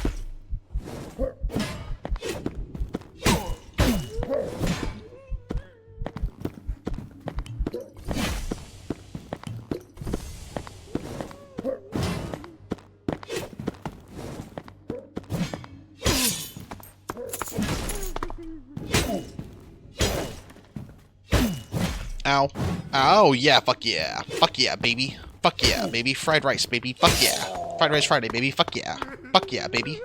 Ow. Ow, yeah, fuck yeah. Fuck yeah, baby. Fuck yeah, baby. Fried rice, baby. Fuck yeah. Fried rice Friday, baby. Fuck yeah. Fuck yeah, baby.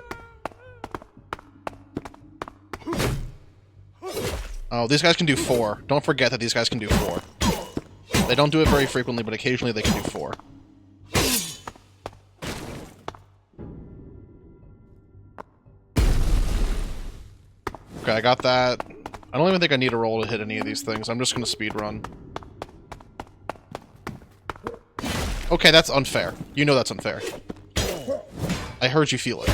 Oh, these guys can do 4. Don't forget that these guys can do 4. They don't do it very frequently, but occasionally they can do 4. Okay, I got that. I don't even think I need a roll to hit any of these things. I'm just gonna speedrun. Okay, that's unfair. You know that's unfair. I heard you feel it.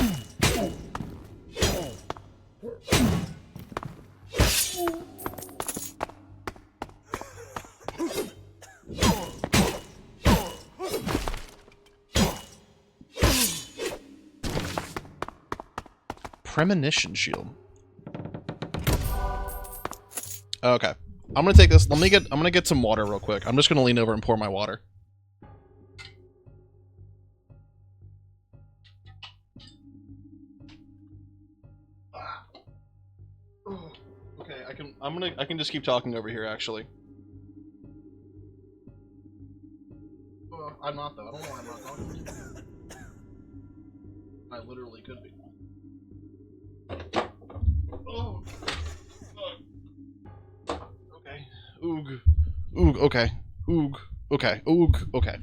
Premonition shield. Okay. I'm gonna take this. I'm gonna get some water real quick. I'm just gonna lean over and pour my water. Okay, I can just keep talking over here actually. I'm not though. I don't know why I'm not talking. I literally could be. Oh. Okay. Oog. Oog. Okay. Oog. Okay. Oog. Okay.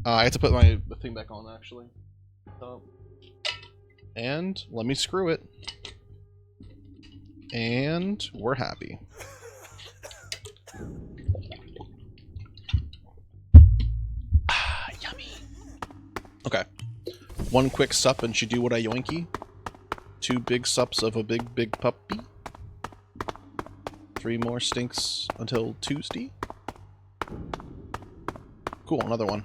I have to put my thing back on actually. And let me screw it. And we're happy. Ah, yummy. Okay. 1 quick sup and she do what I yoinky. 2 big sups of a big puppy. 3 more stinks until Tuesday. Cool, another one.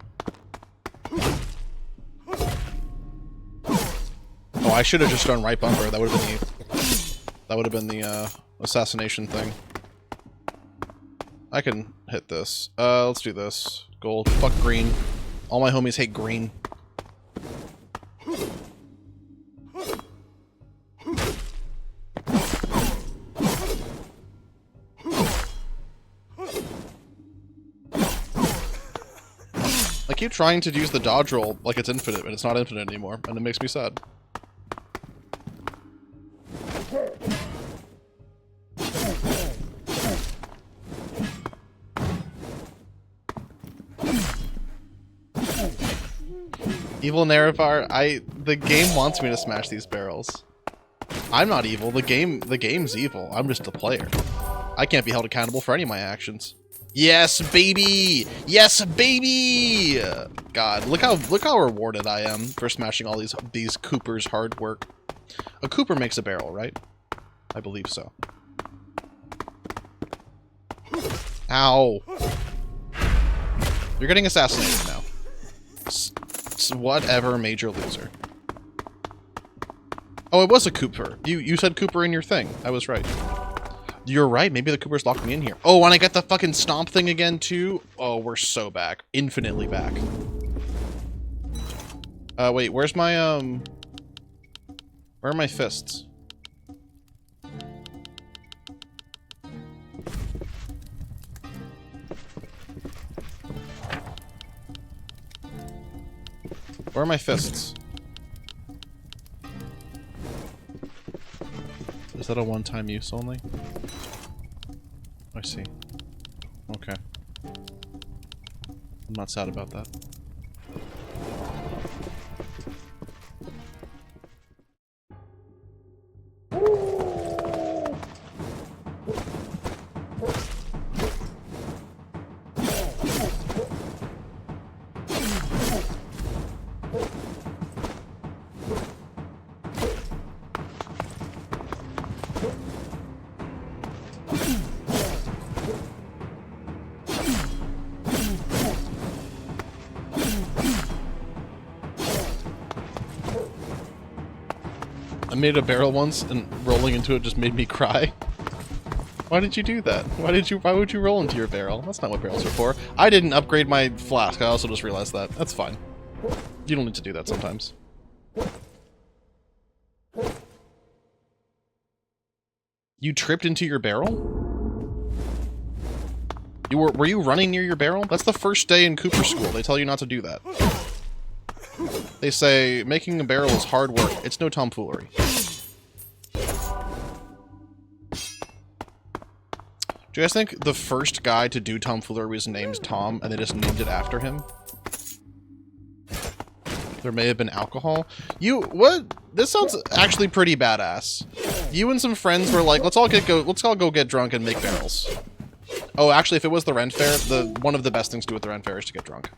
Oh, I should have just done right bumper. That would have been the assassination thing. I can hit this. Let's do this. Gold. Fuck green. All my homies hate green. I keep trying to use the dodge roll like it's infinite, but it's not infinite anymore, and it makes me sad. Evil Naravar, the game wants me to smash these barrels. I'm not evil, the game's evil. I'm just a player. I can't be held accountable for any of my actions. Yes, baby! Yes, baby! God, look how rewarded I am for smashing all these Cooper's hard work. A Cooper makes a barrel, right? I believe so. Ow. You're getting assassinated now. Whatever, major loser. Oh, it was a Cooper. You said Cooper in your thing. I was right. You're right. Maybe the Cooper's locked me in here. Oh, and I get the fucking stomp thing again, too? Oh, we're so back. Infinitely back. Wait, where's my, where are my fists? Where are my fists? Is that a one-time use only? I see. Okay. I'm not sad about that. I made a barrel once, and rolling into it just made me cry. Why did you do that? Why would you roll into your barrel? That's not what barrels are for. I didn't upgrade my flask. I also just realized that. That's fine. You don't need to do that sometimes. You tripped into your barrel? Were you running near your barrel? That's the first day in Cooper school. They tell you not to do that. They say, making a barrel is hard work. It's no tomfoolery. Do you guys think the first guy to do tomfoolery was named Tom, and they just named it after him? There may have been alcohol. What? This sounds actually pretty badass. You and some friends were like, let's all go get drunk and make barrels. Oh, actually, if it was the Ren Fair, one of the best things to do with the Ren Fair is to get drunk.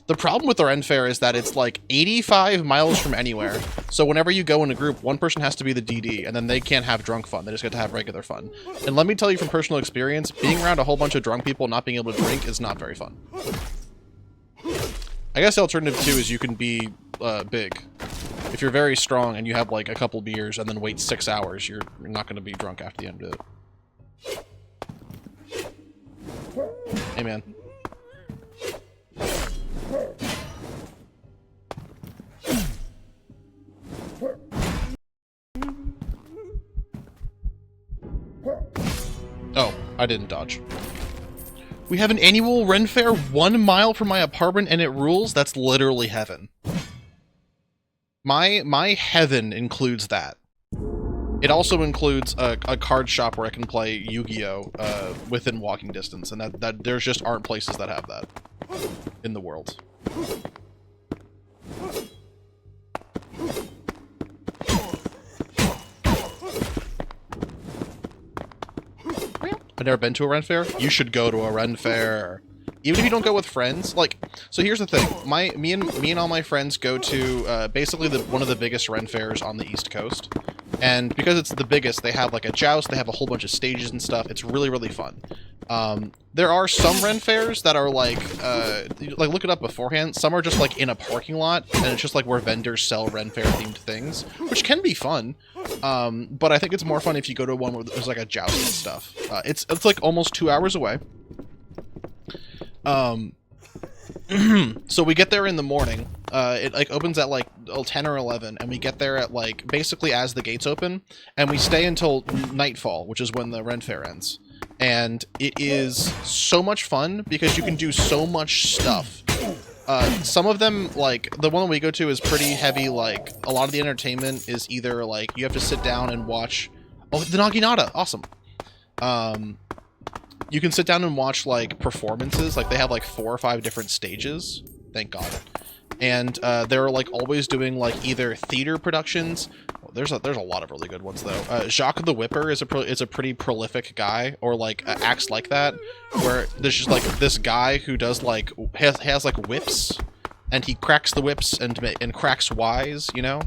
The problem with the Ren Fair is that it's like 85 miles from anywhere. So whenever you go in a group, one person has to be the DD, and then they can't have drunk fun. They just get to have regular fun. And let me tell you from personal experience, being around a whole bunch of drunk people not being able to drink is not very fun. I guess the alternative, too, is you can be big. If you're very strong and you have, like, a couple beers and then wait 6 hours, you're not going to be drunk after the end of it. Hey, man. Oh, I didn't dodge. We have an annual Ren Fair 1 mile from my apartment and it rules? That's literally heaven. My heaven includes that. It also includes a card shop where I can play Yu-Gi-Oh! Within walking distance, and that there's just aren't places that have that in the world. I've never been to a Ren Fair. You should go to a Ren Fair. Even if you don't go with friends, like, so here's the thing. Me and all my friends go to basically one of the biggest Ren Fairs on the East Coast. And because it's the biggest, they have like a joust, they have a whole bunch of stages and stuff. It's really, really fun. There are some Ren Fairs that are like look it up beforehand. Some are just like in a parking lot, and it's just like where vendors sell Ren Fair themed things, which can be fun. But I think it's more fun if you go to one where there's like a joust and stuff. It's like almost 2 hours away. So we get there in the morning. It like opens at like 10 or 11, and we get there at like basically as the gates open, and we stay until nightfall, which is when the Ren Fair ends. and it is so much fun because you can do so much stuff. Some of them, like, the one we go to is pretty heavy, like, a lot of the entertainment is either, like, you have to sit down and watch... Oh, the Naginata! Awesome! You can sit down and watch, like, performances, like, they have, like, 4 or 5 different stages. Thank God. And, they're, like, always doing, like, either theater productions... There's a lot of really good ones though. Jacques the Whipper is a pretty prolific guy, or like acts like that, where there's just like this guy who does like has like whips, and he cracks the whips and cracks wise, you know.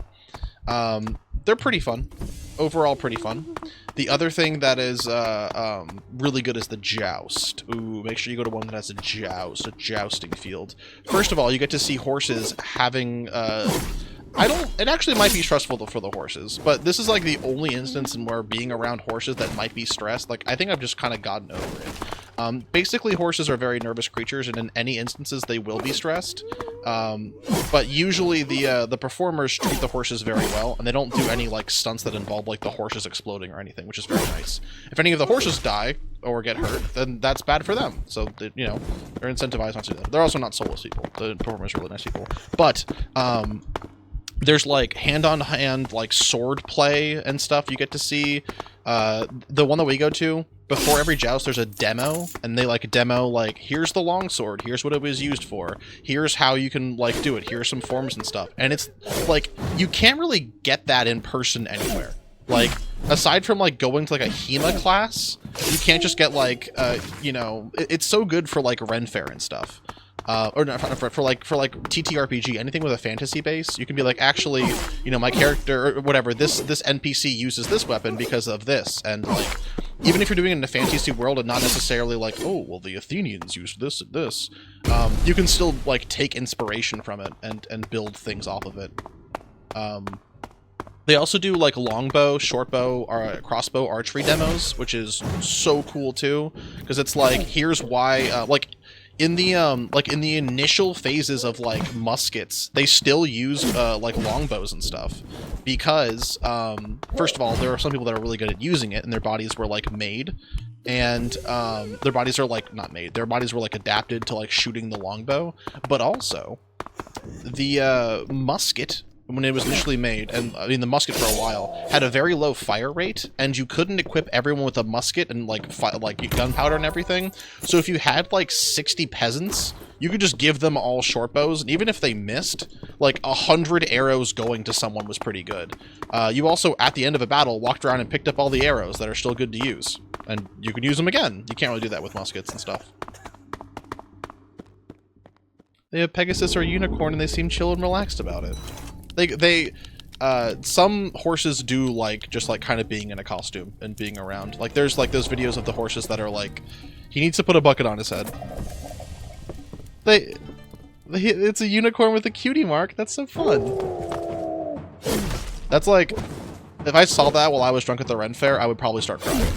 They're pretty fun, overall pretty fun. The other thing that is really good is the joust. Ooh, make sure you go to one that has a jousting field. First of all, you get to see horses having it actually might be stressful for the horses, but this is like the only instance in where being around horses that might be stressed. Like, I think I've just kind of gotten over it. Basically, horses are very nervous creatures, and in any instances, they will be stressed. But usually the performers treat the horses very well, and they don't do any, like, stunts that involve, like, the horses exploding or anything, which is very nice. If any of the horses die or get hurt, then that's bad for them. So, you know, they're incentivized not to do that. They're also not soulless people. The performers are really nice people. But, there's like hand-on-hand like sword play and stuff you get to see. The one that we go to, before every joust there's a demo, and they like demo like, here's the longsword, here's what it was used for, here's how you can like do it, here's some forms and stuff. And it's like, you can't really get that in person anywhere. Like, aside from like going to like a HEMA class, you can't just get like you know, it's so good for like Ren Fair and stuff. Or not for like TTRPG, anything with a fantasy base, you can be like, actually, you know, my character or whatever, this NPC uses this weapon because of this, and like, even if you're doing it in a fantasy world and not necessarily like, oh, well, the Athenians used this and this, you can still like take inspiration from it and build things off of it. They also do like longbow, shortbow, or crossbow archery demos, which is so cool too, because it's like, here's why, like, in the initial phases of like muskets, they still use like longbows and stuff, because first of all, there are some people that are really good at using it, and their bodies were like made, and their bodies are like not made, their bodies were like adapted to like shooting the longbow. But also the musket, when it was initially made, and I mean the musket for a while, had a very low fire rate, and you couldn't equip everyone with a musket and like gunpowder and everything. So if you had like 60 peasants, you could just give them all short bows, and even if they missed, like 100 arrows going to someone was pretty good. You also, at the end of a battle, walked around and picked up all the arrows that are still good to use, and you can use them again. You can't really do that with muskets and stuff. They have Pegasus or a unicorn, and they seem chill and relaxed about it. Some horses do like just like kind of being in a costume and being around. Like there's like those videos of the horses that are like, he needs to put a bucket on his head. It's a unicorn with a cutie mark. That's so fun. That's like, if I saw that while I was drunk at the Ren Fair, I would probably start crying.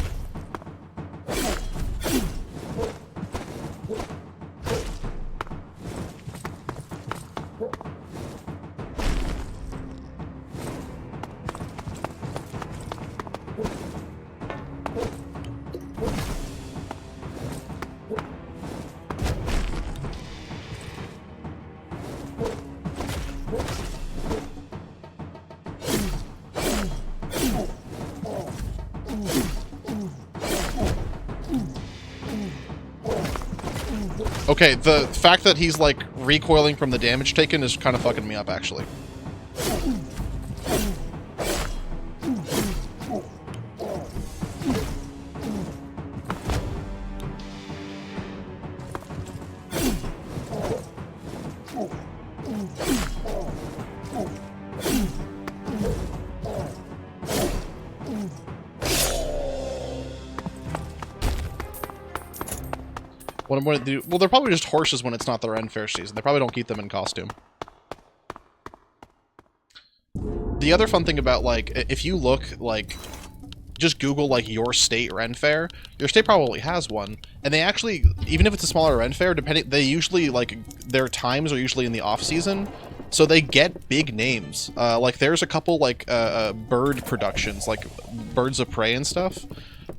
Okay, the fact that he's, like, recoiling from the damage taken is kind of fucking me up, actually. Well, they're probably just horses when it's not their Ren Fair season. They probably don't keep them in costume. The other fun thing about, like, if you look, like, just Google, like, your state Ren Fair, your state probably has one, and they actually, even if it's a smaller Ren Fair, they usually, like, their times are usually in the off-season, so they get big names. Like, there's a couple, like, bird productions, like, Birds of Prey and stuff,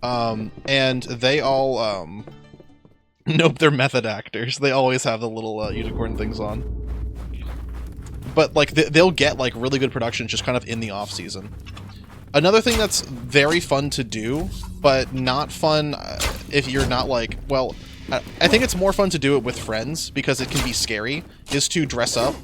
And they all, nope, they're method actors. They always have the little unicorn things on. But like they'll get like really good productions just kind of in the off season. Another thing that's very fun to do, but not fun if you're not like, well, I think it's more fun to do it with friends because it can be scary, is to dress up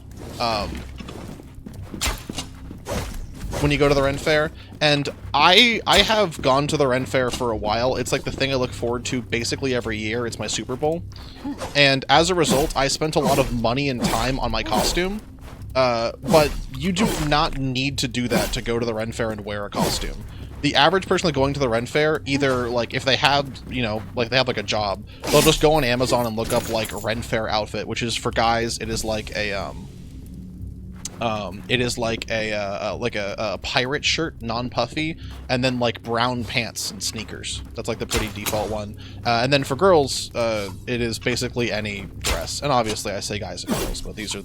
when you go to the Ren Fair. And I have gone to the Ren Fair for a while. It's like the thing I look forward to basically every year. It's my Super Bowl. And as a result, I spent a lot of money and time on my costume. But you do not need to do that to go to the Ren Fair and wear a costume. The average person going to the Ren Fair, either, like, if they have, you know, like, they have, like, a job, they'll just go on Amazon and look up, like, a Ren Fair outfit, which is, for guys, it is like a, pirate shirt, non-puffy, and then, like, brown pants and sneakers. That's, like, the pretty default one. And then for girls, it is basically any dress. And obviously, I say guys and girls, but these are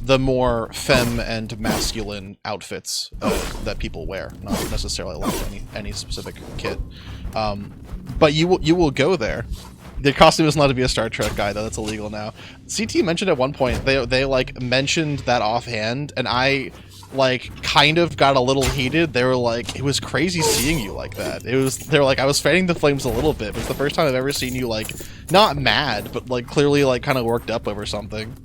the more femme and masculine outfits that people wear, not necessarily like any specific kid. But you will go there. The costume is not to be a Star Trek guy, though. That's illegal now. CT mentioned at one point, they like mentioned that offhand, and I like kind of got a little heated. They were like, it was crazy seeing you like that. They were like, I was fanning the flames a little bit, but it's the first time I've ever seen you like not mad, but like clearly like kind of worked up over something.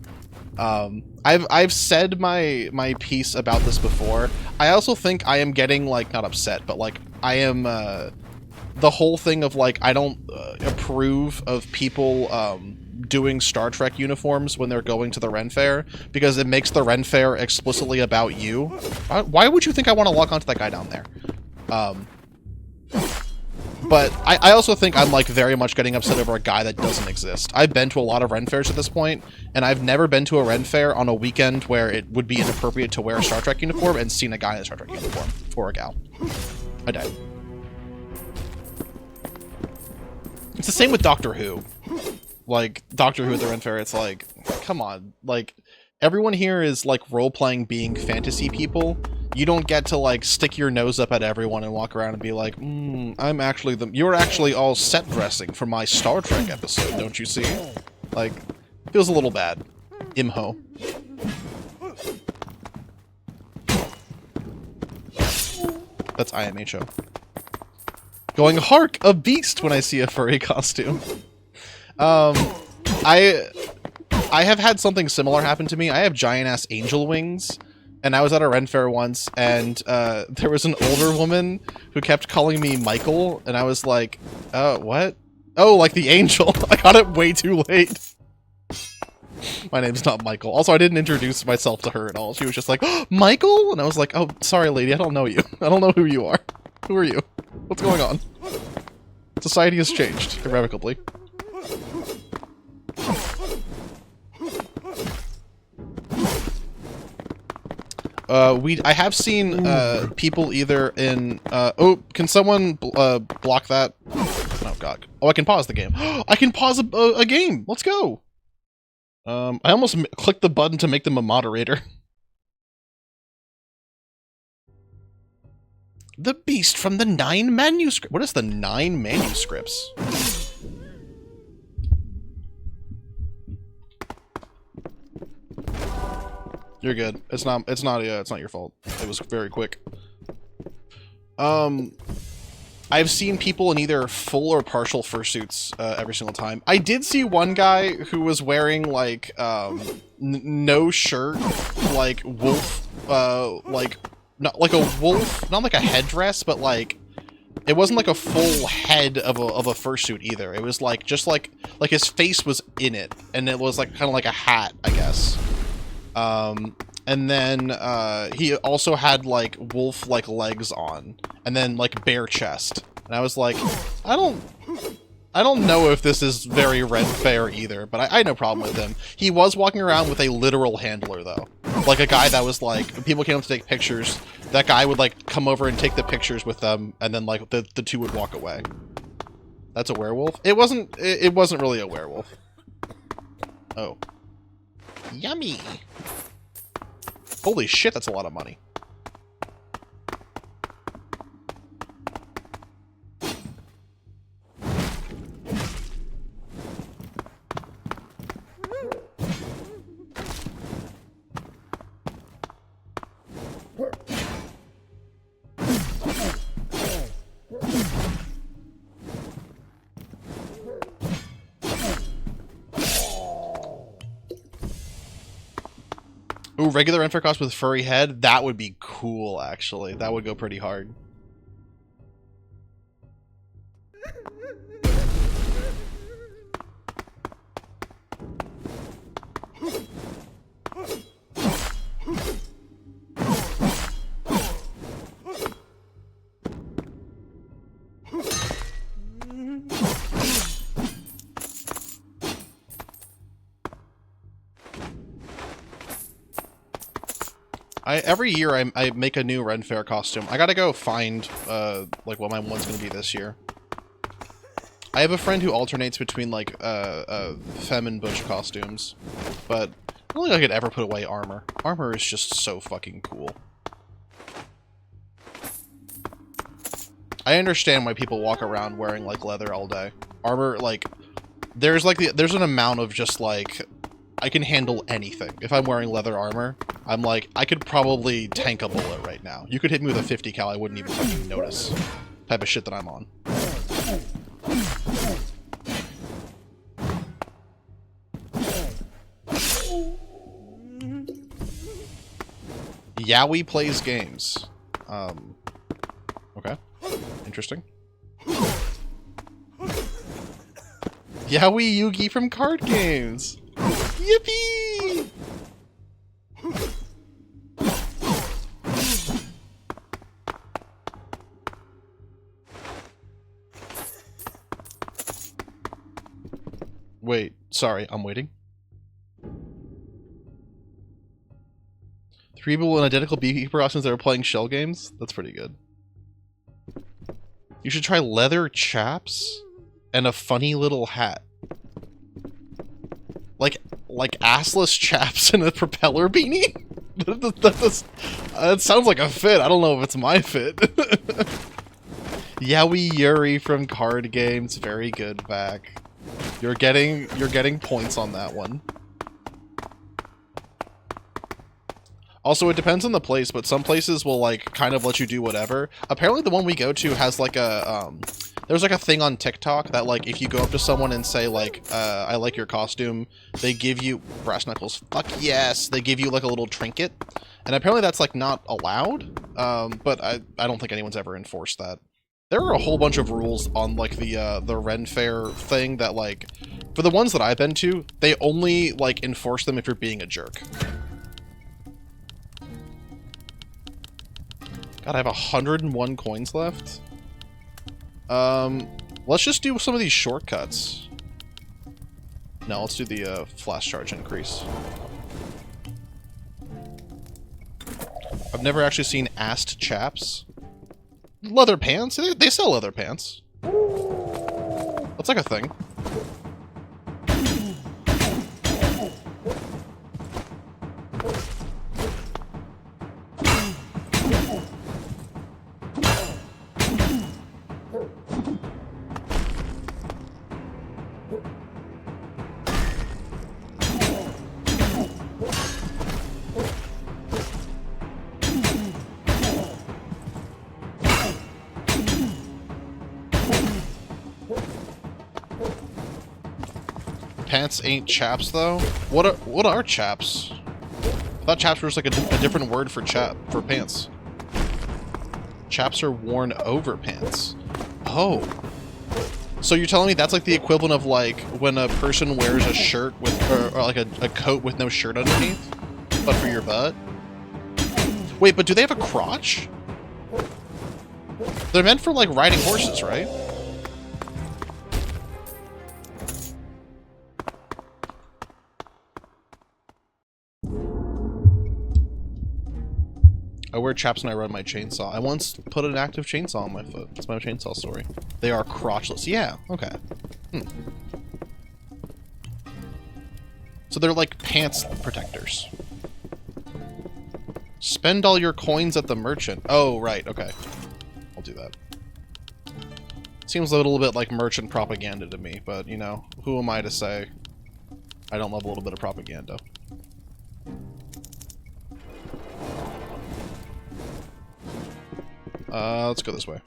I've said my piece about this before. I also think I am getting like not upset, but like I am the whole thing of like I don't approve of people doing Star Trek uniforms when they're going to the Ren Fair, because it makes the Ren Fair explicitly about you. Why would you think I want to lock onto that guy down there? But I also think I'm like very much getting upset over a guy that doesn't exist. I've been to a lot of Ren Fairs at this point, and I've never been to a Ren Fair on a weekend where it would be inappropriate to wear a Star Trek uniform and seen a guy in a Star Trek uniform, or a gal. I died. It's the same with Doctor Who. Like, Doctor Who at the Ren Fair, it's like, come on. Like, everyone here is, like, role-playing being fantasy people. You don't get to, like, stick your nose up at everyone and walk around and be like, you're actually all set dressing for my Star Trek episode, don't you see? Like, feels a little bad. Imho. That's IMHO. Going, hark, a beast when I see a furry costume. I have had something similar happen to me. I have giant-ass angel wings, and I was at a Ren Fair once, and there was an older woman who kept calling me Michael, and I was like, what? Oh, like the angel. I got it way too late. My name's not Michael. Also, I didn't introduce myself to her at all. She was just like, oh, Michael? And I was like, oh, sorry, lady, I don't know you. I don't know who you are. Who are you? What's going on? Society has changed irrevocably. I have seen people either in oh, can someone block that? Oh god. Oh, I can pause the game. I can pause a game. Let's go. I almost clicked the button to make them a moderator. The Beast from the 9 manuscript. What is the 9 manuscripts? You're good. It's not your fault. It was very quick. I've seen people in either full or partial fursuits every single time. I did see one guy who was wearing like no shirt, like wolf, like not like a wolf, not like a headdress, but like it wasn't like a full head of a fursuit either. It was like just like his face was in it, and it was like kind of like a hat, I guess. And then he also had like wolf like legs on, and then like bare chest. And I was like, I don't know if this is very Ren Fair either, but I had no problem with him. He was walking around with a literal handler though, like a guy that was like, when people came up to take pictures, that guy would like come over and take the pictures with them, and then like the two would walk away. That's a werewolf? It wasn't really a werewolf. Oh. Yummy! Holy shit, that's a lot of money. Ooh, regular Renfair cost with furry head? That would be cool, actually. That would go pretty hard. Every year I make a new Ren Fair costume. I gotta go find like what my one's gonna be this year. I have a friend who alternates between like femme and butch costumes, but I don't think I could ever put away armor. Armor is just so fucking cool. I understand why people walk around wearing like leather all day. Armor, like, there's an amount of just like, I can handle anything. If I'm wearing leather armor, I'm like, I could probably tank a bullet right now. You could hit me with a 50 cal, I wouldn't even fucking notice. Type of shit that I'm on. Yowie plays games. Okay. Interesting. Yowie Yugi from card games! Yippee! Wait, sorry, I'm waiting. 3 people in identical beekeeper costumes that are playing shell games? That's pretty good. You should try leather chaps and a funny little hat. Like assless chaps and a propeller beanie? That sounds like a fit. I don't know if it's my fit. Yowie Yuri from card games. Very good, back. You're getting points on that one. Also, it depends on the place, but some places will, like, kind of let you do whatever. Apparently the one we go to has, like, a, there's, like, a thing on TikTok that, like, if you go up to someone and say, like, I like your costume, they give you... Brass knuckles. Fuck yes! They give you, like, a little trinket. And apparently that's, like, not allowed, but I don't think anyone's ever enforced that. There are a whole bunch of rules on, like, the Ren Fair thing that, like, for the ones that I've been to, they only, like, enforce them if you're being a jerk. God, I have 101 coins left. Let's just do some of these shortcuts. No, let's do the flash charge increase. I've never actually seen assed chaps. Leather pants? They sell leather pants. That's like a thing. Pants ain't chaps, though? What are chaps? I thought chaps was like a different word for pants. Chaps are worn over pants. Oh. So you're telling me that's like the equivalent of like when a person wears a shirt with, or like a coat with no shirt underneath, but for your butt? Wait, but do they have a crotch? They're meant for like riding horses, right? I wear chaps when I run my chainsaw. I once put an active chainsaw on my foot. That's my chainsaw story. They are crotchless. Yeah, okay. So they're like pants protectors. Spend all your coins at the merchant. Oh, right, okay. I'll do that. Seems a little bit like merchant propaganda to me, but, you know, who am I to say I don't love a little bit of propaganda? Let's go this way.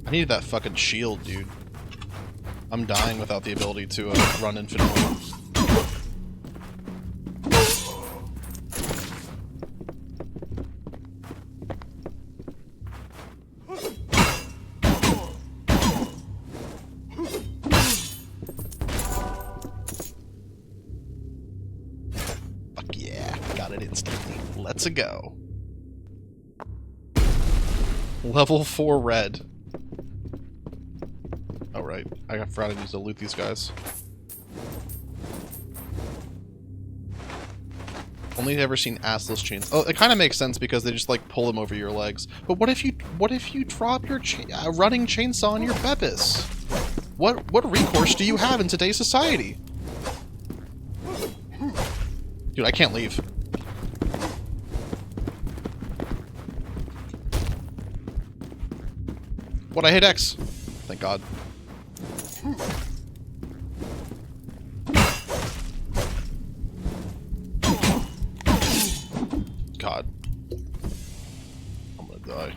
I needed that fucking shield, dude. I'm dying without the ability to run infinitely. Fuck yeah, got it instantly. Let's go. Level 4 red. Oh right, I forgot to use to loot these guys. Only ever seen assless chains. Oh, it kind of makes sense because they just like pull them over your legs. But what if you drop your running chainsaw on your Beppis? What recourse do you have in today's society? Dude, I can't leave. What, I hit X? Thank God. God. I'm gonna die.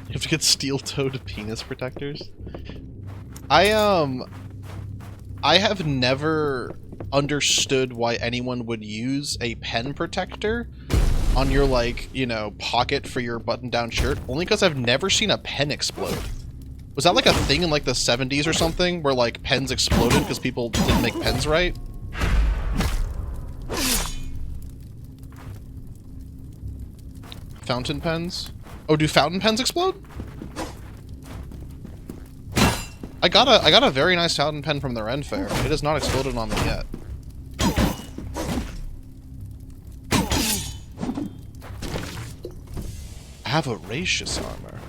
You have to get steel-toed penis protectors? I have never understood why anyone would use a pen protector on your, like, you know, pocket for your button-down shirt, only because I've never seen a pen explode. Was that like a thing in like the 70s or something, where like pens exploded because people didn't make pens right? Fountain pens? Oh, do fountain pens explode? I got a very nice fountain pen from the Ren Fair. It has not exploded on me yet. Avaricious armor.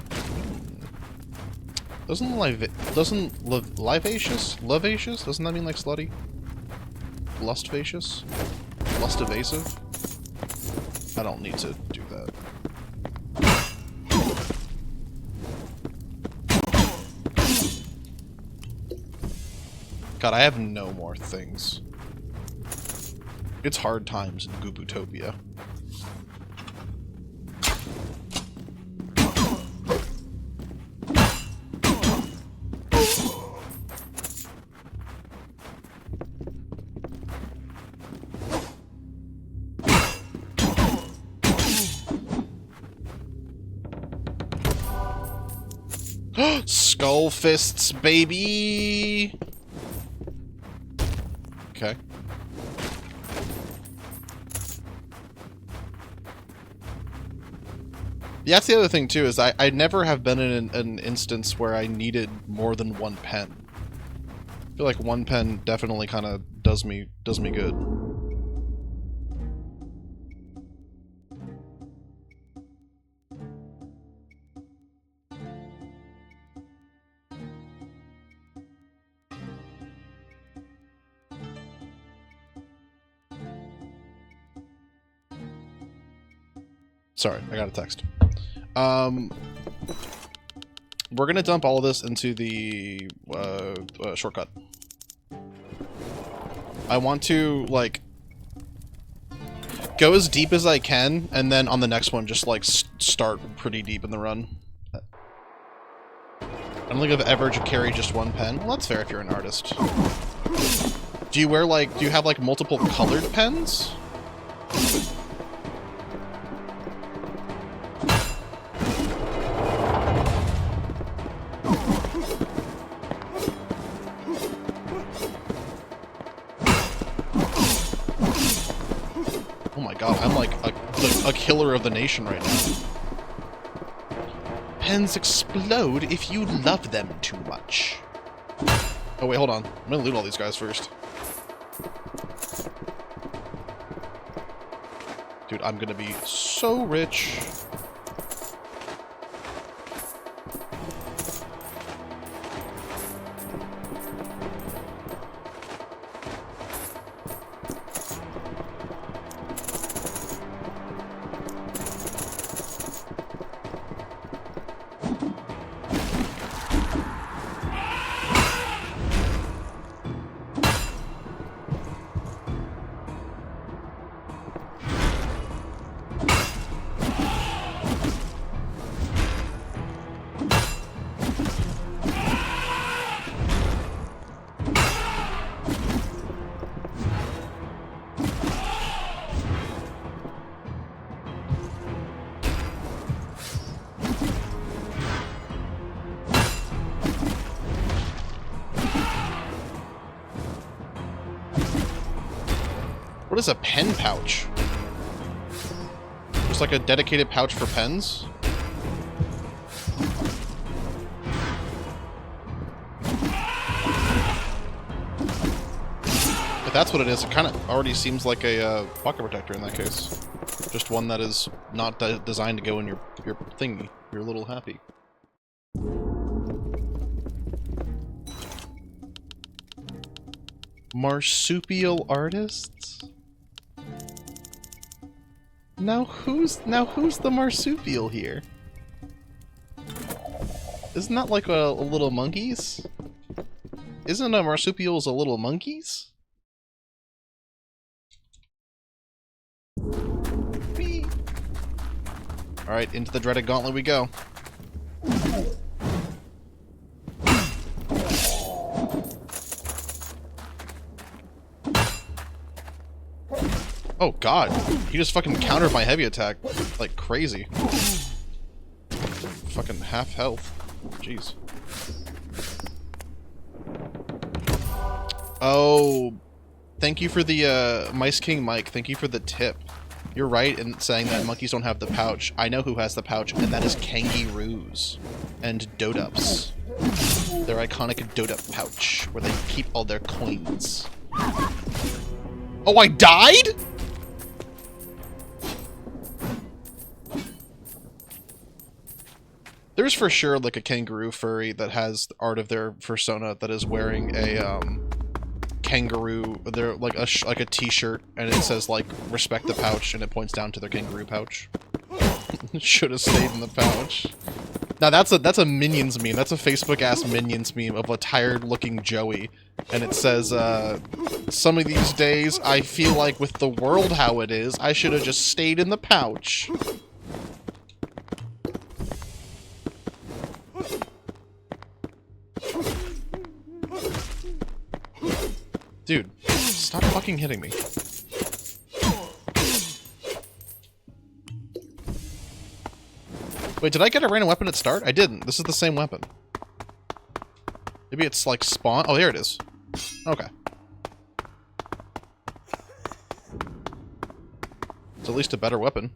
Doesn't livacious? Doesn't that mean like slutty? Lustvacious? Lust evasive? I don't need to do that. God, I have no more things. It's hard times in Goobutopia. Skull fists, baby! Okay. Yeah, that's the other thing, too, is I never have been in an instance where I needed more than one pen. I feel like one pen definitely kind of does me good. Sorry, I got a text. We're gonna dump all of this into the shortcut. I want to, like, go as deep as I can, and then on the next one, just, like, start pretty deep in the run. I don't think I've ever carried just one pen. Well, that's fair if you're an artist. Do you wear, like, do you have, like, multiple colored pens? God, I'm like a killer of the nation right now. Pens explode if you love them too much. Oh wait, hold on. I'm gonna loot all these guys first. Dude, I'm gonna be so rich. What is a pen pouch? Just like a dedicated pouch for pens? If that's what it is, it kind of already seems like a pocket protector in that case. Just one that is not designed to go in your thingy, your little happy. Marsupial artists? Now who's the marsupial here? Isn't that like a little monkeys? Isn't a marsupials a little monkeys? Alright, into the dreaded gauntlet we go. Oh god, he just fucking countered my heavy attack like crazy. Fucking half health. Jeez. Oh, thank you for the Mice King Mike. Thank you for the tip. You're right in saying that monkeys don't have the pouch. I know who has the pouch, and that is kangaroos and dodups. Their iconic dodup pouch, where they keep all their coins. Oh, I died?! There's for sure like a kangaroo furry that has art of their persona that is wearing a kangaroo, they're like a t-shirt, and it says like respect the pouch, and it points down to their kangaroo pouch. Should have stayed in the pouch. Now that's a Minions meme. That's a Facebook ass Minions meme of a tired looking Joey, and it says some of these days I feel like with the world how it is, I should have just stayed in the pouch. Dude, stop fucking hitting me. Wait, did I get a random weapon at start? I didn't. This is the same weapon. Maybe it's like spawn. Oh, there it is. Okay. It's at least a better weapon.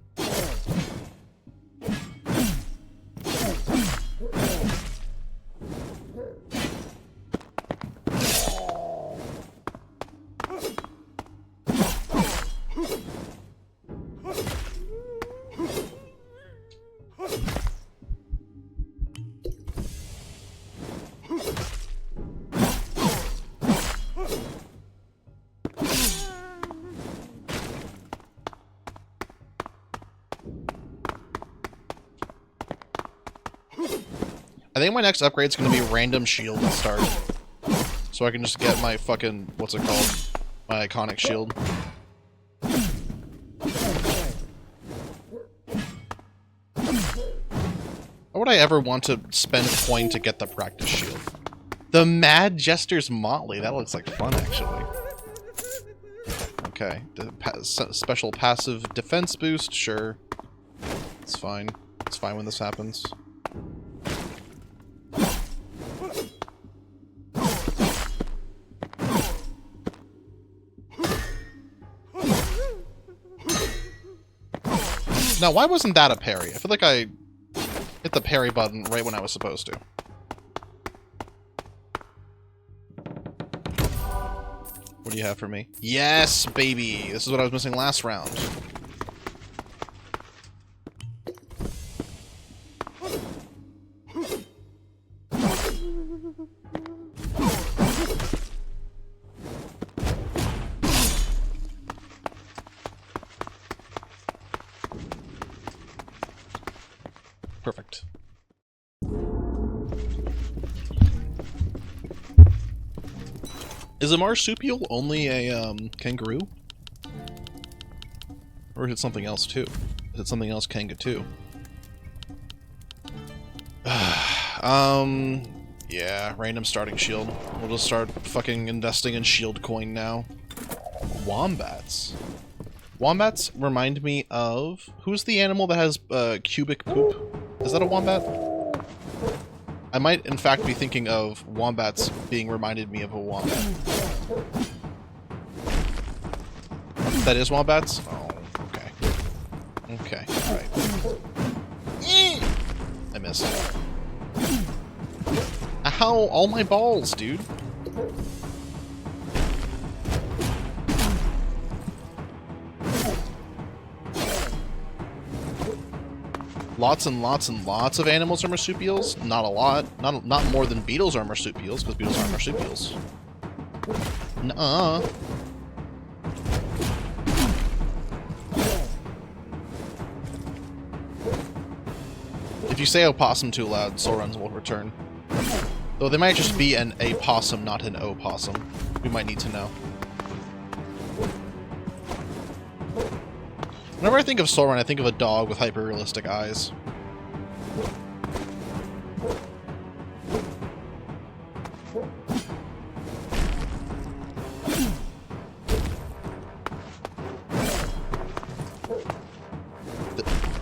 I think my next upgrade is going to be random shield at start. So I can just get my fucking, what's it called? My iconic shield. Why would I ever want to spend coin to get the practice shield? The Mad Jester's Motley. That looks like fun, actually. Okay. Special passive defense boost? Sure. It's fine. It's fine when this happens. Now, why wasn't that a parry? I feel like I hit the parry button right when I was supposed to. What do you have for me? Yes, baby! This is what I was missing last round. Perfect. Is a marsupial only a kangaroo? Or is it something else too? Is it something else kanga too? Yeah, random starting shield. We'll just start fucking investing in shield coin now. Wombats. Wombats remind me of... Who's the animal that has cubic poop? Is that a wombat? I might, in fact, be thinking of wombats being reminded me of a wombat. That is wombats? Oh, okay. Okay, alright. I missed. Ow! All my balls, dude. Lots and lots and lots of animals are marsupials. Not a lot. Not more than beetles are marsupials, because beetles aren't marsupials. Nuh-uh. If you say opossum too loud, Soruns will return. Though they might just be an a-possum, not an opossum. We might need to know. Whenever I think of Sauron, I think of a dog with hyper-realistic eyes.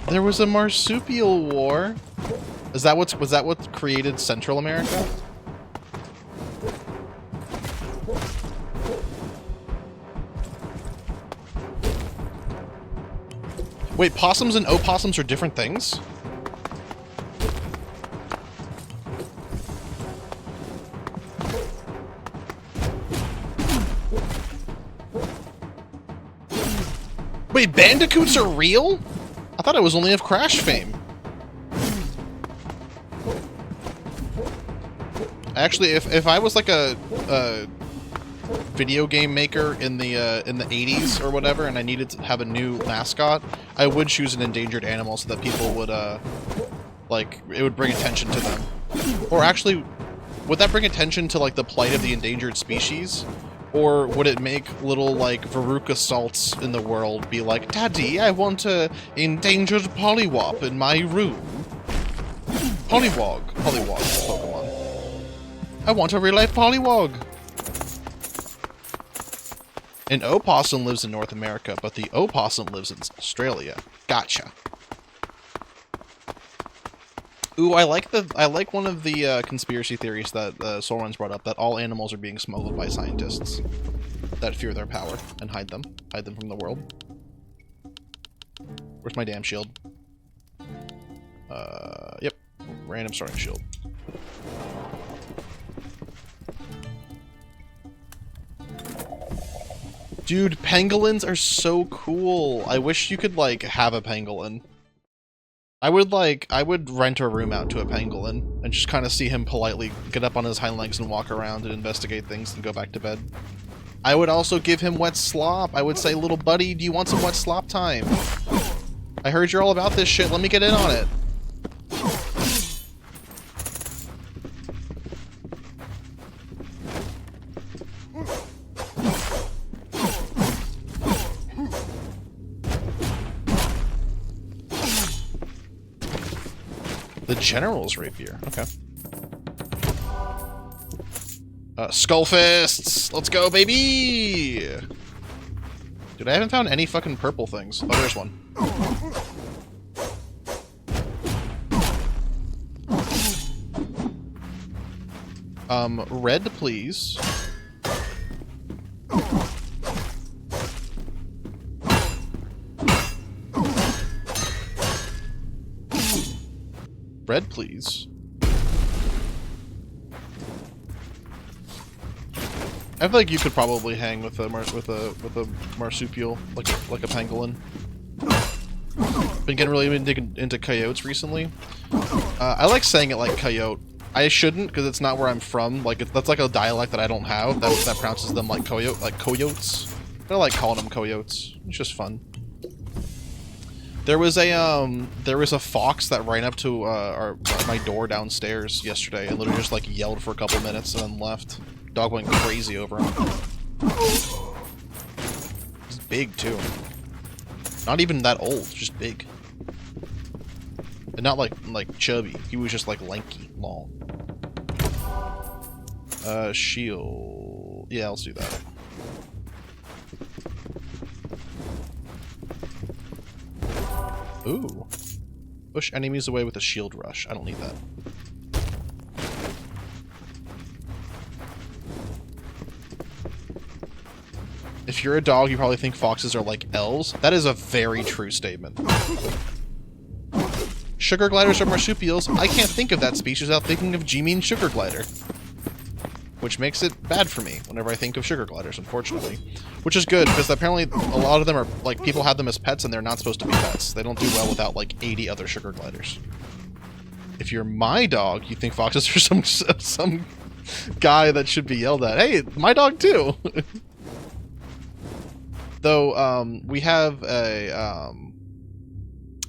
There was a marsupial war. Was that what created Central America? Wait, possums and opossums are different things? Wait, bandicoots are real? I thought it was only of Crash fame. Actually, if I was like a video game maker in the 80s or whatever, and I needed to have a new mascot, I would choose an endangered animal so that people would like it would bring attention to them. Or actually, would that bring attention to like the plight of the endangered species? Or would it make little, like, Veruca salts in the world be like, Daddy, I want a endangered Poliwop in my room. Poliwog is Pokemon. I want a real-life Poliwog. An opossum lives in North America, but the opossum lives in Australia. Gotcha. Ooh, I like one of the conspiracy theories that Soren's brought up, that all animals are being smuggled by scientists that fear their power and hide them from the world. Where's my damn shield? Yep, random starting shield. Dude, pangolins are so cool. I wish you could like have a pangolin. I would rent a room out to a pangolin and just kind of see him politely get up on his hind legs and walk around and investigate things and go back to bed. I would also give him wet slop. I would say, little buddy, do you want some wet slop time? I heard you're all about this shit. Let me get in on it. The General's Rapier. Okay. Skullfists! Let's go, baby! Dude, I haven't found any fucking purple things. Oh, there's one. Red, please. Red, please. I feel like you could probably hang with a marsupial, like a pangolin. Been getting really into coyotes recently. I like saying it like coyote. I shouldn't, because it's not where I'm from. Like that's like a dialect that I don't have that pronounces them like coyote, like coyotes. I like calling them coyotes. It's just fun. There was a fox that ran up to my door downstairs yesterday and literally just like yelled for a couple minutes and then left. Dog went crazy over him. He's big too. Not even that old, just big. And not like chubby. He was just like lanky, long. Shield. Yeah, let's do that. Ooh. Push enemies away with a shield rush. I don't need that. If you're a dog, you probably think foxes are like elves. That is a very true statement. Sugar gliders are marsupials. I can't think of that species without thinking of G-mean sugar glider. Which makes it bad for me whenever I think of sugar gliders, unfortunately. Which is good, because apparently a lot of them are, like, people have them as pets and they're not supposed to be pets. They don't do well without, like, 80 other sugar gliders. If you're my dog, you think foxes are some guy that should be yelled at. Hey, my dog too! Though, we have a,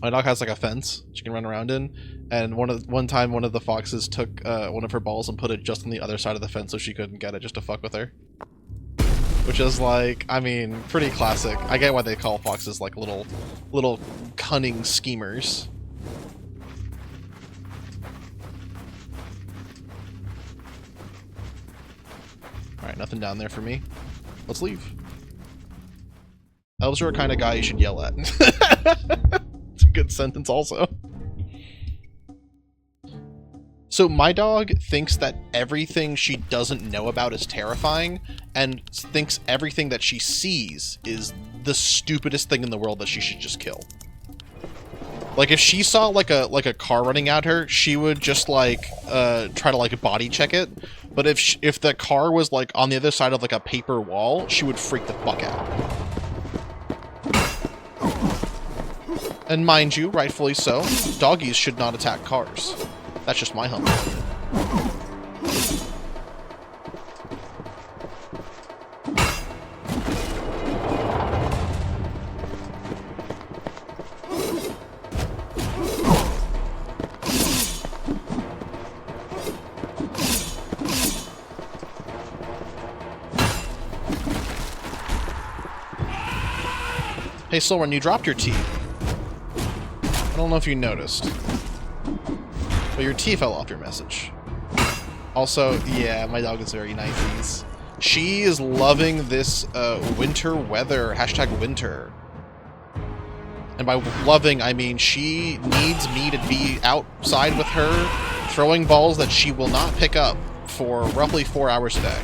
my dog has, like, a fence she can run around in. And one time, one of the foxes took one of her balls and put it just on the other side of the fence so she couldn't get it, just to fuck with her. Which is like, I mean, pretty classic. I get why they call foxes like little cunning schemers. Alright, nothing down there for me. Let's leave. Elves are a kind of guy you should yell at. It's a good sentence also. So my dog thinks that everything she doesn't know about is terrifying, and thinks everything that she sees is the stupidest thing in the world that she should just kill. Like, if she saw like a car running at her, she would just like try to like body check it. But if the car was like on the other side of like a paper wall, she would freak the fuck out. And mind you, rightfully so, doggies should not attack cars. That's just my humble opinion. Hey, Silrun, you dropped your tea. I don't know if you noticed. But your tea fell off your message. Also, yeah, my dog is very nice. She is loving this winter weather. #winter. And by loving, I mean she needs me to be outside with her, throwing balls that she will not pick up for roughly 4 hours a day.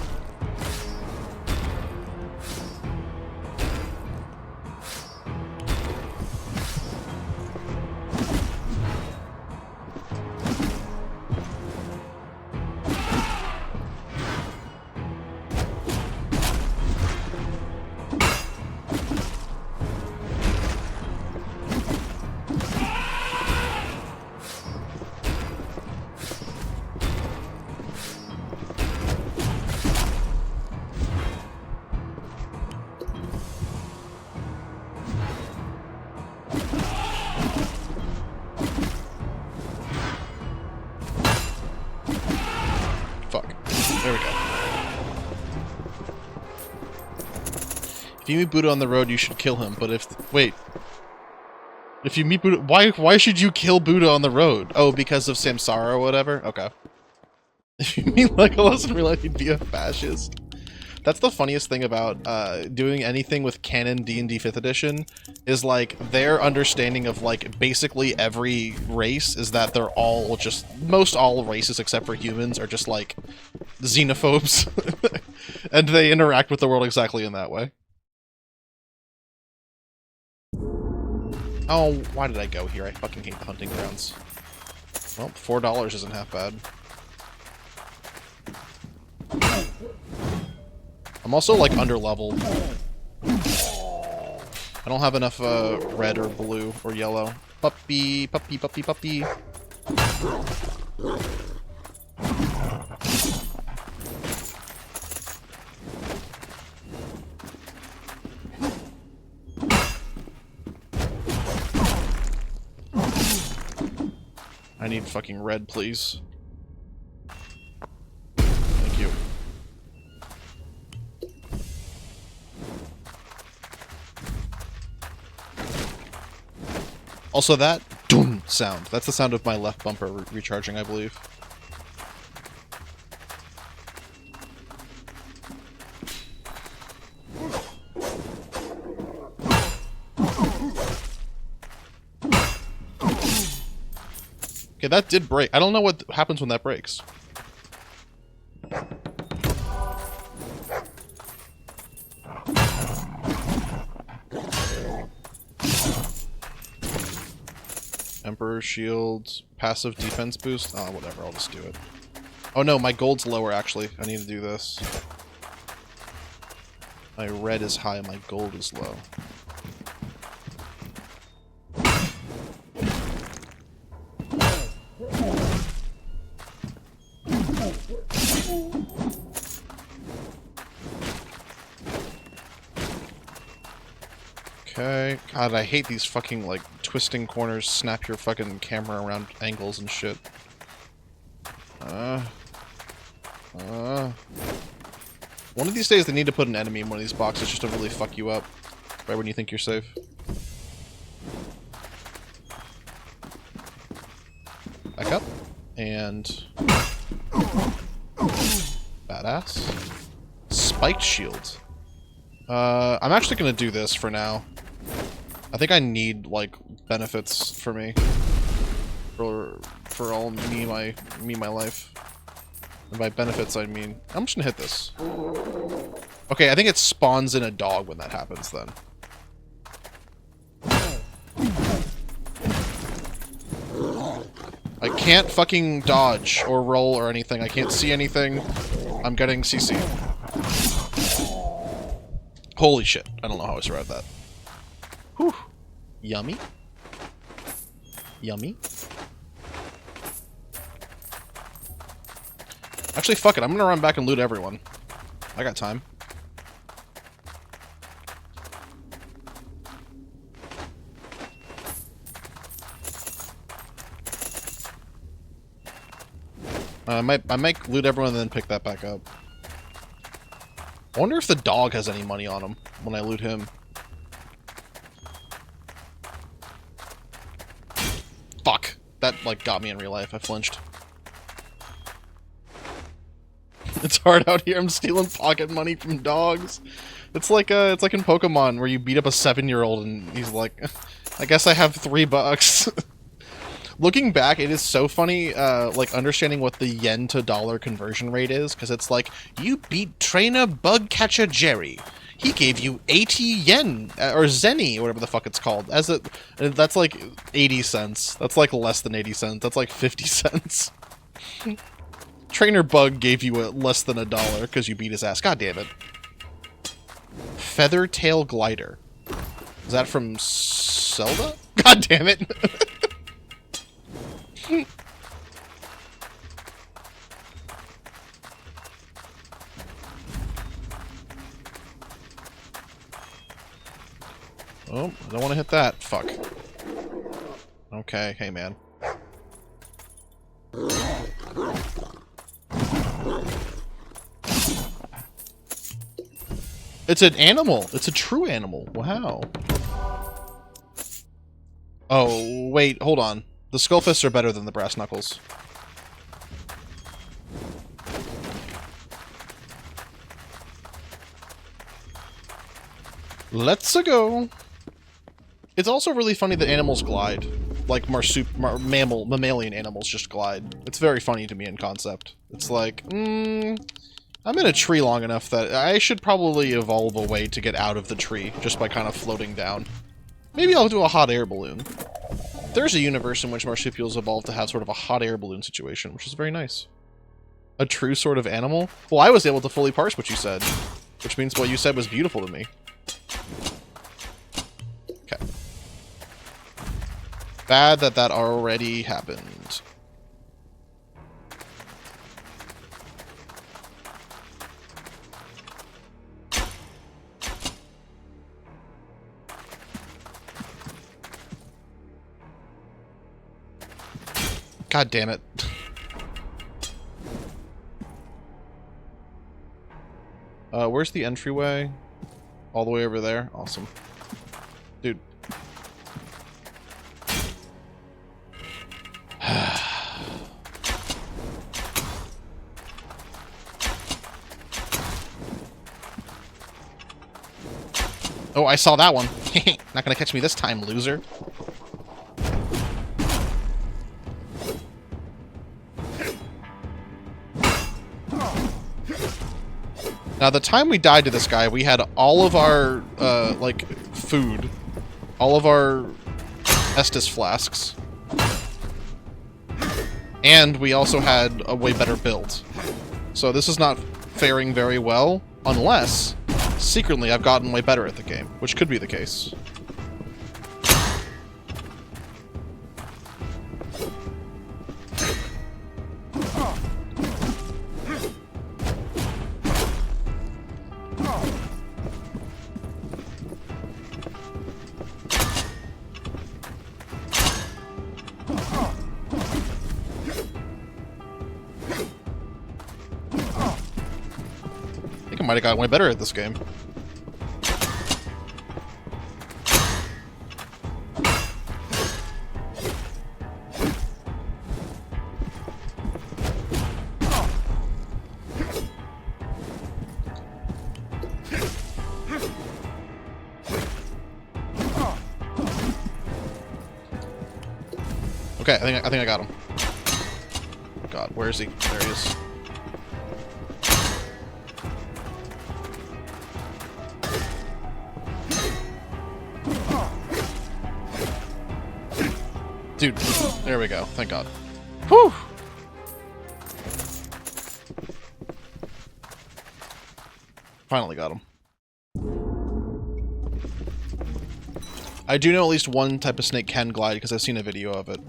There we go. If you meet Buddha on the road, you should kill him, but wait. If you meet Buddha... Why should you kill Buddha on the road? Oh, because of samsara or whatever? Okay. If you meet Legolas in real life, you'd be a fascist. That's the funniest thing about doing anything with canon D&D 5th edition, is like their understanding of like basically every race is that they're all just, most all races except for humans are just like xenophobes. And they interact with the world exactly in that way. Oh, why did I go here? I fucking hate the hunting grounds. Well, $4 isn't half bad. I'm also, like, under-leveled. I don't have enough, red or blue or yellow. Puppy, puppy, puppy, puppy. I need fucking red, please. Thank you. Also that doom sound. That's the sound of my left bumper recharging, I believe. Okay, that did break. I don't know what happens when that breaks. Emperor Shield, passive defense boost. Oh, whatever, I'll just do it. Oh no, my gold's lower actually. I need to do this. My red is high, my gold is low. Okay. God, I hate these fucking, like, twisting corners, snap your fucking camera around angles and shit. One of these days they need to put an enemy in one of these boxes just to really fuck you up. Right when you think you're safe. Back up. And... badass. Spiked shield. I'm actually gonna do this for now. I think I need, like, benefits for me. For all me my life. And by benefits I mean... I'm just gonna hit this. Okay, I think it spawns in a dog when that happens then. I can't fucking dodge or roll or anything. I can't see anything. I'm getting CC. Holy shit. I don't know how I survived that. Whew. Yummy. Yummy. Actually, fuck it. I'm gonna run back and loot everyone. I got time. I might loot everyone and then pick that back up. I wonder if the dog has any money on him when I loot him. Fuck. That, like, got me in real life. I flinched. It's hard out here. I'm stealing pocket money from dogs. It's like in Pokemon where you beat up a 7-year-old and he's like, I guess I have $3. Looking back, it is so funny, like, understanding what the yen to dollar conversion rate is, because it's like, you beat trainer bug catcher Jerry. He gave you 80 yen, or zenny, or whatever the fuck it's called. That's like 80 cents. That's like less than 80 cents. That's like 50 cents. Trainer Bug gave you less than $1 because you beat his ass. God damn it. Feather Tail Glider. Is that from Zelda? God damn it. Oh, I don't want to hit that. Fuck. Okay, hey man. It's an animal. It's a true animal. Wow. Oh, wait, hold on. The Skullfists are better than the Brass Knuckles. Let's-a go. It's also really funny that animals glide. Like mammalian animals just glide. It's very funny to me in concept. It's like, I'm in a tree long enough that I should probably evolve a way to get out of the tree just by kind of floating down. Maybe I'll do a hot air balloon. There's a universe in which marsupials evolve to have sort of a hot air balloon situation, which is very nice. A true sort of animal? Well, I was able to fully parse what you said, which means what you said was beautiful to me. Okay. Bad that that already happened. God damn it. Where's the entryway? All the way over there? Awesome. Dude. Oh, I saw that one. Not gonna catch me this time, loser. Now, the time we died to this guy, we had all of our, like, food. All of our Estus flasks. And we also had a way better build. So this is not faring very well, unless secretly I've gotten way better at the game, which could be the case. I might have gotten way better at this game. Okay, I think I got him. God, where is he? There he is. Dude, there we go. Thank God. Whew! Finally got him. I do know at least one type of snake can glide because I've seen a video of it.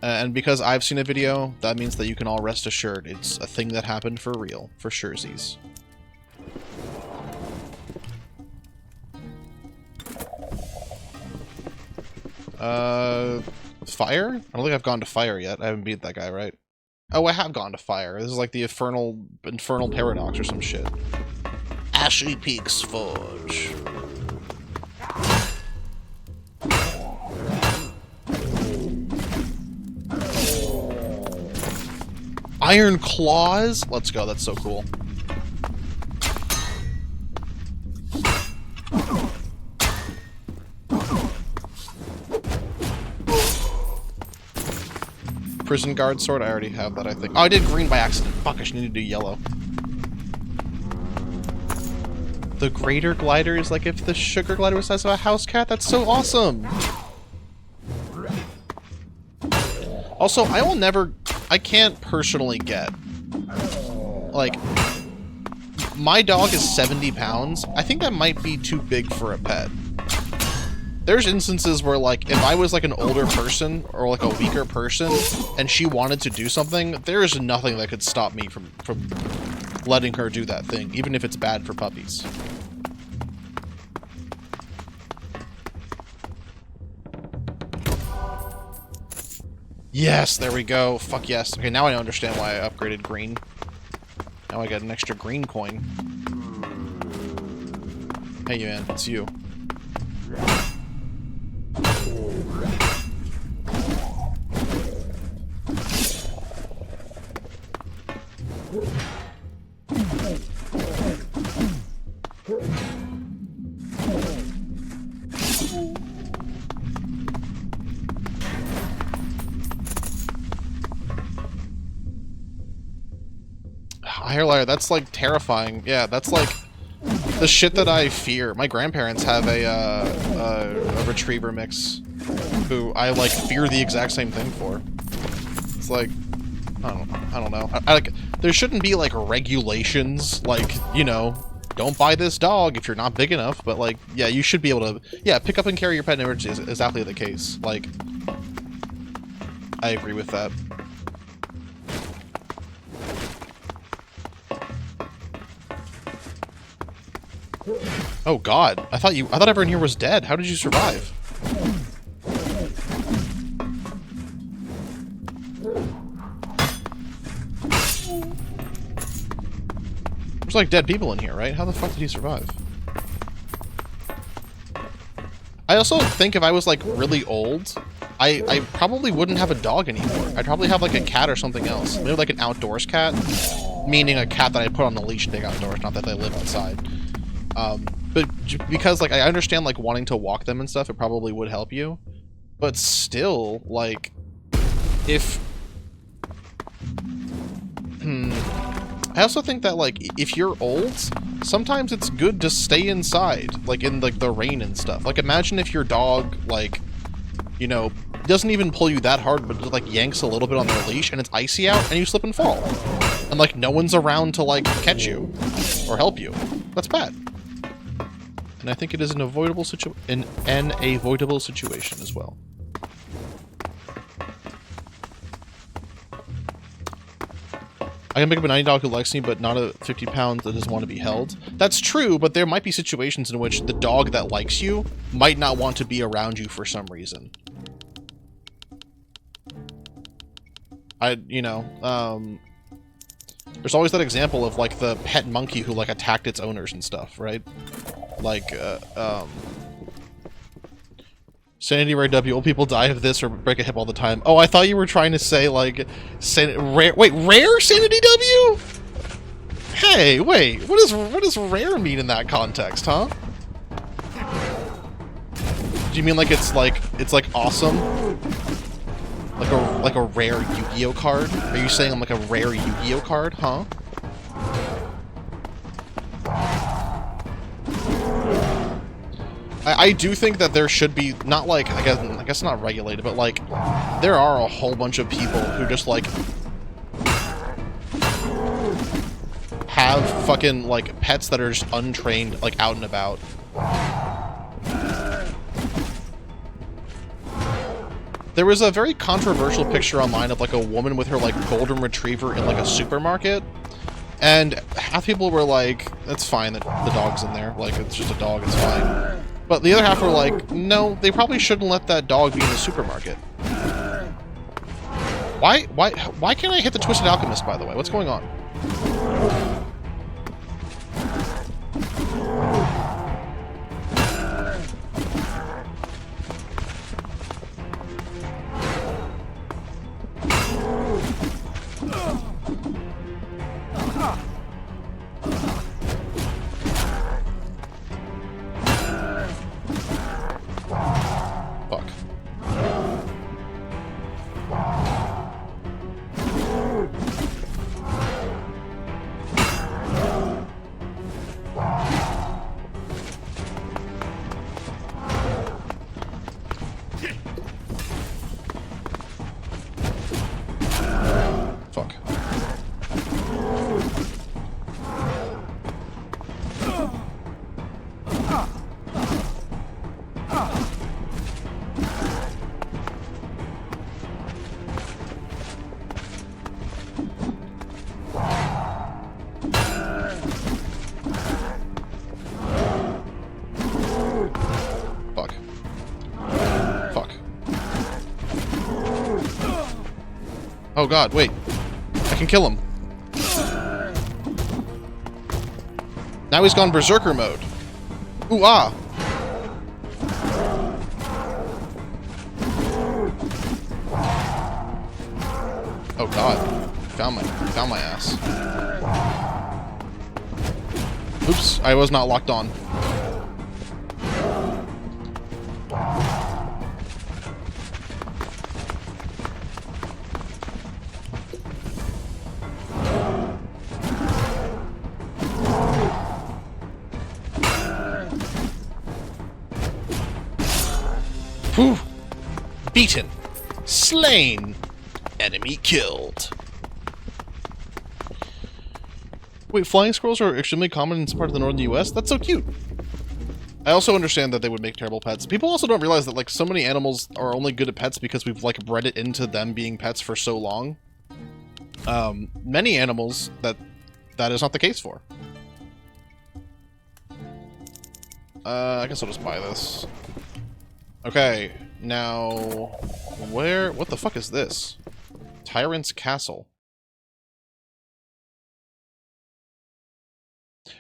And because I've seen a video, that means that you can all rest assured it's a thing that happened for real, for surezies. Fire? I don't think I've gone to fire yet. I haven't beat that guy, right? Oh, I have gone to fire. This is like the infernal paradox or some shit. Ashley Peaks Forge. Iron Claws? Let's go, that's so cool. Prison Guard Sword? I already have that, I think. Oh, I did green by accident. Fuck, I should need to do yellow. The Greater Glider is like if the Sugar Glider was the size of a house cat? That's so awesome! Also, I can't personally get, like, my dog is 70 pounds. I think that might be too big for a pet. There's instances where, like, if I was, like, an older person or, like, a weaker person and she wanted to do something, there is nothing that could stop me from letting her do that thing, even if it's bad for puppies. Yes, there we go. Fuck yes. Okay, now I understand why I upgraded green. Now I got an extra green coin. Hey, man, it's you. Liar, that's like terrifying. Yeah, that's like the shit that I fear. My grandparents have a retriever mix who I like fear the exact same thing for. It's like I don't know. I like there shouldn't be like regulations like, you know, don't buy this dog if you're not big enough, but like yeah, you should be able to pick up and carry your pet in emergency is exactly the case. Like I agree with that. Oh God! I thought everyone here was dead. How did you survive? There's like dead people in here, right? How the fuck did he survive? I also think if I was like really old, I probably wouldn't have a dog anymore. I'd probably have like a cat or something else. Maybe like an outdoors cat, meaning a cat that I put on the leash and take outdoors, not that they live outside. But because, like, I understand, like, wanting to walk them and stuff, it probably would help you. But still, like, if... I also think that, like, if you're old, sometimes it's good to stay inside, like, in, like, the rain and stuff. Like, imagine if your dog, like, you know... doesn't even pull you that hard, but just, like, yanks a little bit on their leash, and it's icy out, and you slip and fall. And, like, no one's around to, like, catch you or help you. That's bad. And I think it is an avoidable avoidable situation as well. I can pick up a 90 dog who likes me, but not a 50 pound that doesn't want to be held. That's true, but there might be situations in which the dog that likes you might not want to be around you for some reason. There's always that example of, like, the pet monkey who, like, attacked its owners and stuff, right? Like, Sanity Rare W, old people die of this or break a hip all the time. Oh, I thought you were trying to say, like, rare Sanity W? Hey, wait, what does rare mean in that context, huh? Do you mean like it's like awesome? Like a rare Yu-Gi-Oh card? Are you saying I'm like a rare Yu-Gi-Oh card, huh? I do think that there should be, not like, I guess not regulated, but like, there are a whole bunch of people who just like, have fucking like pets that are just untrained, like out and about. There was a very controversial picture online of like a woman with her like golden retriever in like a supermarket. And half people were like, that's fine that the dog's in there, like it's just a dog, it's fine. But the other half were like, no, they probably shouldn't let that dog be in the supermarket. Why can't I hit the Twisted Alchemist, by the way? What's going on? Oh god, wait. I can kill him. Now he's gone berserker mode. Ooh, ah! Oh god. Found my ass. Oops, I was not locked on. Whew. Beaten. Slain. Enemy killed. Wait, flying squirrels are extremely common in some part of the northern US? That's so cute. I also understand that they would make terrible pets. People also don't realize that, like, so many animals are only good at pets because we've, like, bred it into them being pets for so long. Many animals that is not the case for. I guess I'll just buy this. Okay, now, what the fuck is this? Tyrant's Castle.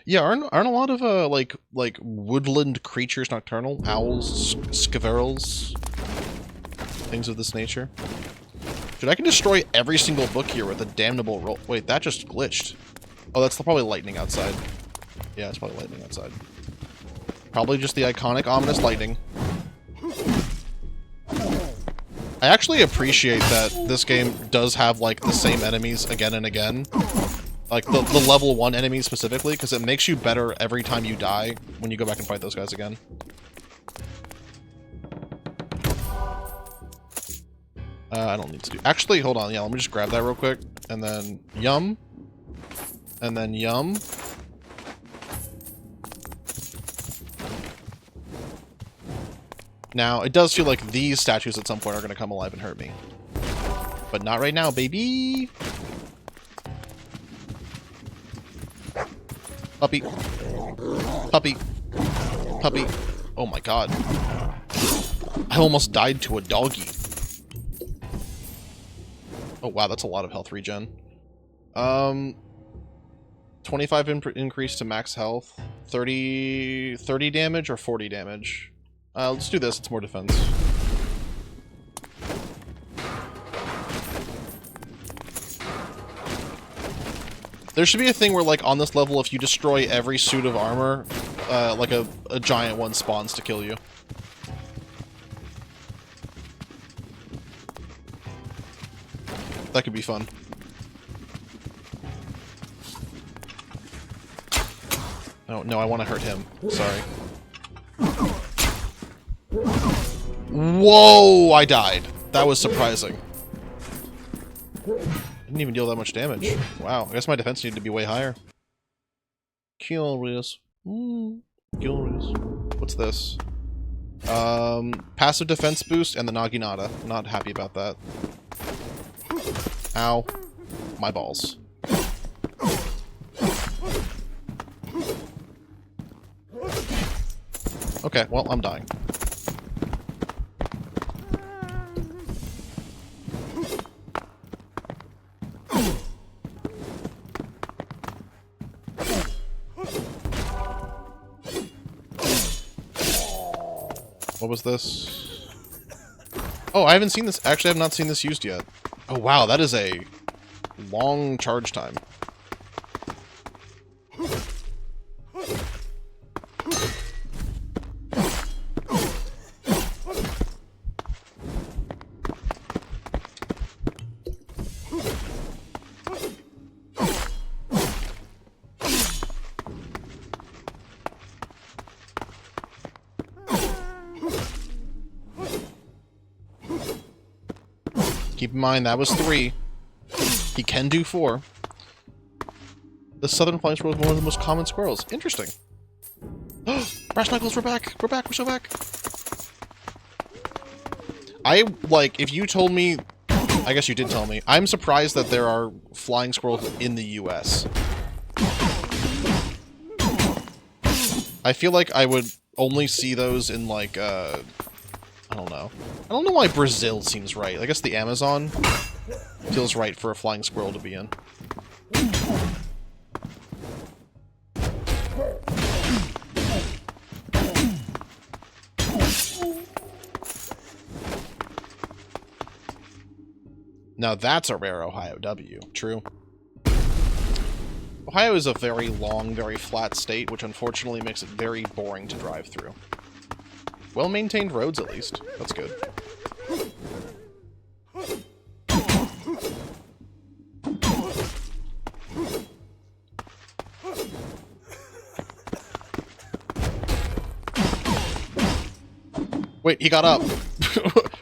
Yeah, aren't a lot of, like woodland creatures nocturnal? Owls, squirrels, things of this nature? Dude, I can destroy every single book here with a damnable roll. Wait, that just glitched. Oh, that's probably lightning outside. Yeah, it's probably lightning outside. Probably just the iconic ominous lightning. I actually appreciate that this game does have, like, the same enemies again and again. Like, the level 1 enemies specifically, because it makes you better every time you die when you go back and fight those guys again. I don't need to do... Actually, hold on. Yeah, let me just grab that real quick. And then yum. And then yum. Now, it does feel like these statues at some point are going to come alive and hurt me. But not right now, baby! Puppy. Puppy. Puppy. Oh my god. I almost died to a doggy. Oh wow, that's a lot of health regen. 25 increase to max health. 30 damage or 40 damage? Let's do this, it's more defense. There should be a thing where, like, on this level, if you destroy every suit of armor, like a giant one spawns to kill you. That could be fun. Oh, no, I want to hurt him. Sorry. Whoa! I died. That was surprising. Didn't even deal that much damage. Wow, I guess my defense needed to be way higher. Curious. Curious. What's this? Passive defense boost and the Naginata. Not happy about that. Ow. My balls. Okay, well, I'm dying. What was this? Oh, I haven't seen this. Actually, I have not seen this used yet. Oh, wow, that is a long charge time. Keep in mind, that was 3. He can do 4. The southern flying squirrel is one of the most common squirrels. Interesting. Brass knuckles, we're back! We're back, we're so back! If you told me... I guess you did tell me. I'm surprised that there are flying squirrels in the US. I feel like I would only see those in, like, I don't know. I don't know why Brazil seems right. I guess the Amazon feels right for a flying squirrel to be in. Now that's a rare Ohio W. True. Ohio is a very long, very flat state, which unfortunately makes it very boring to drive through. Well-maintained roads, at least. That's good. Wait, he got up!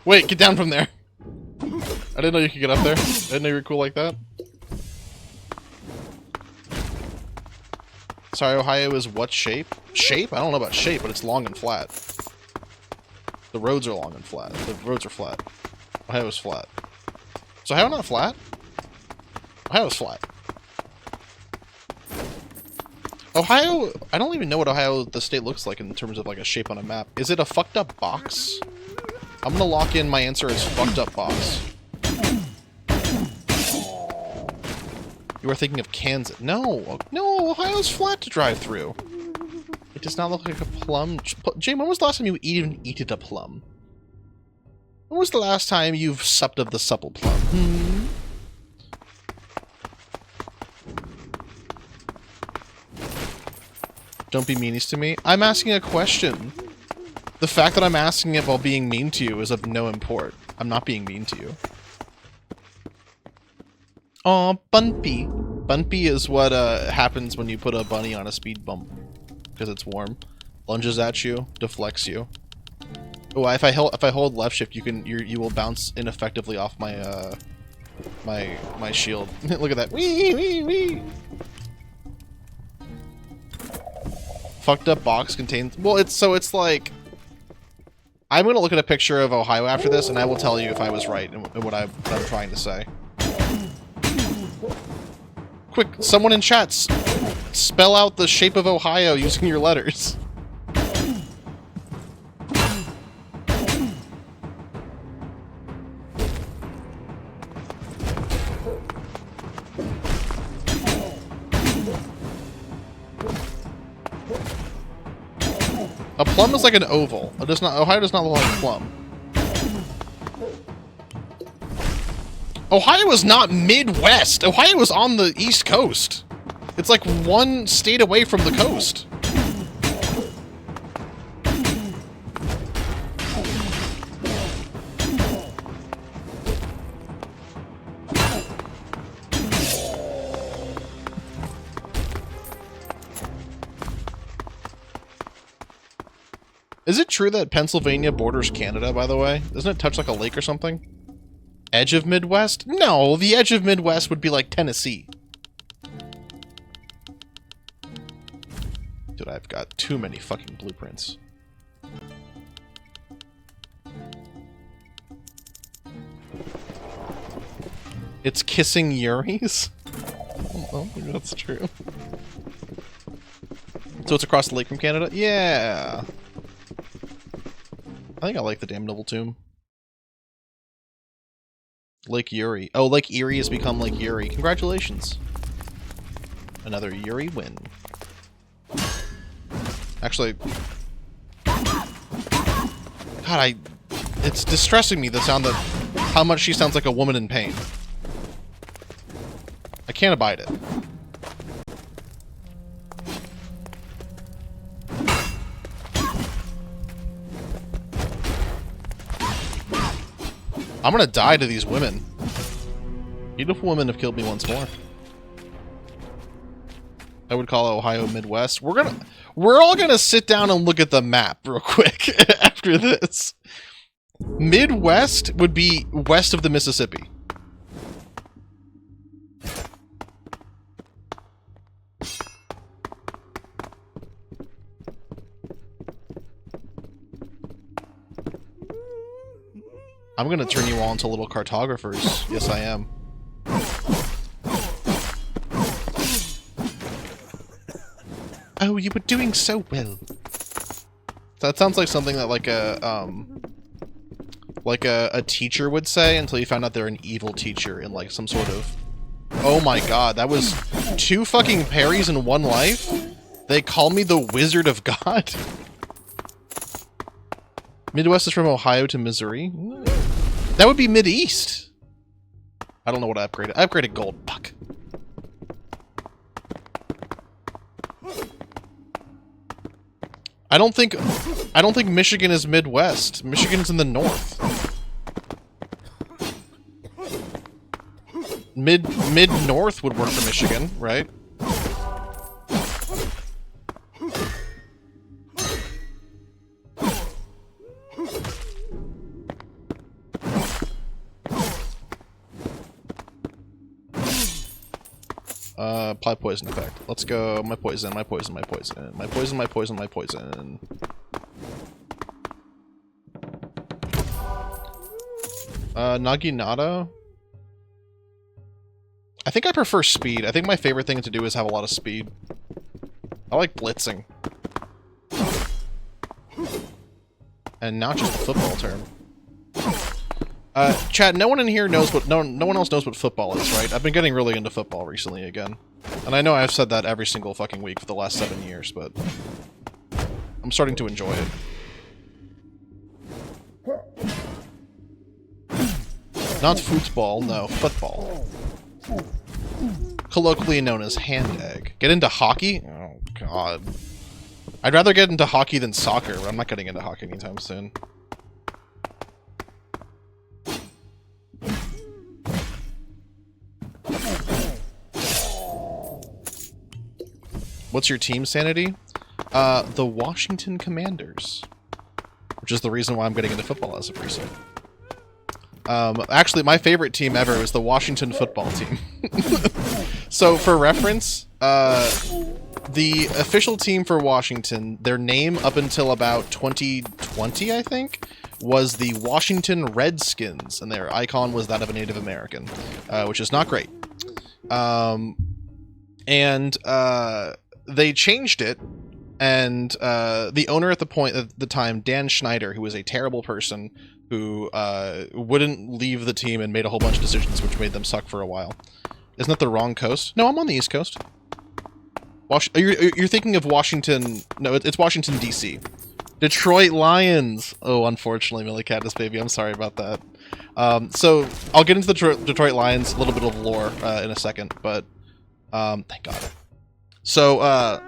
Wait, get down from there! I didn't know you could get up there. I didn't know you were cool like that. Sorry, Ohio is what shape? Shape? I don't know about shape, but it's long and flat. The roads are long and flat. The roads are flat. Ohio's flat. Is Ohio not flat? Ohio's flat. Ohio... I don't even know what Ohio, the state, looks like in terms of, like, a shape on a map. Is it a fucked up box? I'm gonna lock in my answer as fucked up box. You are thinking of Kansas. No! No! Ohio's flat to drive through. It does not look like a plum. Jay, when was the last time you even eated a plum? When was the last time you've supped of the supple plum? Don't be meanies to me. I'm asking a question. The fact that I'm asking it while being mean to you is of no import. I'm not being mean to you. Aw, Bumpy. Bumpy is what happens when you put a bunny on a speed bump. Because it's warm. Lunges at you, deflects you. Oh, if I hold left shift, you will bounce ineffectively off my my shield. Look at that. Wee wee wee. Fucked up box contains. Well, it's like. I'm gonna look at a picture of Ohio after this, and I will tell you if I was right in what I'm trying to say. Quick, someone in chat, spell out the shape of Ohio using your letters. A plum is like an oval. Ohio does not look like a plum. Ohio is not Midwest. Ohio is on the East Coast. It's like one state away from the coast. Is it true that Pennsylvania borders Canada, by the way? Doesn't it touch like a lake or something? Edge of Midwest? No, the edge of Midwest would be like Tennessee. Dude, I've got too many fucking blueprints. It's kissing Yuri's? Oh, that's true. So it's across the lake from Canada? Yeah! I think I like the Damnable Tomb. Lake Yuri. Oh, Lake Erie has become Lake Yuri. Congratulations. Another Yuri win. Actually... God, it's distressing me, the sound of how much she sounds like a woman in pain. I can't abide it. I'm gonna die to these women. Beautiful women have killed me once more. I would call Ohio Midwest. We're all gonna sit down and look at the map real quick after this. Midwest would be west of the Mississippi. I'm gonna turn you all into little cartographers. Yes, I am. Oh, you were doing so well. That sounds like something that like a teacher would say until you found out they're an evil teacher in like some sort of... Oh my god, that was 2 fucking parries in one life? They call me the Wizard of God? Midwest is from Ohio to Missouri? That would be Mid-East. I don't know what I upgraded. I upgraded gold. Fuck. I don't think Michigan is Midwest. Michigan's in the north. Mid-north would work for Michigan, right? Apply poison effect. Let's go. My poison, my poison, my poison. My poison, my poison, my poison. Naginata? I think I prefer speed. I think my favorite thing to do is have a lot of speed. I like blitzing. And not just a football term. Chat, no one in here knows what... No one else knows what football is, right? I've been getting really into football recently again. And I know I've said that every single fucking week for the last 7 years, but... I'm starting to enjoy it. Not football, no, football. Colloquially known as hand egg. Get into hockey? Oh, God. I'd rather get into hockey than soccer, but I'm not getting into hockey anytime soon. What's your team sanity? The Washington Commanders. which is the reason why I'm getting into football as of recent. Actually, my favorite team ever was the Washington football team. So, for reference, the official team for Washington, their name up until about 2020, I think, was the Washington Redskins, and their icon was that of a Native American, which is not great. They changed it, and the owner at the time, Dan Schneider, who was a terrible person, who wouldn't leave the team and made a whole bunch of decisions which made them suck for a while. Isn't that the wrong coast? No, I'm on the East Coast. You're thinking of Washington... No, it's Washington, D.C. Detroit Lions! Oh, unfortunately, Millie Caddice, baby. I'm sorry about that. So, I'll get into the Detroit Lions, a little bit of lore in a second, but... thank God. So,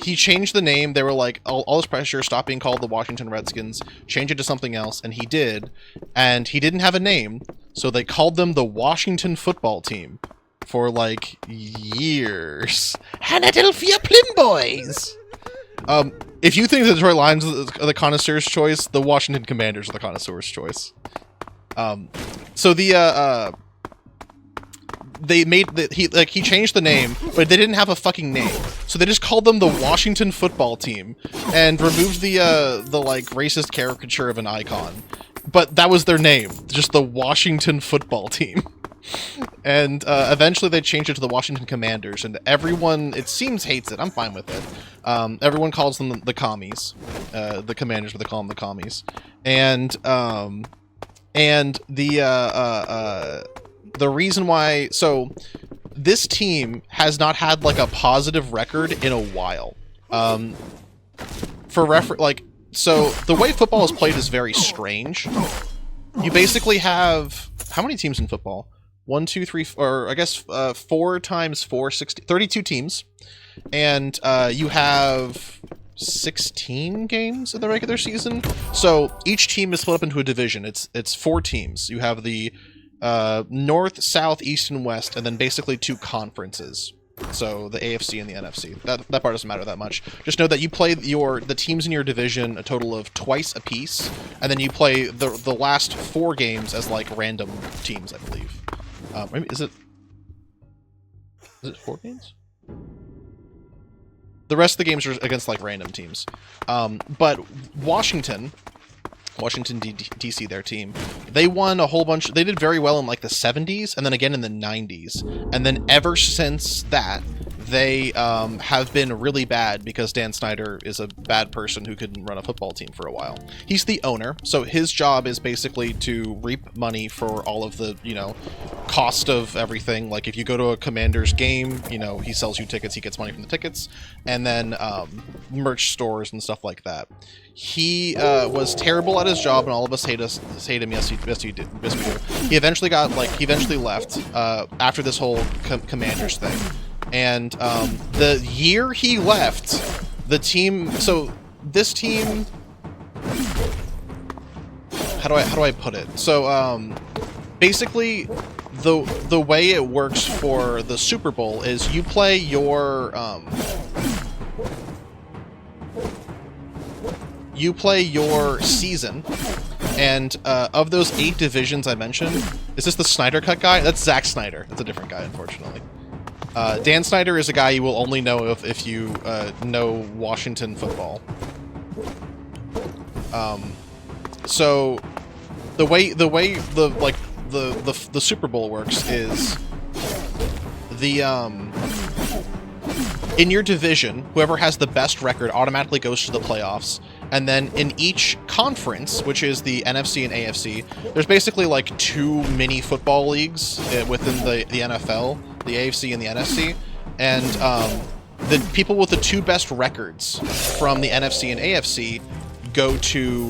he changed the name. They were like, all this pressure, stop being called the Washington Redskins, change it to something else, and he did. And he didn't have a name, so they called them the Washington Football Team for, like, years. Philadelphia Plym Boys! If you think the Detroit Lions are the connoisseur's choice, the Washington Commanders are the connoisseur's choice. So the, he changed the name, but they didn't have a fucking name. So they just called them the Washington Football Team and removed the like racist caricature of an icon. But that was their name, just the Washington Football Team. And eventually they changed it to the Washington Commanders, and everyone, it seems, hates it. I'm fine with it. Everyone calls them the commies. The Commanders, but they call them the commies. And the reason why... So, this team has not had, like, a positive record in a while. For reference, like... So, the way football is played is very strange. You basically have... How many teams in football? 1, 2, 3, or I guess 4 times 4, 32 teams. And you have 16 games in the regular season. So, each team is split up into a division. It's 4 teams. You have the... North, South, East, and West, and then basically 2 conferences. So the AFC and the NFC. That part doesn't matter that much. Just know that you play the teams in your division a total of twice a piece, and then you play the last 4 games as like random teams, I believe. Maybe is it 4 games? The rest of the games are against like random teams. But Washington D.C., their team, they won a whole bunch. They did very well in like the 70s and then again in the 90s. And then ever since that, they have been really bad because Dan Snyder is a bad person who couldn't run a football team for a while. He's the owner, so his job is basically to reap money for all of the, you know, cost of everything. Like if you go to a Commanders game, you know, he sells you tickets, he gets money from the tickets, and then merch stores and stuff like that. He was terrible at his job, and all of us hate him. Yes, we do. He eventually left after this whole Commanders thing. And the year he left, the team. So this team. How do I put it? So basically, the way it works for the Super Bowl is you play your season, and of those 8 divisions I mentioned, is this the Snyder Cut guy? That's Zack Snyder. That's a different guy, unfortunately. Dan Snyder is a guy you will only know if you know Washington football. So the way the Super Bowl works is in your division, whoever has the best record automatically goes to the playoffs. And then in each conference, which is the NFC and AFC, there's basically like 2 mini football leagues within the NFL, the AFC and the NFC. And the people with the 2 best records from the NFC and AFC go to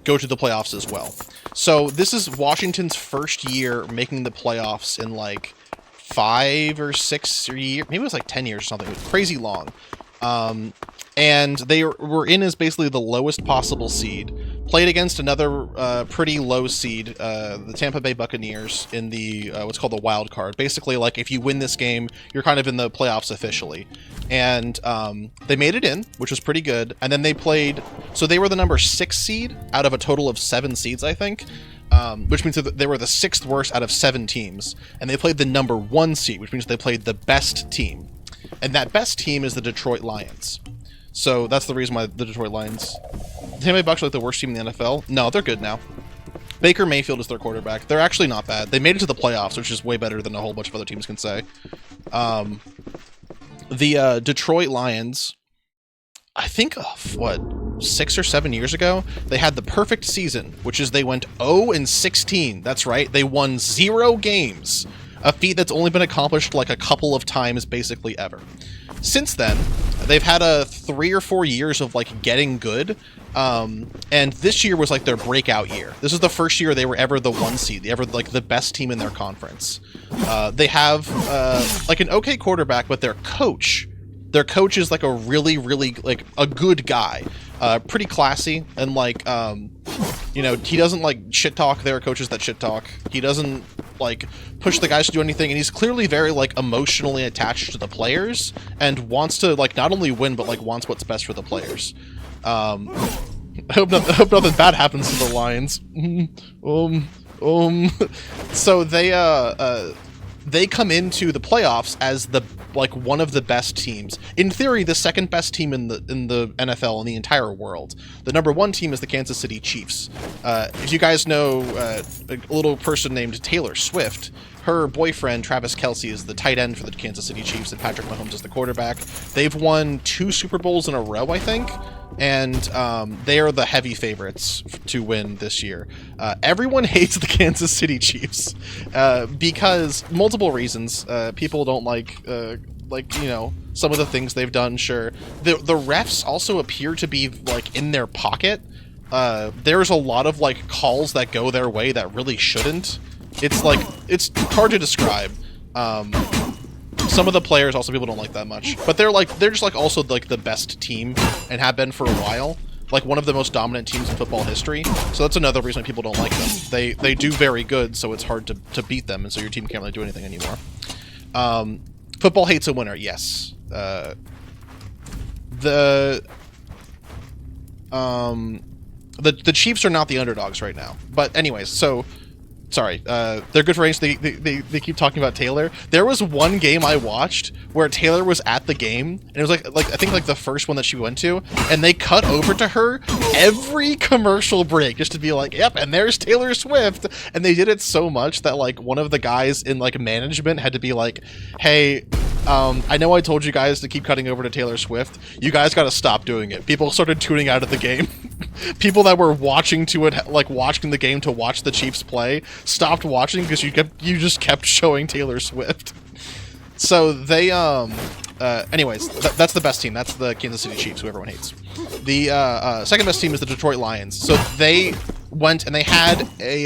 the playoffs as well. So this is Washington's first year making the playoffs in like 5 or 6 years, maybe it was like 10 years or something. It was crazy long. And they were in as basically the lowest possible seed. Played against another pretty low seed, the Tampa Bay Buccaneers, in the what's called the wild card. Basically, like if you win this game, you're kind of in the playoffs officially. and they made it in, which was pretty good. And then they played, so they were the number 6 seed out of a total of 7 seeds, I think, which means that they were the 6th worst out of 7 teams. And they played the number 1 seed, which means they played the best team. And that best team is the Detroit Lions. So that's the reason why the Detroit Lions... The Tampa Bay Bucks are like the worst team in the NFL? No, they're good now. Baker Mayfield is their quarterback. They're actually not bad. They made it to the playoffs, which is way better than a whole bunch of other teams can say. The Detroit Lions, I think, 6 or 7 years ago, they had the perfect season, which is they went 0-16. That's right. They won 0 games. A feat that's only been accomplished like a couple of times basically ever. Since then, they've had 3 or 4 years of like getting good. And this year was like their breakout year. This is the first year they were ever the 1 seed, ever like the best team in their conference. They have like an okay quarterback, but their coach is like a really, really like a good guy, pretty classy, and like you know, he doesn't like shit talk. There are coaches that shit talk. He doesn't like push the guys to do anything, and he's clearly very like emotionally attached to the players and wants to like not only win but like wants what's best for the players. I hope nothing bad happens to the Lions. So they come into the playoffs as the like one of the best teams. In theory, the 2nd best team in the NFL in the entire world. The number 1 team is the Kansas City Chiefs. If you guys know a little person named Taylor Swift, her boyfriend Travis Kelce is the tight end for the Kansas City Chiefs, and Patrick Mahomes is the quarterback. They've won 2 Super Bowls in a row, I think, and they are the heavy favorites to win this year. Everyone hates the Kansas City Chiefs because multiple reasons. People don't like you know, some of the things they've done. Sure, the refs also appear to be like in their pocket. There's a lot of like calls that go their way that really shouldn't. It's like, it's hard to describe. Some of the players also people don't like that much, but they're just like also like the best team and have been for a while, like one of the most dominant teams in football history. So that's another reason people don't like them. They do very good, so it's hard to beat them, and so your team can't really do anything anymore. Football hates a winner, yes. The Chiefs are not the underdogs right now, but anyways, so. Sorry, they're good for range. They keep talking about Taylor. There was one game I watched where Taylor was at the game, and it was like I think like the first one that she went to, and they cut over to her every commercial break just to be like, yep, and there's Taylor Swift. And they did it so much that like one of the guys in like management had to be like, hey, I know I told you guys to keep cutting over to Taylor Swift. You guys got to stop doing it. People started tuning out of the game. People that were watching the game to watch the Chiefs play stopped watching because you just kept showing Taylor Swift. So they anyways, that's the best team. That's the Kansas City Chiefs, who everyone hates. The 2nd best team is the Detroit Lions. So they went and they had a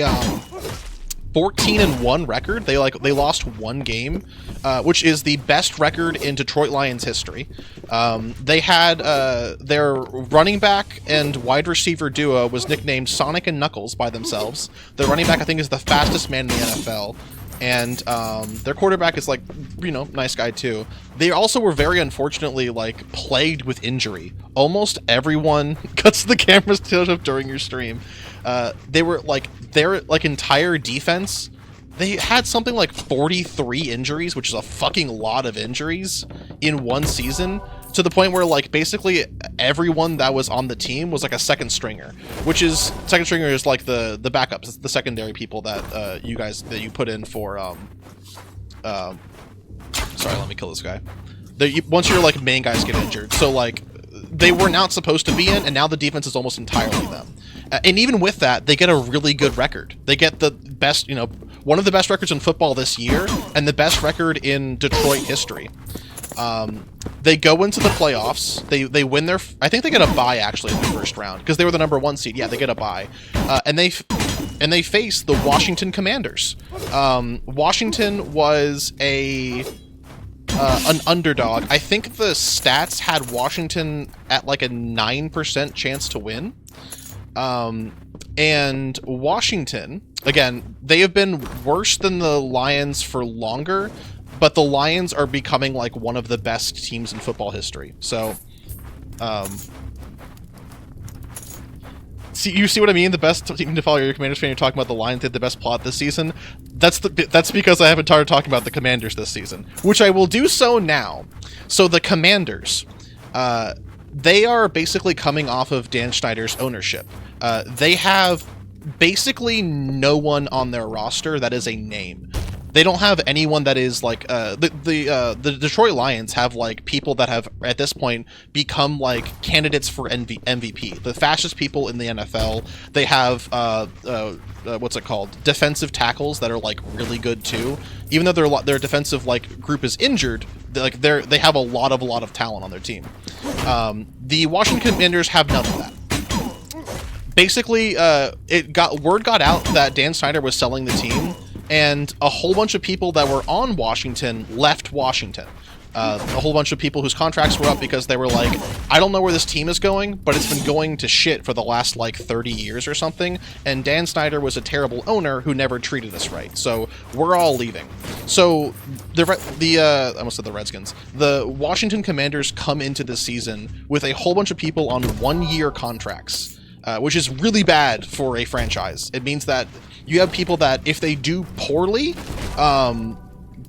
14-1 record. They lost 1 game, which is the best record in Detroit Lions history. They had their running back and wide receiver duo was nicknamed Sonic and Knuckles by themselves. The running back, I think, is the fastest man in the NFL. And their quarterback is like, you know, nice guy too. They also were very unfortunately like plagued with injury. Almost everyone cuts the cameras tilt up during your stream. They were like their like entire defense. They had something like 43 injuries, which is a fucking lot of injuries in one season, to the point where like basically everyone that was on the team was like a second stringer, which is second stringer is like the backups, the secondary people that you put in for sorry, let me kill this guy. Once your like main guys get injured, so like they were not supposed to be in, and now the defense is almost entirely them. And even with that, they get a really good record. They get the best, you know, one of the best records in football this year, and the best record in Detroit history. They go into the playoffs. They win their. I think they get a bye actually in the first round because they were the number 1 seed. Yeah, they get a bye, and they face the Washington Commanders. Washington was an underdog. I think the stats had Washington at like a 9% chance to win. And Washington, again, they have been worse than the Lions for longer, but the Lions are becoming like one of the best teams in football history. So, you see what I mean? The best team to follow your Commanders fan. You're talking about the Lions did the best plot this season. That's because I haven't started talking about the Commanders this season, which I will do so now. So the Commanders, they are basically coming off of Dan Snyder's ownership. They have basically no one on their roster that is a name. They don't have anyone that is like the Detroit Lions have like people that have at this point become like candidates for MVP, the fastest people in the NFL. They have what's it called, defensive tackles that are like really good too. Even though their defensive like group is injured, they have a lot of talent on their team. The Washington Commanders have none of that. Basically, word got out that Dan Snyder was selling the team, and a whole bunch of people that were on Washington left Washington. A whole bunch of people whose contracts were up because they were like, I don't know where this team is going, but it's been going to shit for the last like 30 years or something, and Dan Snyder was a terrible owner who never treated us right, so we're all leaving. So I almost said the Redskins. The Washington Commanders come into this season with a whole bunch of people on 1-year contracts, which is really bad for a franchise. It means that you have people that if they do poorly,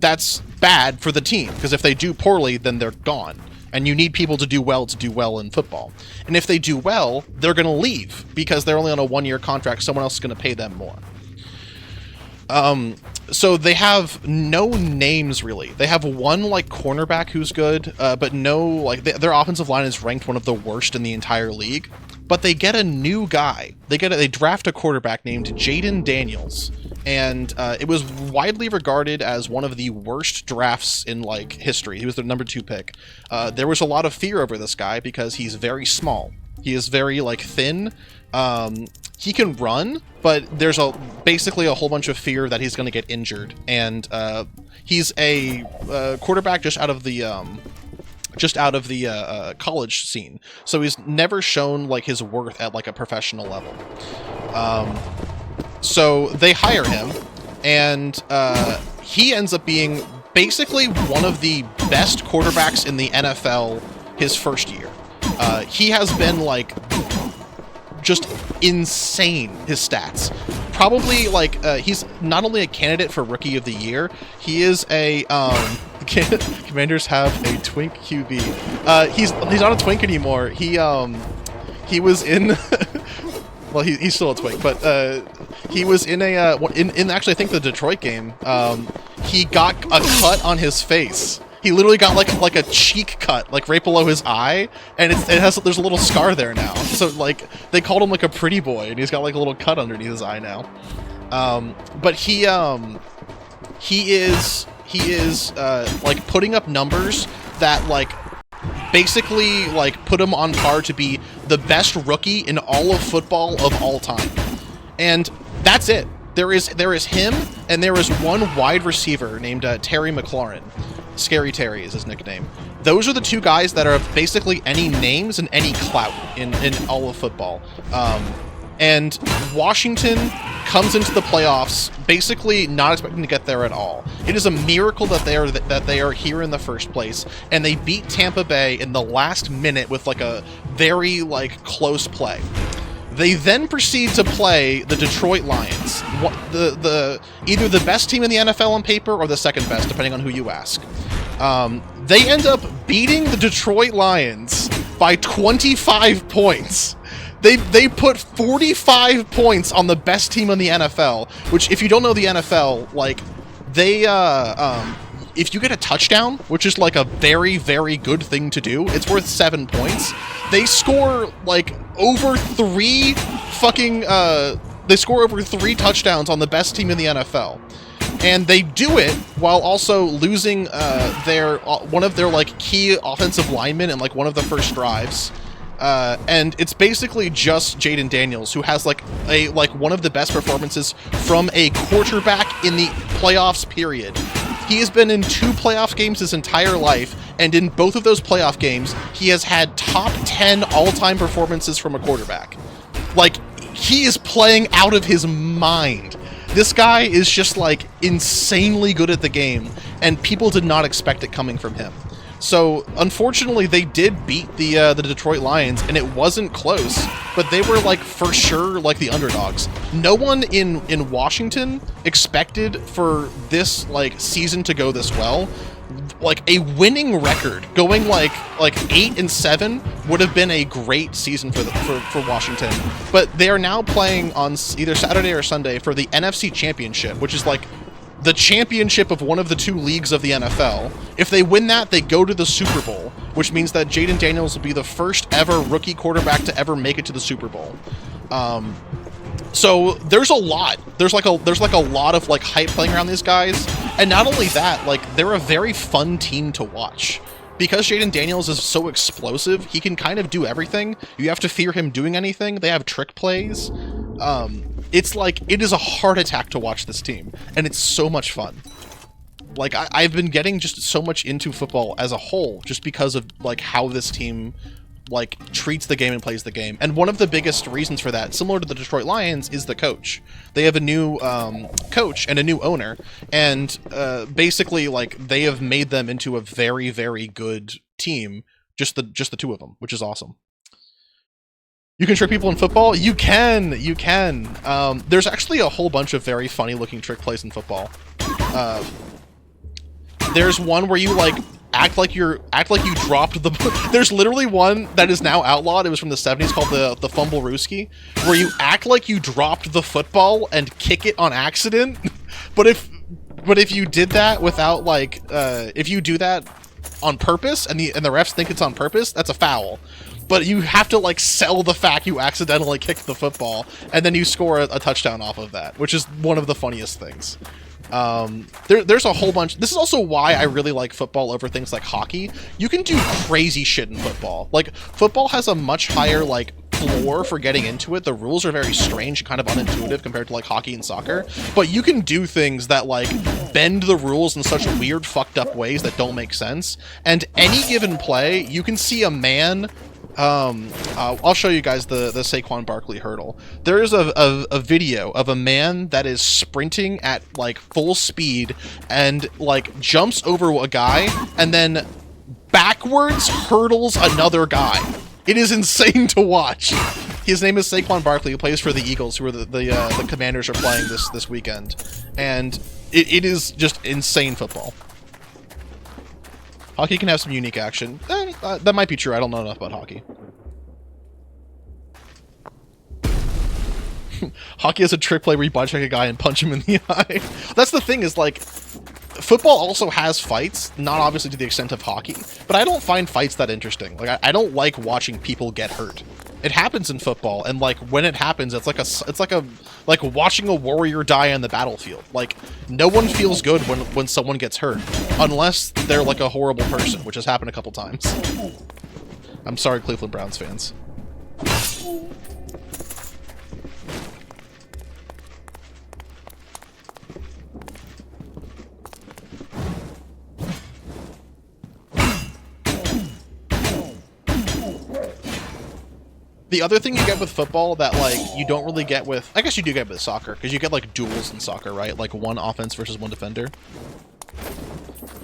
that's bad for the team, because if they do poorly, then they're gone. And you need people to do well in football. And if they do well, they're going to leave because they're only on a 1-year contract. Someone else is going to pay them more. So they have no names really. They have one like cornerback who's good, but no like their offensive line is ranked one of the worst in the entire league. But they get a new guy. They draft a quarterback named Jaden Daniels, and it was widely regarded as one of the worst drafts in like history. He was the number 2 pick. There was a lot of fear over this guy because he's very small. He is very like thin. He can run, but there's basically a whole bunch of fear that he's going to get injured. And he's a quarterback just out of the college scene, so he's never shown like his worth at like a professional level. So they hire him, and he ends up being basically one of the best quarterbacks in the NFL his first year. He has been like just insane, his stats. Probably like he's not only a candidate for Rookie of the Year, he is a Commanders have a twink QB. He's not a twink anymore. He was in well, he's still a twink, but he was in in actually I think the Detroit game. He got a cut on his face. He literally got like a cheek cut, like right below his eye, and there's a little scar there now. So like they called him like a pretty boy, and he's got like a little cut underneath his eye now. But he is like putting up numbers that like basically like put him on par to be the best rookie in all of football of all time. And that's it. There is him, and there is one wide receiver named Terry McLaurin. Scary Terry is his nickname. Those are the 2 guys that are basically any names and any clout in all of football. And Washington comes into the playoffs basically not expecting to get there at all. It is a miracle that they are here in the first place, and they beat Tampa Bay in the last minute with like a very like close play. They then proceed to play the Detroit Lions, either the best team in the NFL on paper or the second best, depending on who you ask. They end up beating the Detroit Lions by 25 points. They put 45 points on the best team in the NFL, which, if you don't know the NFL, like, if you get a touchdown, which is like a very, very good thing to do, it's worth 7 points. They score like over 3 touchdowns on the best team in the NFL. And they do it while also losing one of their like key offensive linemen in like one of the first drives. And it's basically just Jaden Daniels, who has like one of the best performances from a quarterback in the playoffs, period. He has been in 2 playoff games his entire life, and in both of those playoff games, he has had top 10 all-time performances from a quarterback. Like, he is playing out of his mind. this guy is just like insanely good at the game, and people did not expect it coming from him. So unfortunately, they did beat the Detroit Lions, and it wasn't close. But they were like for sure like the underdogs. No one in Washington expected for this like season to go this well. Like a winning record, going like 8-7 would have been a great season for Washington. But they are now playing on either Saturday or Sunday for the NFC Championship, which is like the championship of one of the two leagues of the NFL. If they win that, they go to the Super Bowl, which means that Jaden Daniels will be the first ever rookie quarterback to ever make it to the Super Bowl. So there's a lot. There's like a lot of like hype playing around these guys, and not only that, like they're a very fun team to watch. Because Jaden Daniels is so explosive, he can kind of do everything. You have to fear him doing anything. They have trick plays. It's like, it is a heart attack to watch this team, and it's so much fun. Like, I've been getting just so much into football as a whole, just because of, like, how this team, like, treats the game and plays the game. And one of the biggest reasons for that, similar to the Detroit Lions, is the coach. They have a new coach and a new owner, and basically, like, they have made them into a very, very good team, just the two of them, which is awesome. You can trick people in football? You can! There's actually a whole bunch of very funny-looking trick plays in football. There's one where you, like, act like you dropped the... There's literally one that is now outlawed. It was from the 70s called the Fumble-Rooski, where you act like you dropped the football and kick it on accident. But if you did that without, like, if you do that on purpose and the refs think it's on purpose, that's a foul. But you have to, like, sell the fact you accidentally kicked the football, and then you score a touchdown off of that, which is one of the funniest things. There's a whole bunch. This is also why I really like football over things like hockey. You can do crazy shit in football. Like, football has a much higher, like, floor for getting into it. The rules are very strange, kind of unintuitive compared to, like, hockey and soccer. But you can do things that, like, bend the rules in such weird, fucked up ways that don't make sense. And any given play, you can see a man... I'll show you guys the Saquon Barkley hurdle. There is a video of a man that is sprinting at, like, full speed and, like, jumps over a guy and then backwards hurdles another guy. It is insane to watch. His name is Saquon Barkley, who plays for the Eagles, who are the Commanders are playing this weekend. And it is just insane football. Hockey can have some unique action. That might be true. I don't know enough about hockey. Hockey is a trick play where you body check a guy and punch him in the eye. That's the thing, is like, football also has fights, not obviously to the extent of hockey, but I don't find fights that interesting. Like, I don't like watching people get hurt. It happens in football, and like when it happens, it's like watching a warrior die on the battlefield. Like, no one feels good when someone gets hurt, unless they're like a horrible person, which has happened a couple times. I'm sorry, Cleveland Browns fans. The other thing you get with football that, like, you don't really get with... I guess you do get with soccer, because you get, like, duels in soccer, right? Like, one offense versus one defender.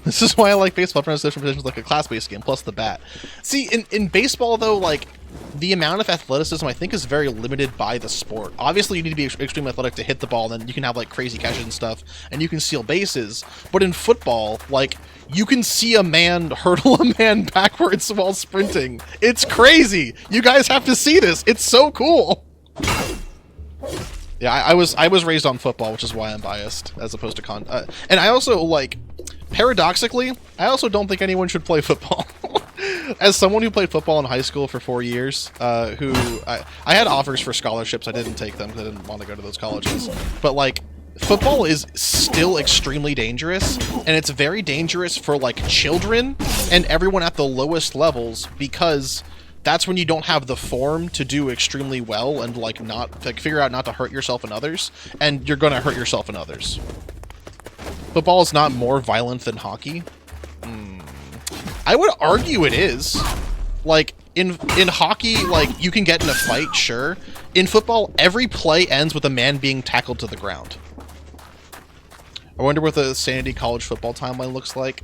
This is why I like baseball, for different positions, like a class-based game, plus the bat. See, in baseball, though, like, the amount of athleticism, I think, is very limited by the sport. Obviously, you need to be extremely athletic to hit the ball, and then you can have, like, crazy catches and stuff, and you can steal bases. But in football, like, you can see a man hurdle a man backwards while sprinting. It's crazy! You guys have to see this! It's so cool! Yeah, I was raised on football, which is why I'm biased, as opposed to and I also, like, paradoxically, I also don't think anyone should play football. As someone who played football in high school for 4 years, I had offers for scholarships, I didn't take them because I didn't want to go to those colleges. But, like, football is still extremely dangerous, and it's very dangerous for, like, children and everyone at the lowest levels, because that's when you don't have the form to do extremely well and, like, not, like, figure out not to hurt yourself and others, and you're gonna hurt yourself and others. Football is not more violent than hockey. I would argue it is. Like, in hockey, like, you can get in a fight, sure. In football, every play ends with a man being tackled to the ground. I wonder what the Sanity College football timeline looks like.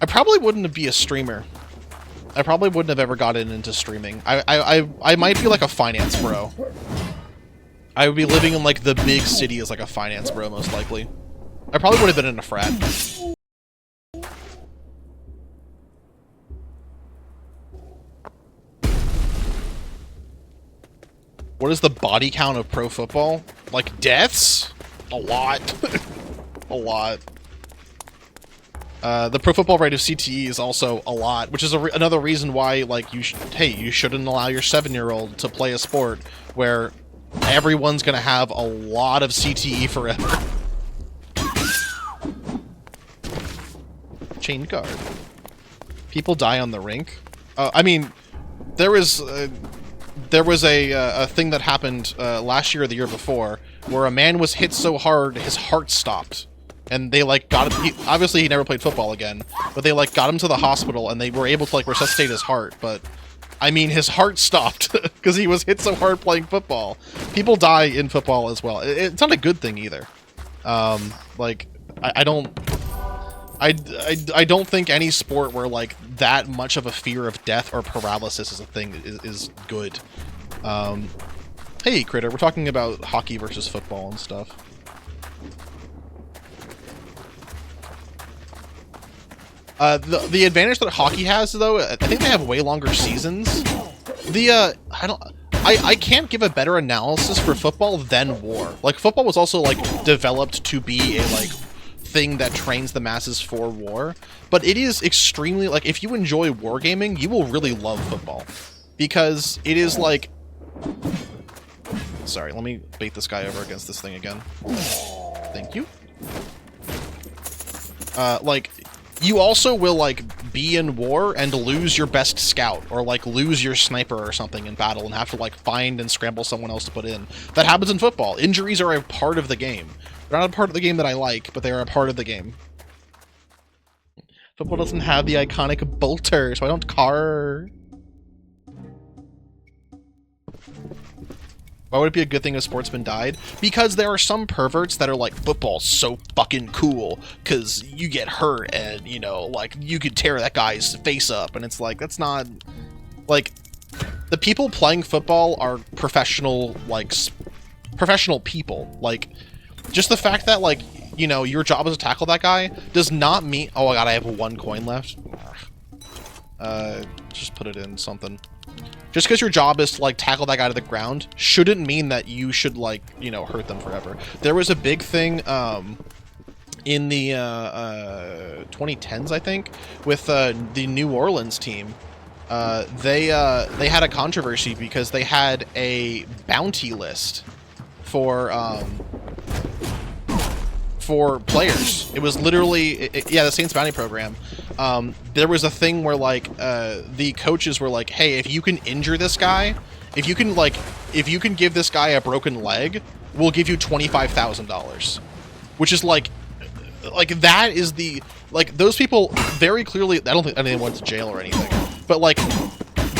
I probably wouldn't be a streamer. I probably wouldn't have ever gotten into streaming. I might be like a finance bro. I would be living in like the big city as like a finance bro, most likely. I probably would have been in a frat. What is the body count of pro football? Like deaths? A lot. A lot. The pro football rate of CTE is also a lot, which is another reason why, like, you shouldn't allow your 7-year-old to play a sport where everyone's gonna have a lot of CTE forever. Chained guard. People die on the rink. I mean, there was a thing that happened last year or the year before where a man was hit so hard his heart stopped. And they, like, got him... obviously, he never played football again. But they, like, got him to the hospital, and they were able to, like, resuscitate his heart. But, I mean, his heart stopped because he was hit so hard playing football. People die in football as well. It's not a good thing, either. Like, I don't... I don't think any sport where, like, that much of a fear of death or paralysis is a thing is good. Hey, Critter, we're talking about hockey versus football and stuff. The advantage that hockey has, though, I think they have way longer seasons. I can't give a better analysis for football than war. Like, football was also, like, developed to be a, like, thing that trains the masses for war. But it is extremely, like, if you enjoy wargaming, you will really love football. Because it is, like... Sorry, let me bait this guy over against this thing again. Thank you. Like... You also will, like, be in war and lose your best scout, or, like, lose your sniper or something in battle and have to, like, find and scramble someone else to put in. That happens in football. Injuries are a part of the game. They're not a part of the game that I like, but they are a part of the game. Football doesn't have the iconic bolter, so I don't car. Why would it be a good thing if sportsmen died? Because there are some perverts that are like, football's so fucking cool, because you get hurt and, you know, like, you could tear that guy's face up, and it's like, that's not... Like, the people playing football are professional, like, professional people. Like, just the fact that, like, you know, your job is to tackle that guy does not mean... Oh my god, I have 1 coin left. Just put it in something. Just because your job is to, like, tackle that guy to the ground shouldn't mean that you should, like, you know, hurt them forever. There was a big thing, in the, 2010s, I think, with, the New Orleans team. They had a controversy because they had a bounty list for players. It was literally, yeah, the Saints bounty program. There was a thing where, like, the coaches were like, hey, if you can injure this guy, if you can give this guy a broken leg, we'll give you $25,000. Which is like, that is the, like, those people very clearly, I don't think anyone went to jail or anything, but, like,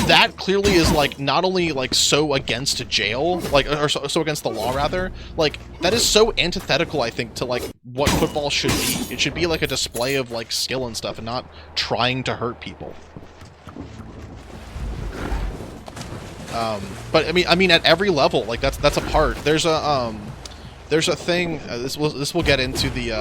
that clearly is, like, not only, like, so against jail, like, or so against the law, rather, like, that is so antithetical, I think, to, like, what football should be. It should be, like, a display of, like, skill and stuff, and not trying to hurt people. But, I mean, at every level, like, that's a part. There's a thing, this will get into the,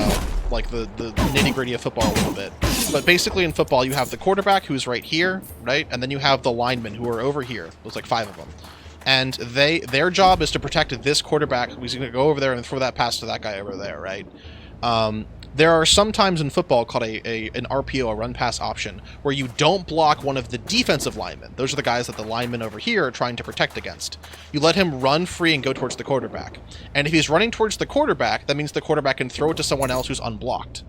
like, the nitty-gritty of football a little bit. But basically in football, you have the quarterback, who's right here, right? And then you have the linemen, who are over here. There's like 5 of them. And their job is to protect this quarterback, who's going to go over there and throw that pass to that guy over there, right? There are some times in football called an RPO, a run-pass option, where you don't block one of the defensive linemen. Those are the guys that the linemen over here are trying to protect against. You let him run free and go towards the quarterback. And if he's running towards the quarterback, that means the quarterback can throw it to someone else who's unblocked.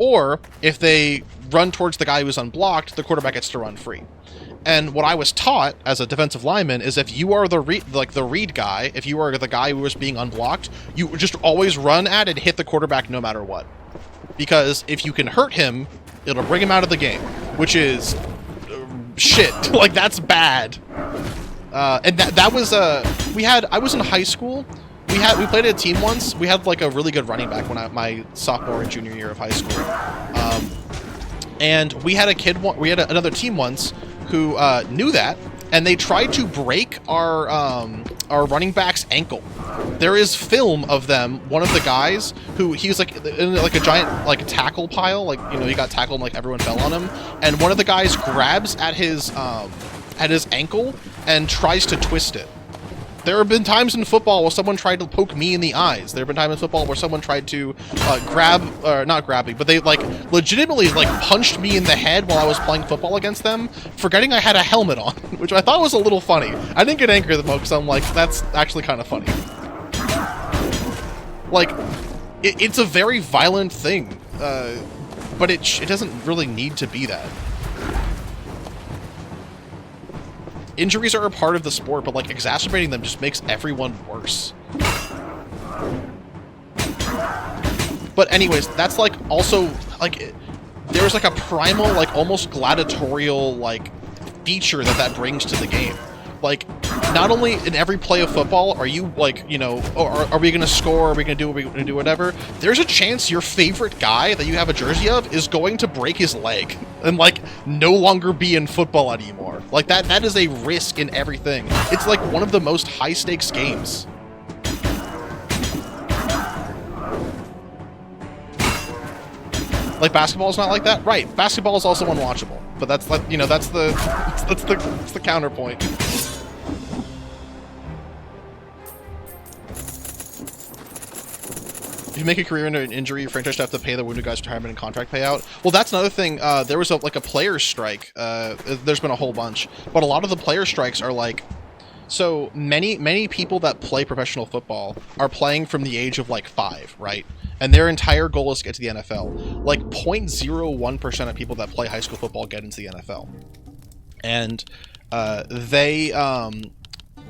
Or, if they run towards the guy who's unblocked, the quarterback gets to run free. And what I was taught as a defensive lineman is if you are the read guy, if you are the guy who is being unblocked, you just always run at and hit the quarterback no matter what. Because if you can hurt him, it'll bring him out of the game, which is shit. Like, that's bad. And that was I was in high school, we played a team once. We had like a really good running back when my sophomore and junior year of high school, and we had another team once who knew that, and they tried to break our running back's ankle. There is film of them. One of the guys he was like in like a giant like tackle pile, like, you know, he got tackled and like everyone fell on him, and one of the guys grabs at his ankle and tries to twist it. There have been times in football where someone tried to poke me in the eyes. There have been times in football where someone tried to not grab me, but they like legitimately like punched me in the head while I was playing football against them, forgetting I had a helmet on, which I thought was a little funny. I didn't get angry at them because I'm like, that's actually kind of funny. Like, it's a very violent thing, but it doesn't really need to be that. Injuries are a part of the sport, but like exacerbating them just makes everyone worse. But anyways, that's like also like there's like a primal, like almost gladiatorial like feature that brings to the game. Like, not only in every play of football are you like, you know, are we gonna score, are we gonna do whatever, there's a chance your favorite guy that you have a jersey of is going to break his leg and like no longer be in football anymore. Like that is a risk in everything. It's like one of the most high stakes games. Like, basketball is not like that, right? Basketball is also unwatchable, but that's like, you know, that's the counterpoint. If you make a career in an injury, your franchise have to pay the wounded guy's retirement and contract payout. Well, that's another thing. There was a players' strike. There's been a whole bunch, but a lot of the player strikes are like, so many people that play professional football are playing from the age of like 5, right? And their entire goal is to get to the NFL. Like 0.01% of people that play high school football get into the NFL. And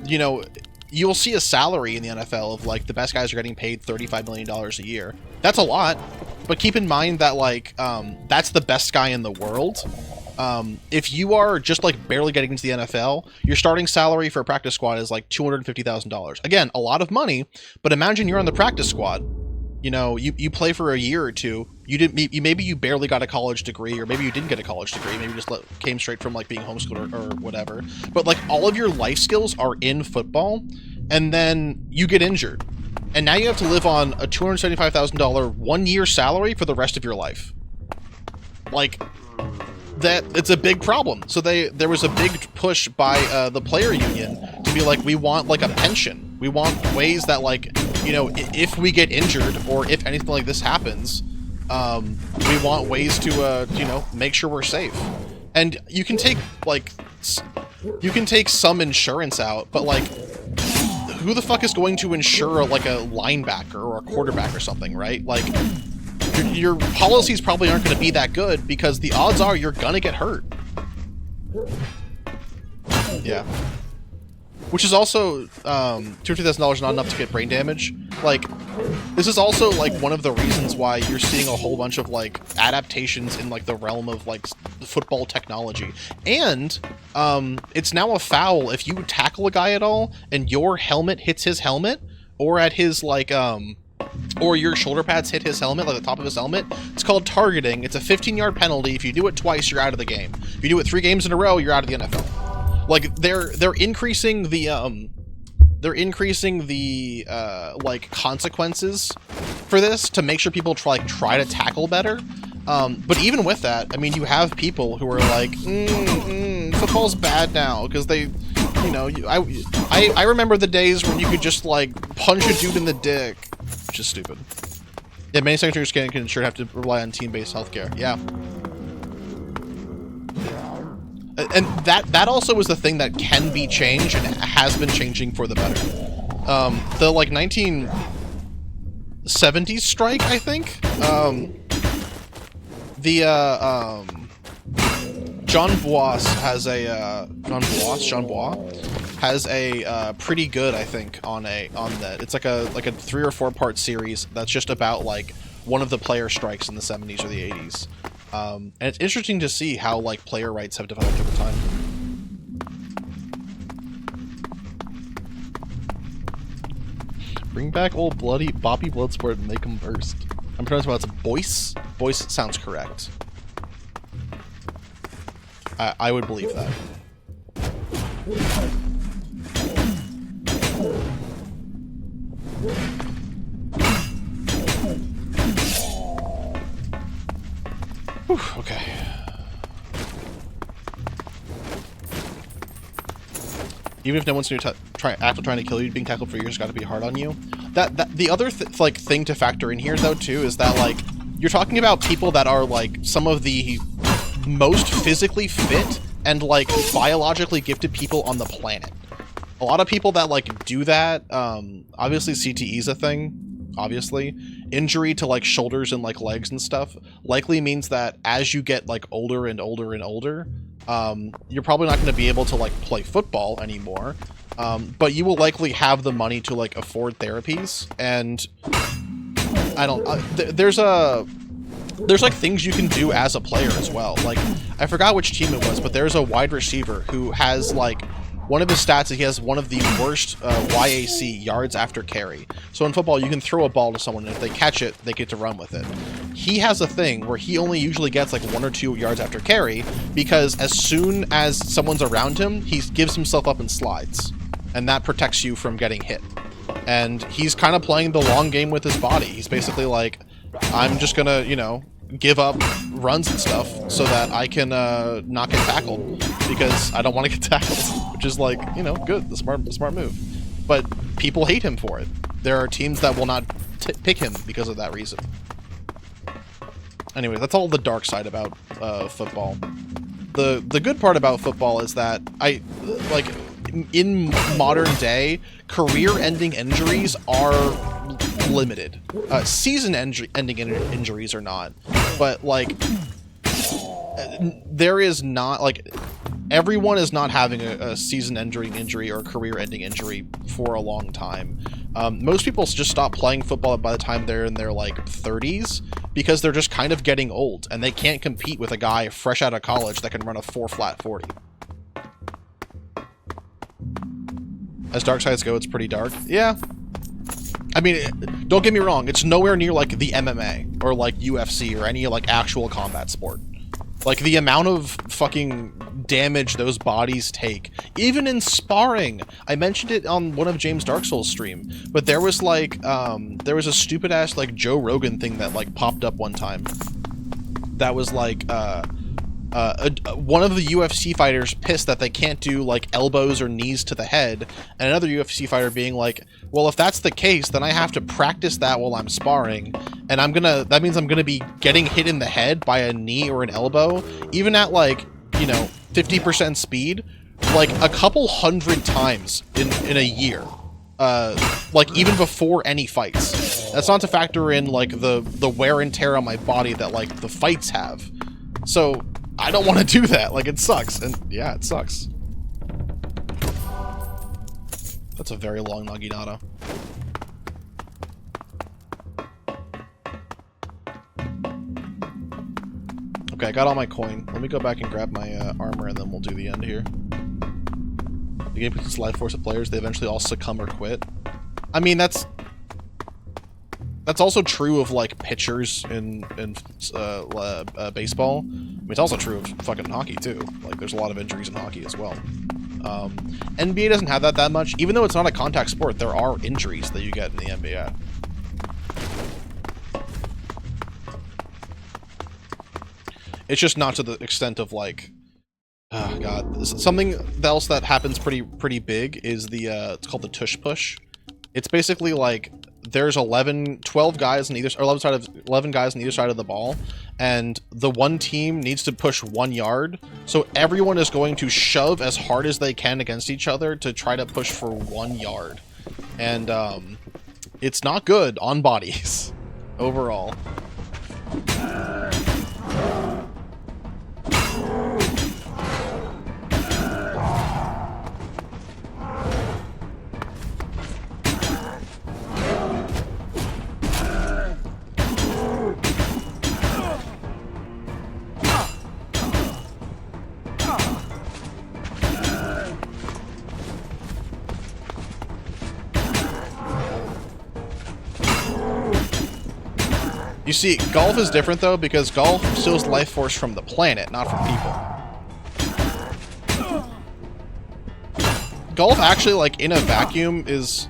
you know, you'll see a salary in the NFL of like the best guys are getting paid $35 million a year. That's a lot, but keep in mind that like that's the best guy in the world. If you are just like barely getting into the NFL, your starting salary for a practice squad is like $250,000. Again, a lot of money, but imagine you're on the practice squad. You know, you play for a year or two. Maybe you barely got a college degree, or maybe you didn't get a college degree. Maybe you just came straight from like being homeschooled or whatever. But like all of your life skills are in football, and then you get injured, and now you have to live on a $275,000 1-year salary for the rest of your life. Like that, it's a big problem. So there was a big push by the player union to be like, we want like a pension. We want ways that like, you know, if we get injured or if anything like this happens, we want ways to, you know, make sure we're safe. And you can take like, you can take some insurance out, but like, who the fuck is going to insure like a linebacker or a quarterback or something, right? Like, your policies probably aren't going to be that good because the odds are you're gonna get hurt. Yeah. Which is also, $250,000 not enough to get brain damage. Like, this is also, like, one of the reasons why you're seeing a whole bunch of, like, adaptations in, like, the realm of, like, football technology. And, it's now a foul if you tackle a guy at all, and your helmet hits his helmet, or at his, like, or your shoulder pads hit his helmet, like the top of his helmet. It's called targeting. It's a 15-yard penalty. If you do it twice, you're out of the game. If you do it 3 games in a row, you're out of the NFL. Like, they're increasing the like consequences for this to make sure people try to tackle better. But even with that, I mean, you have people who are like, football's bad now because they, you know, I remember the days when you could just like punch a dude in the dick, which is stupid. Yeah, many secretaries can sure have to rely on team-based healthcare. Yeah. And that also is the thing that can be changed and has been changing for the better. The like 1970s strike, I think. John Bois has a pretty good, I think, on that. It's like a 3 or 4 part series that's just about like one of the player strikes in the 70s or the 80s. And it's interesting to see how like player rights have developed over time. Bring back old bloody Bobby Bloodsport and make him burst. I'm pronouncing it's Boyce. Boyce sounds correct. I would believe that. Whew, okay. Even if no one's actively trying to kill you, being tackled for years got to be hard on you. The other thing to factor in here though too is that like you're talking about people that are like some of the most physically fit and like biologically gifted people on the planet. A lot of people that like do that, obviously CTE is a thing, obviously. Injury to like shoulders and like legs and stuff likely means that as you get like older and older and older, you're probably not going to be able to like play football anymore, but you will likely have the money to like afford therapies. And I don't, there's like things you can do as a player as well. Like I forgot which team it was, but there's a wide receiver who has like one of his stats, he has one of the worst YAC, yards after carry. So in football, you can throw a ball to someone, and if they catch it, they get to run with it. He has a thing where he only usually gets like 1 or 2 yards after carry, because as soon as someone's around him, he gives himself up and slides. And that protects you from getting hit. And he's kind of playing the long game with his body. He's basically like, I'm just gonna, you know, give up runs and stuff so that I can not get tackled, because I don't want to get tackled, which is like, you know, good, the smart move. But people hate him for it. There are teams that will not pick him because of that reason. Anyway, that's all the dark side about football. The good part about football is that in modern day, career-ending injuries are limited. Season-ending injuries are not, but like there is not like everyone is not having a season-ending injury or career-ending injury for a long time. Most people just stop playing football by the time they're in their like 30s because they're just kind of getting old and they can't compete with a guy fresh out of college that can run a 4-flat 40. As dark sides go, it's pretty dark. Yeah. I mean, don't get me wrong, it's nowhere near like the MMA or like UFC or any like actual combat sport. Like the amount of fucking damage those bodies take, even in sparring. I mentioned it on one of James Dark Souls' stream, but there was like, there was a stupid ass like Joe Rogan thing that like popped up one time. That was like, one of the UFC fighters pissed that they can't do like elbows or knees to the head, and another UFC fighter being like, well, if that's the case, then I have to practice that while I'm sparring, and that means I'm gonna be getting hit in the head by a knee or an elbow, even at like, you know, 50% speed, like a couple hundred times in a year. Like even before any fights. That's not to factor in like the wear and tear on my body that like the fights have. So I don't want to do that. Like, it sucks. And yeah, it sucks. That's a very long Naginata. Okay, I got all my coin. Let me go back and grab my armor, and then we'll do the end here. The game puts its life force of players. They eventually all succumb or quit. I mean, that's also true of like pitchers in baseball. I mean, it's also true of fucking hockey too. Like, there's a lot of injuries in hockey as well. NBA doesn't have that much. Even though it's not a contact sport, there are injuries that you get in the NBA. It's just not to the extent of like, oh god. Something else that happens pretty big is it's called the tush push. It's basically like, there's 12 guys on either, or 11 guys on either side of the ball, and the one team needs to push 1 yard, so everyone is going to shove as hard as they can against each other to try to push for 1 yard. And it's not good on bodies overall. You see, golf is different though, because golf steals life force from the planet, not from people. Golf actually, like, in a vacuum is...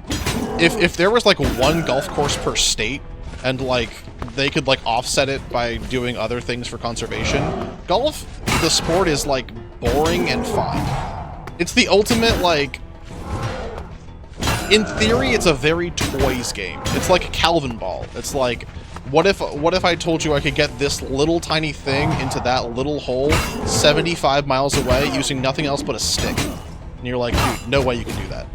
If there was, like, one golf course per state, and, like, they could, like, offset it by doing other things for conservation, golf, the sport, is, like, boring and fun. It's the ultimate, like... In theory, it's a very toys game. It's like Calvin Ball. It's like... What if I told you I could get this little tiny thing into that little hole 75 miles away using nothing else but a stick? And you're like, dude, no way you can do that.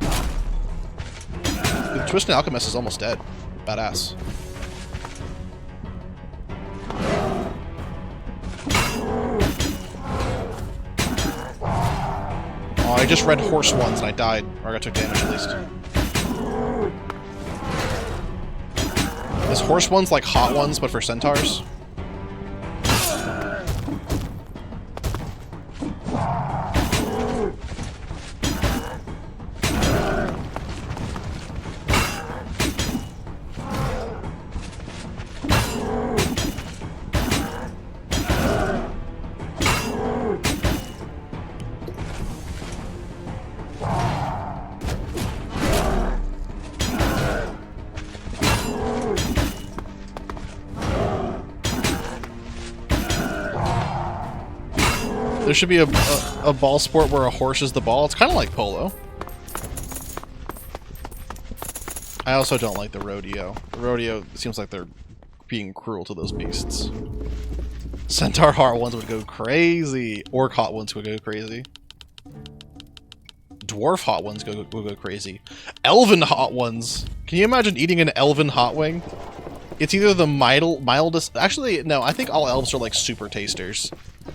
The Twisted Alchemist is almost dead. Badass. Oh, I just read horse ones and I died. Or I took damage at least. Is horse ones like hot ones, but for centaurs? There should be a ball sport where a horse is the ball. It's kind of like polo. I also don't like the rodeo. The rodeo seems like they're being cruel to those beasts. Centaur hot ones would go crazy. Orc hot ones would go crazy. Dwarf hot ones would go crazy. Elven hot ones. Can you imagine eating an elven hot wing? It's either the mildest... Actually, no, I think all elves are like super tasters.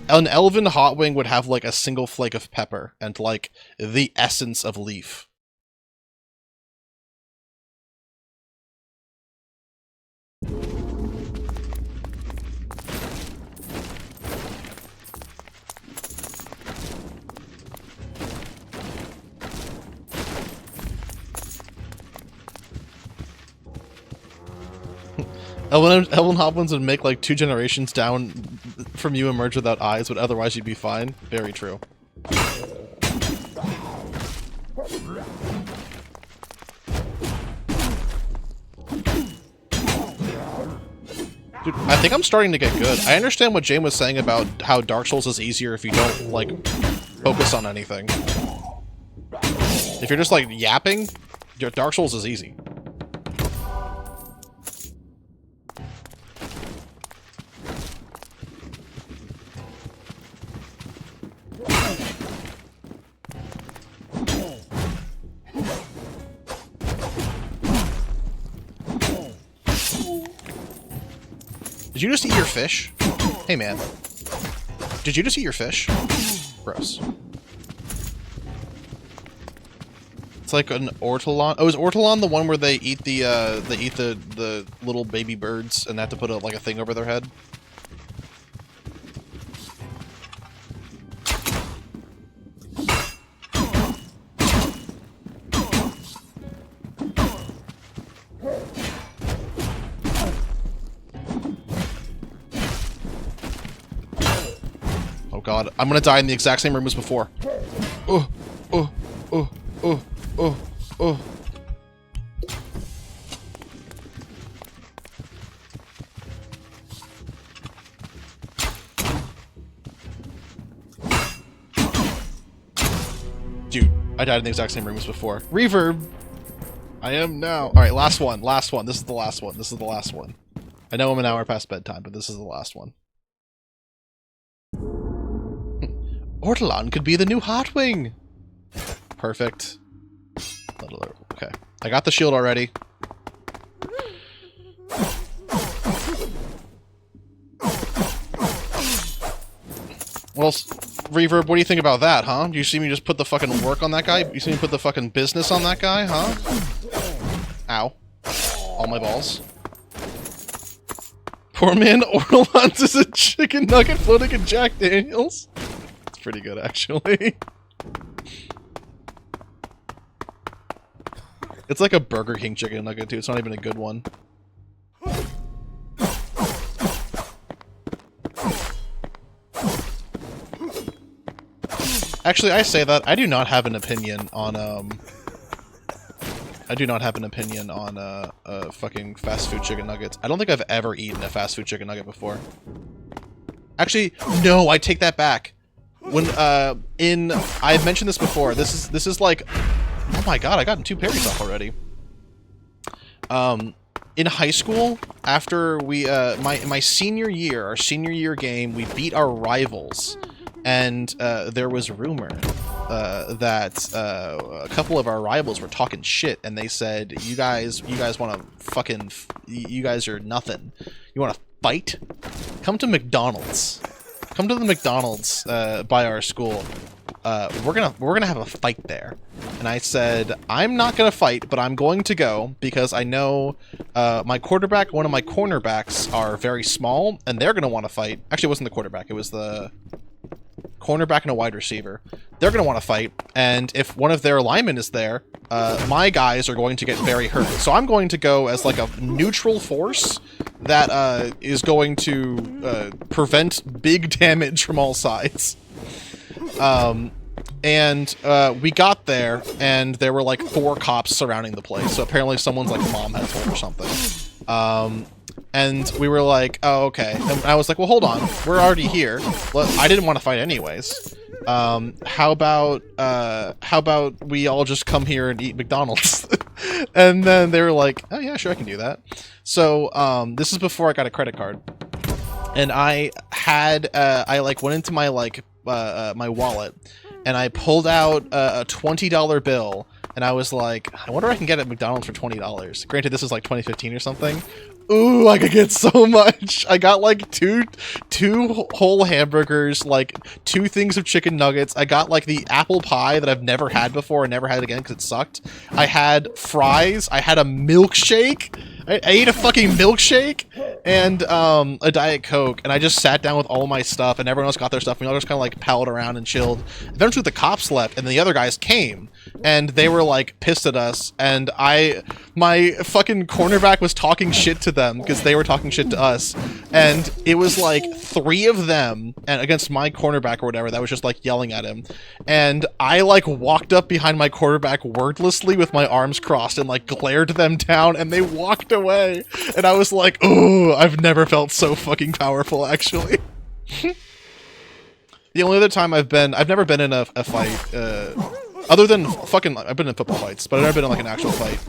An elven hot wing would have like a single flake of pepper and like the essence of leaf. Elven hot ones would make like 2 generations down from you emerge without eyes, but otherwise you'd be fine. Very true. Dude, I think I'm starting to get good. I understand what Jane was saying about how Dark Souls is easier if you don't, like, focus on anything. If you're just, like, yapping, your Dark Souls is easy. Did you just eat your fish? Hey, man. Did you just eat your fish? Gross. It's like an ortolan. Oh, is ortolan the one where they eat the little baby birds and they have to put like a thing over their head? Oh god, I'm gonna die in the exact same room as before. Oh, oh, oh, oh, oh, oh. Dude, I died in the exact same room as before. Reverb! I am now. Alright, last one. Last one. This is the last one. This is the last one. I know I'm an hour past bedtime, but this is the last one. Ortolan could be the new Hot Wing! Perfect. Okay. I got the shield already. Well, Reverb, what do you think about that, huh? Do you see me just put the fucking work on that guy? You see me put the fucking business on that guy, huh? Ow. All my balls. Poor man Ortolan's is a chicken nugget floating in Jack Daniels. It's pretty good, actually. It's like a Burger King chicken nugget, too. It's not even a good one. Actually, I say that I do not have an opinion on fucking fast food chicken nuggets. I don't think I've ever eaten a fast food chicken nugget before. Actually, no, I take that back. When I've mentioned this before. This is like, oh my god, I gotten 2 parries off already. In high school, after we my senior year, our senior year game, we beat our rivals, and there was rumor that a couple of our rivals were talking shit, and they said, you guys want to fucking, you guys are nothing. You want to fight? Come to McDonald's. Come to the McDonald's by our school. We're gonna have a fight there. And I said, I'm not gonna fight, but I'm going to go because I know my quarterback, one of my cornerbacks are very small, and they're gonna want to fight. Actually, it wasn't the quarterback; it was the cornerback and a wide receiver. They're gonna want to fight, and if one of their linemen is there, my guys are going to get very hurt. So I'm going to go as like a neutral force that is going to prevent big damage from all sides. And we got there, and there were like 4 cops surrounding the place. So apparently someone's like mom had told or something. And we were like, oh, okay. And I was like, well, hold on. We're already here. Well, I didn't want to fight anyways. How about we all just come here and eat McDonald's? And then they were like, oh yeah, sure, I can do that. So, this is before I got a credit card. And I had, I like went into my like, my wallet, and I pulled out a $20 bill, and I was like, I wonder if I can get at McDonald's for $20. Granted, this is like 2015 or something. Ooh, I could get so much. I got like two whole hamburgers, like 2 things of chicken nuggets. I got like the apple pie that I've never had before and never had again because it sucked. I had fries. I had a milkshake. I ate a fucking milkshake and a Diet Coke, and I just sat down with all my stuff, and everyone else got their stuff, and we all just kind of like palled around and chilled. Eventually the cops left, and the other guys came, and they were like pissed at us, and my fucking cornerback was talking shit to them because they were talking shit to us, and it was like 3 of them and against my cornerback or whatever that was just like yelling at him, and I like walked up behind my quarterback wordlessly with my arms crossed and like glared them down, and they walked away, and I was like, oh, I've never felt so fucking powerful, actually. The only other time I've never been in a fight, other than fucking, I've been in football fights, but I've never been in like an actual fight.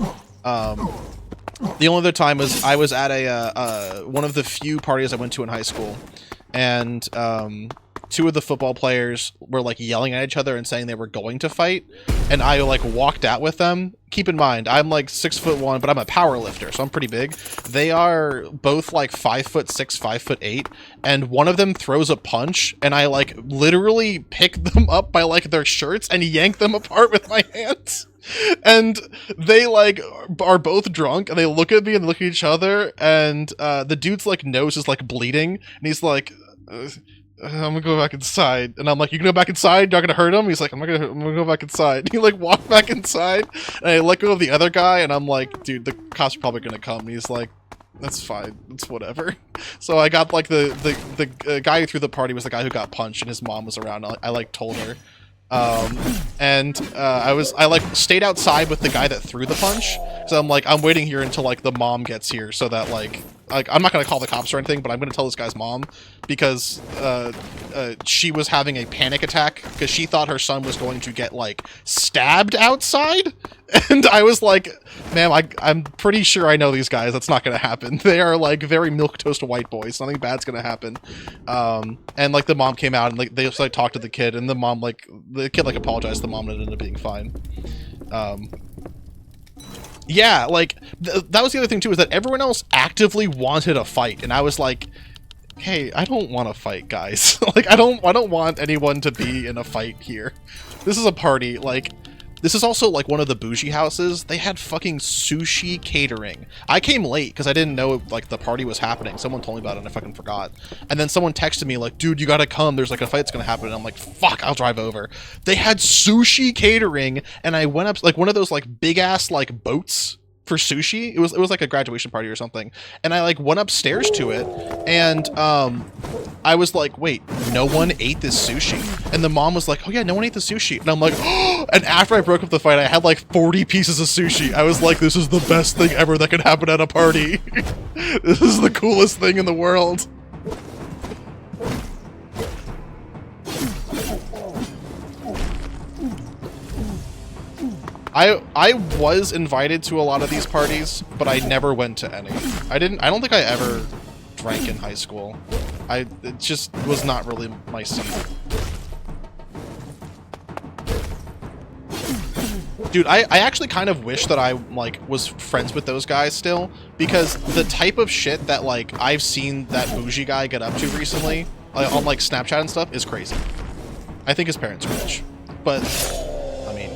The only other time was I was at a one of the few parties I went to in high school, and 2 of the football players were like yelling at each other and saying they were going to fight, and I like walked out with them. Keep in mind, I'm like 6'1", but I'm a power lifter, so I'm pretty big. They are both like 5'6", 5'8", and one of them throws a punch, and I like literally pick them up by like their shirts and yank them apart with my hands. And they like are both drunk, and they look at me and look at each other, and the dude's like nose is like bleeding, and he's like, I'm gonna go back inside. And I'm like, you can go back inside? You're not gonna hurt him? He's like, I'm gonna go back inside. He like walked back inside, and I let go of the other guy, and I'm like, dude, the cops are probably gonna come. And he's like, that's fine, it's whatever. So I got like the guy who threw the party was the guy who got punched, and his mom was around. I like told her. I like stayed outside with the guy that threw the punch. So I'm like, I'm waiting here until like the mom gets here, so that like I'm not gonna call the cops or anything, but I'm gonna tell this guy's mom because she was having a panic attack because she thought her son was going to get like stabbed outside, and I was like, ma'am, I'm pretty sure I know these guys. That's not gonna happen. They are like very milquetoast white boys. Nothing bad's gonna happen. And like the mom came out and like they just like talked to the kid, and the mom like the kid like apologized. The mom ended up being fine. Yeah, like that was the other thing too, is that everyone else actively wanted a fight, and I was like, hey, I don't want to fight, guys. Like I don't want anyone to be in a fight here. This is a party. Like, this is also like one of the bougie houses. They had fucking sushi catering. I came late because I didn't know like the party was happening. Someone told me about it and I fucking forgot. And then someone texted me like, dude, you gotta come. There's like a fight's gonna happen. And I'm like, fuck, I'll drive over. They had sushi catering, and I went up like one of those like big ass like boats for sushi. It was like a graduation party or something. And I like went upstairs to it, and I was like, wait, no one ate this sushi? And the mom was like, oh yeah, no one ate the sushi. And I'm like, oh! And after I broke up the fight, I had like 40 pieces of sushi. I was like, this is the best thing ever that could happen at a party. This is the coolest thing in the world. I was invited to a lot of these parties, but I never went to any. I don't think I ever drank in high school. It just was not really my scene. Dude, I actually kind of wish that I, like, was friends with those guys still, because the type of shit that, like, I've seen that bougie guy get up to recently, on, like, Snapchat and stuff, is crazy. I think his parents are rich. But, I mean,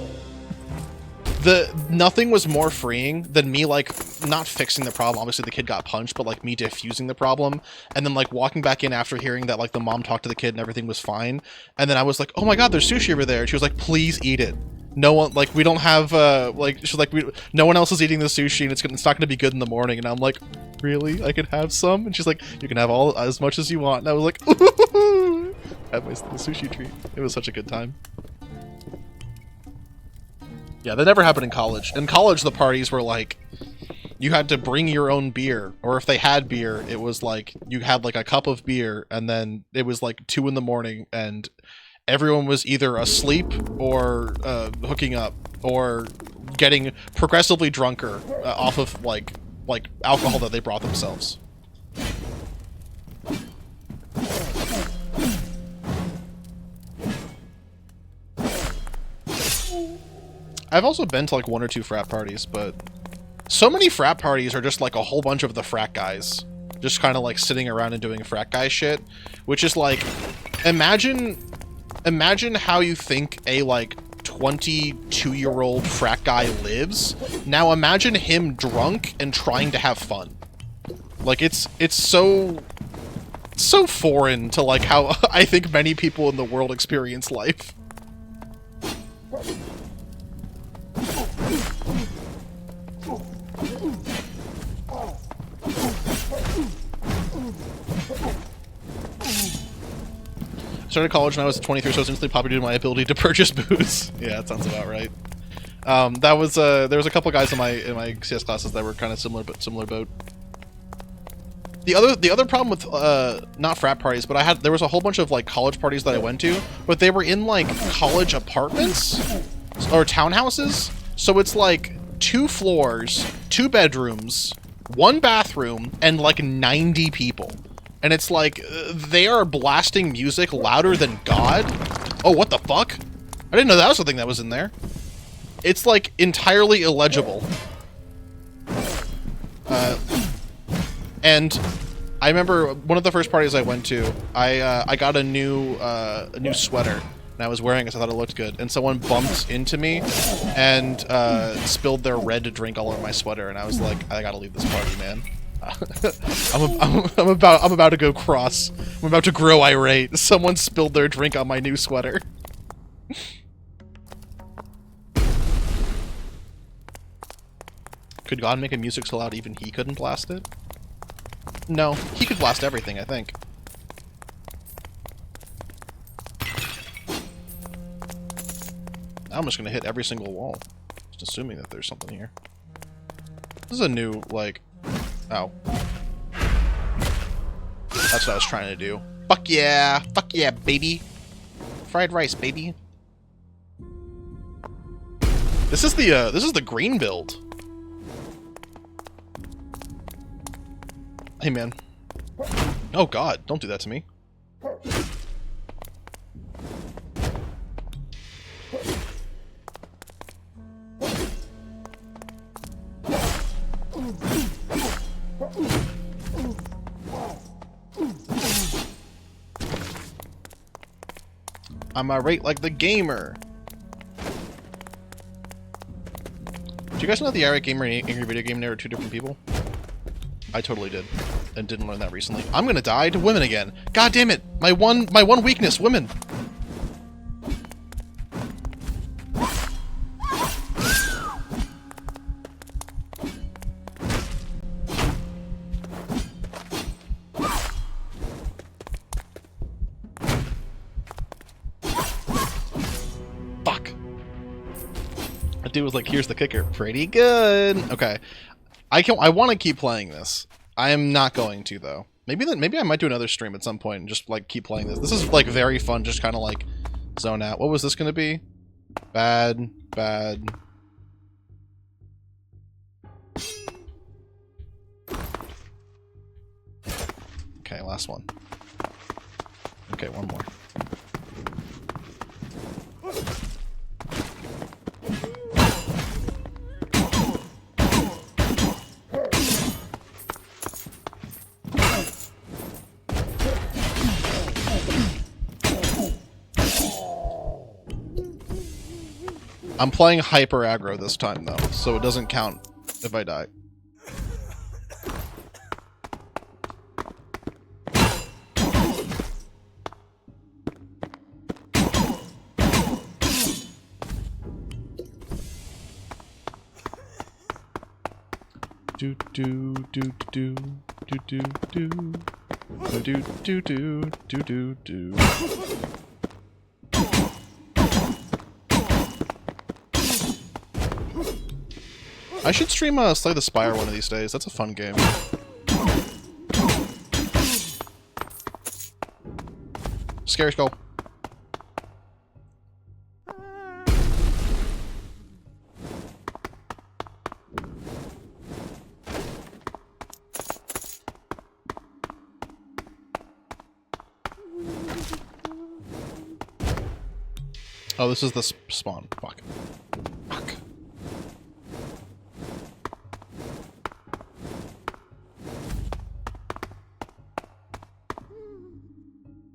nothing was more freeing than me, like, not fixing the problem. Obviously, the kid got punched, but, like, me diffusing the problem, and then, like, walking back in after hearing that, like, the mom talked to the kid and everything was fine, and then I was like, oh my god, there's sushi over there. And she was like, please eat it. No one, like, we don't have, like, she's like, no one else is eating the sushi, and it's not gonna be good in the morning. And I'm like, really? I could have some? And she's like, you can have as much as you want. And I was like, ooh, have my sushi treat. It was such a good time. Yeah, that never happened in college. In college, the parties were like, you had to bring your own beer, or if they had beer, it was like, you had like a cup of beer, and then it was like 2 in the morning, and everyone was either asleep or hooking up or getting progressively drunker off of like alcohol that they brought themselves. I've also been to like 1 or 2 frat parties, but so many frat parties are just like a whole bunch of the frat guys just kind of like sitting around and doing frat guy shit, which is like, imagine how you think a like 22-year-old frat guy lives. Now imagine him drunk and trying to have fun. Like it's so foreign to like how I think many people in the world experience life. Started college when I was 23, so I was instantly popular due to my ability to purchase booze. Yeah, that sounds about right. There was a couple guys in my CS classes that were kind of similar boat. The other problem with not frat parties, but there was a whole bunch of like college parties that I went to, but they were in like college apartments or townhouses. So it's like 2 floors, 2 bedrooms, 1 bathroom, and like 90 people. And it's like, they are blasting music louder than God. Oh, what the fuck? I didn't know that was something that was in there. It's like entirely illegible. And I remember one of the first parties I went to, I got a new sweater, and I was wearing it because I thought it looked good. And someone bumped into me and spilled their red drink all over my sweater, and I was like, I gotta leave this party, man. I'm about to go cross. I'm about to grow irate. Someone spilled their drink on my new sweater. Could God make a music so loud even he couldn't blast it? No, he could blast everything, I think. I'm just gonna hit every single wall. Just assuming that there's something here. This is a new, like... Oh. That's what I was trying to do. Fuck yeah! Fuck yeah, baby! Fried rice, baby. This is the green build. Hey, man. Oh, God. Don't do that to me. I'm irate like the gamer. Do you guys know that the irate gamer and angry video game are 2 different people? I totally did, and didn't learn that recently. I'm gonna die to women again. God damn it! My one weakness, women. That dude was like, here's the kicker. Pretty good. Okay. I want to keep playing this. I am not going to, though. Maybe I might do another stream at some point and just, like, keep playing this. This is, like, very fun, just kind of, like, zone out. What was this going to be? Bad. Okay, last one. Okay, one more. I'm playing hyper aggro this time, though, so it doesn't count if I die. Do do do do do do do do do do do do do. I should stream Slay the Spire one of these days. That's a fun game. Scary Skull. Oh, this is the spawn. Fuck. Fuck.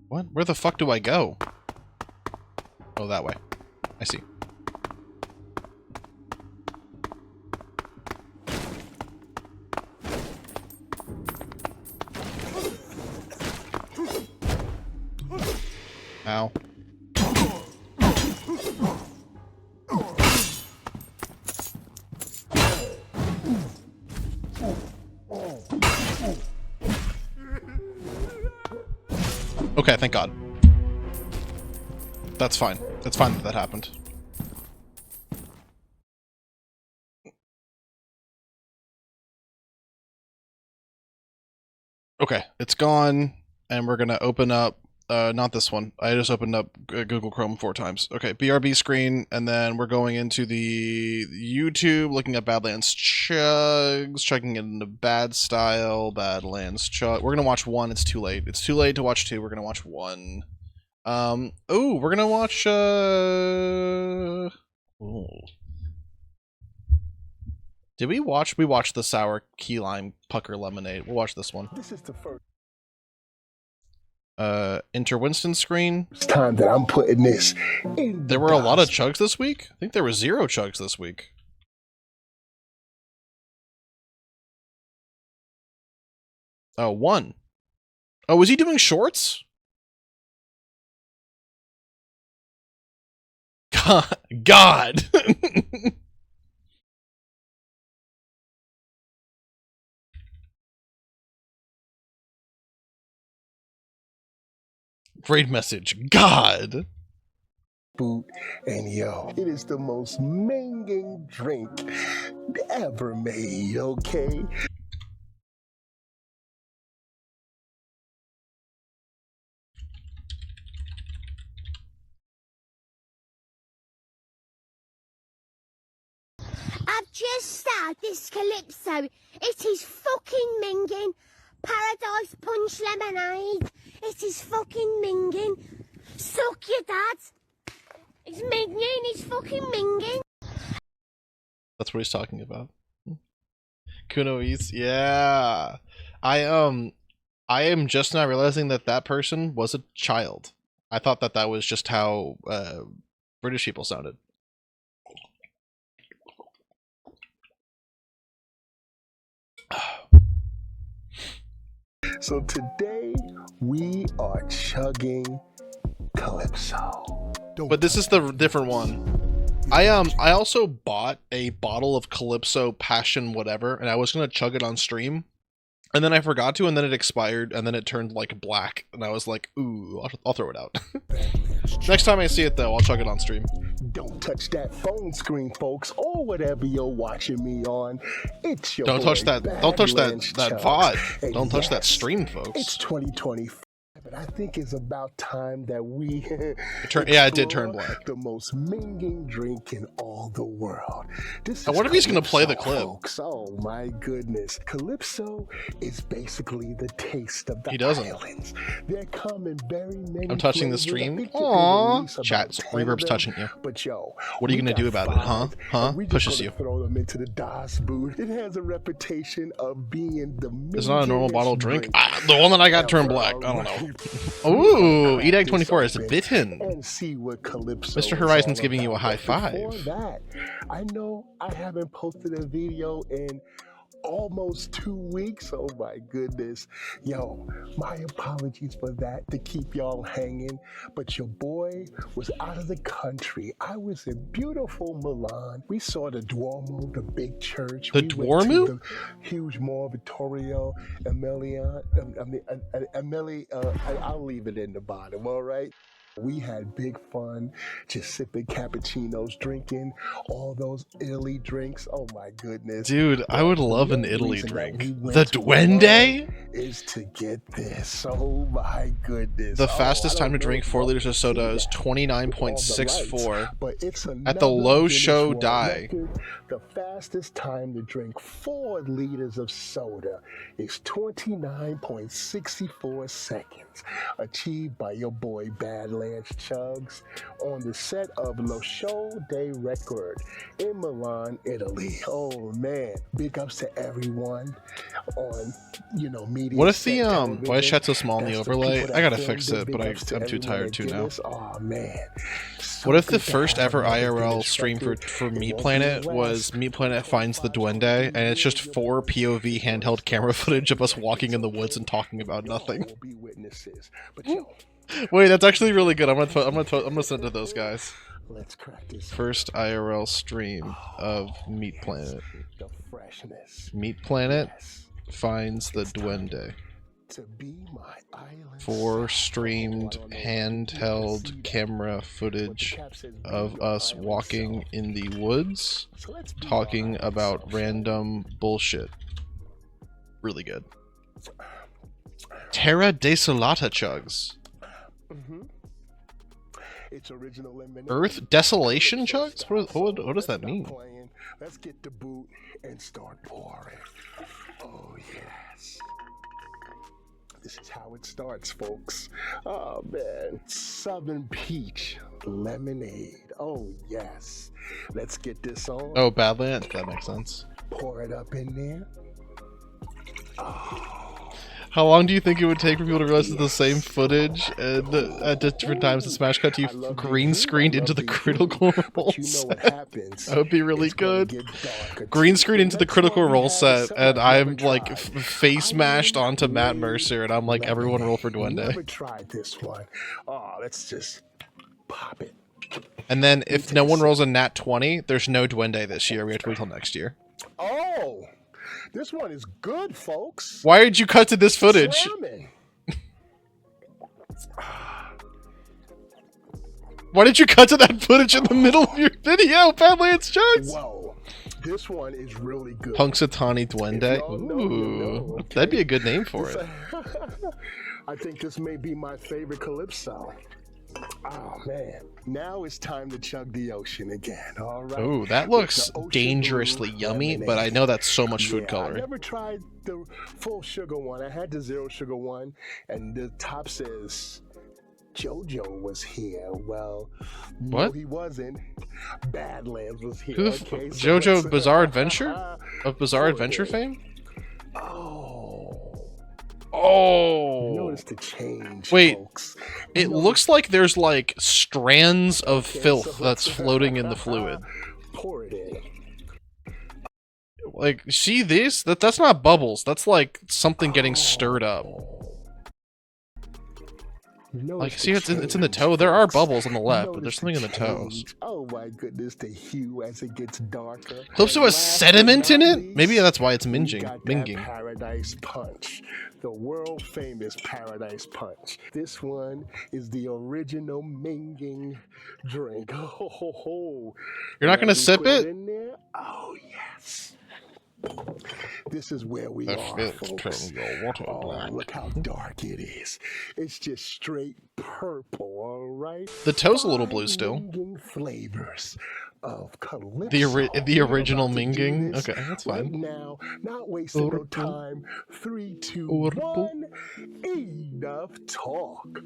What? Where the fuck do I go? Oh, that way. I see. Ow. Okay, thank God. That's fine. It's fine that that happened. Okay, it's gone, and we're gonna open up, not this one. I just opened up Google Chrome 4 times. Okay, BRB screen, and then we're going into the YouTube, looking at Badlands Chugs, checking it into Bad Style, Badlands Chug. We're gonna watch one, it's too late. It's too late to watch two, we're gonna watch one. Oh, we're gonna watch, ooh. Did we watch? We watched the Sour Key Lime Pucker Lemonade. We'll watch this one. This is the first. Enter Winston screen. It's time that I'm putting this in. There were a lot of chugs this week? I think there were 0 chugs this week. Oh, 1. Oh, was he doing shorts? God. Great message. God. Boot and yo, it is the most minging drink ever made, okay? I've just started this calypso. It is fucking minging. Paradise Punch Lemonade. It is fucking minging. Suck your dad. It's minging. It's fucking minging. That's what he's talking about. Kuno Eats. Yeah. I am just now realizing that that person was a child. I thought that that was just how British people sounded. So today we are chugging Calypso. But this is the different one. I also bought a bottle of Calypso Passion whatever, and I was gonna chug it on stream, and then I forgot to, and then it expired, and then it turned like black, and I was like, ooh, I'll throw it out. Next time I see it though, I'll chug it on stream. Don't touch that phone screen, folks, or whatever you're watching me on. It's your Don't boy, touch that. Don't touch that. Badlands That Chucks. VOD. And Don't touch that yes, stream, It's folks. 2025, and I think it's about time that we Yeah, it did turn explore black. the most minging drink in all the world. This I is wonder if he's gonna play the Calypso, clip. folks. Oh my goodness. Calypso is basically the taste of the He doesn't. islands. They come in very many I'm touching the flavors. I stream. think you can Aww. release about Chat. 10 of Reverb's them. touching you. But yo, What are you we gonna do got about it, huh? 5, Huh? and we just Pushes gonna you. throw them into the DOS boot. It has a reputation of being the It's not a normal mingingest bottle drink. drink Ah, the one that I got turned black. I don't know. Ooh, Eat Egg 24 is bitten. And see what Calypso Mr. is Horizon's all giving you a about. high But before five. that, I know I haven't posted a video in almost 2 weeks. Oh my goodness. Yo, my apologies for that, to keep y'all hanging. But your boy was out of the country. I was in beautiful Milan. We saw the Duomo, the big church. The We went to Duomo? the huge mall, Vittorio Emilia. I'll leave it in the bottom, all right? We had big fun, just sipping cappuccinos, drinking all those Italy drinks. Oh my goodness. Dude, I would The love an main Italy reason that drink. we went The to Duende? Milan is to get this. Oh my goodness. The Oh, fastest I time to don't know drink if 4 y'all liters of can soda see is that with all the 29.64. lights, but it's At the low another show Guinness World die. Record. The fastest time to drink 4 liters of soda is 29.64 seconds, achieved by your boy Badlands Chugs on the set of Lo Show Day Record in Milan, Italy. Oh man, big ups to everyone on, media. What if the why is television. chat so small in the That's overlay? people I that gotta filmed fix it. it, Big but ups to I'm too everyone tired at to now. Guinness. Oh man. What if the Good to first have ever another IRL Guinness stream for record. Meat It won't be Planet the was last. Meat Planet finds the Duende, and it's just 4 POV handheld camera footage of us walking in the woods and talking about nothing. Will be witnesses. But yo, Wait, that's actually really good. I'm gonna send it to those guys. let's crack this. First IRL stream of Meat Planet. The freshness. Meat Planet Yes. finds the Duende. To be my island. 4 streamed handheld camera footage of us walking in the woods, So let's be talking my about island. random bullshit. Really good. Terra Desolata Chugs. It's original lemonade. Earth Desolation Chugs? What does that mean? Playing. Let's get the boot and start pouring. Oh yes. This is how it starts, folks. Oh man. Southern peach lemonade. Oh yes. Let's get this on. Oh, Badlands. That makes sense. Pour it up in there. How long do you think it would take for people to realize it's the same footage and at different times the smash cut to I love green BG. screened I into love the BG. critical role But you know what set? happens. That would be really It's gonna good. get darker, Green too. screen into the Next critical one we role have set, something and I've I'm never like tried. face mashed onto Matt Lemonade Mercer, and I'm like, everyone roll for lemonade. Duende. Never tried this one. Oh, let's just pop it. And then if no one rolls a nat 20, there's no Duende this year. We have to wait till next year. Oh, this one is good, folks. Why did you cut to this footage? Slamming. Why did you cut to that footage in the middle of your video, Badlands Chugs? Whoa, this one is really good. Punxsutawney Duende? If y'all know, you Ooh, know, okay? that'd be a good name for This- it. I think this may be my favorite Calypso. Oh man. Now it's time to chug the ocean again. All right. Ooh, that With looks the ocean dangerously blue yummy, lemonade. but I know that's so much food I coloring. never tried the full sugar one. I had the 0 sugar one, and the top says JoJo was here. Well, What? no, he wasn't. Badlands was here. Who the f- Okay, so JoJo let's- Bizarre Adventure? Of Bizarre Oh, Adventure yeah. fame? Oh. Oh. Notice the change, Wait, folks. It Notice- looks like there's like strands of Okay, filth so that's let's- floating in the fluid. Pour it in. Like, see this? That's not bubbles. That's like something getting stirred up. You Like, notice see, the it's in the change, toe. There are folks. bubbles on the You left, but notice there's something in the toes. change. Oh my goodness, the hue as it gets darker. Calypso And has last sediment but in not it? Maybe least, that's why it's we minging. got that Minging. Paradise Punch, the world famous Paradise Punch. This one is the original minging drink. Oh, ho, ho. You're not And gonna as we sip put it? in there, oh yes. This is where we I are, feel folks. your water Oh, black. look how dark it is. It's just straight purple, all right? The toe's a little blue still. Minging flavors of Calypso. The We're original about to do minging? this Okay, that's right fine. now, not wasting no time. 3, 2, 1. Enough talk.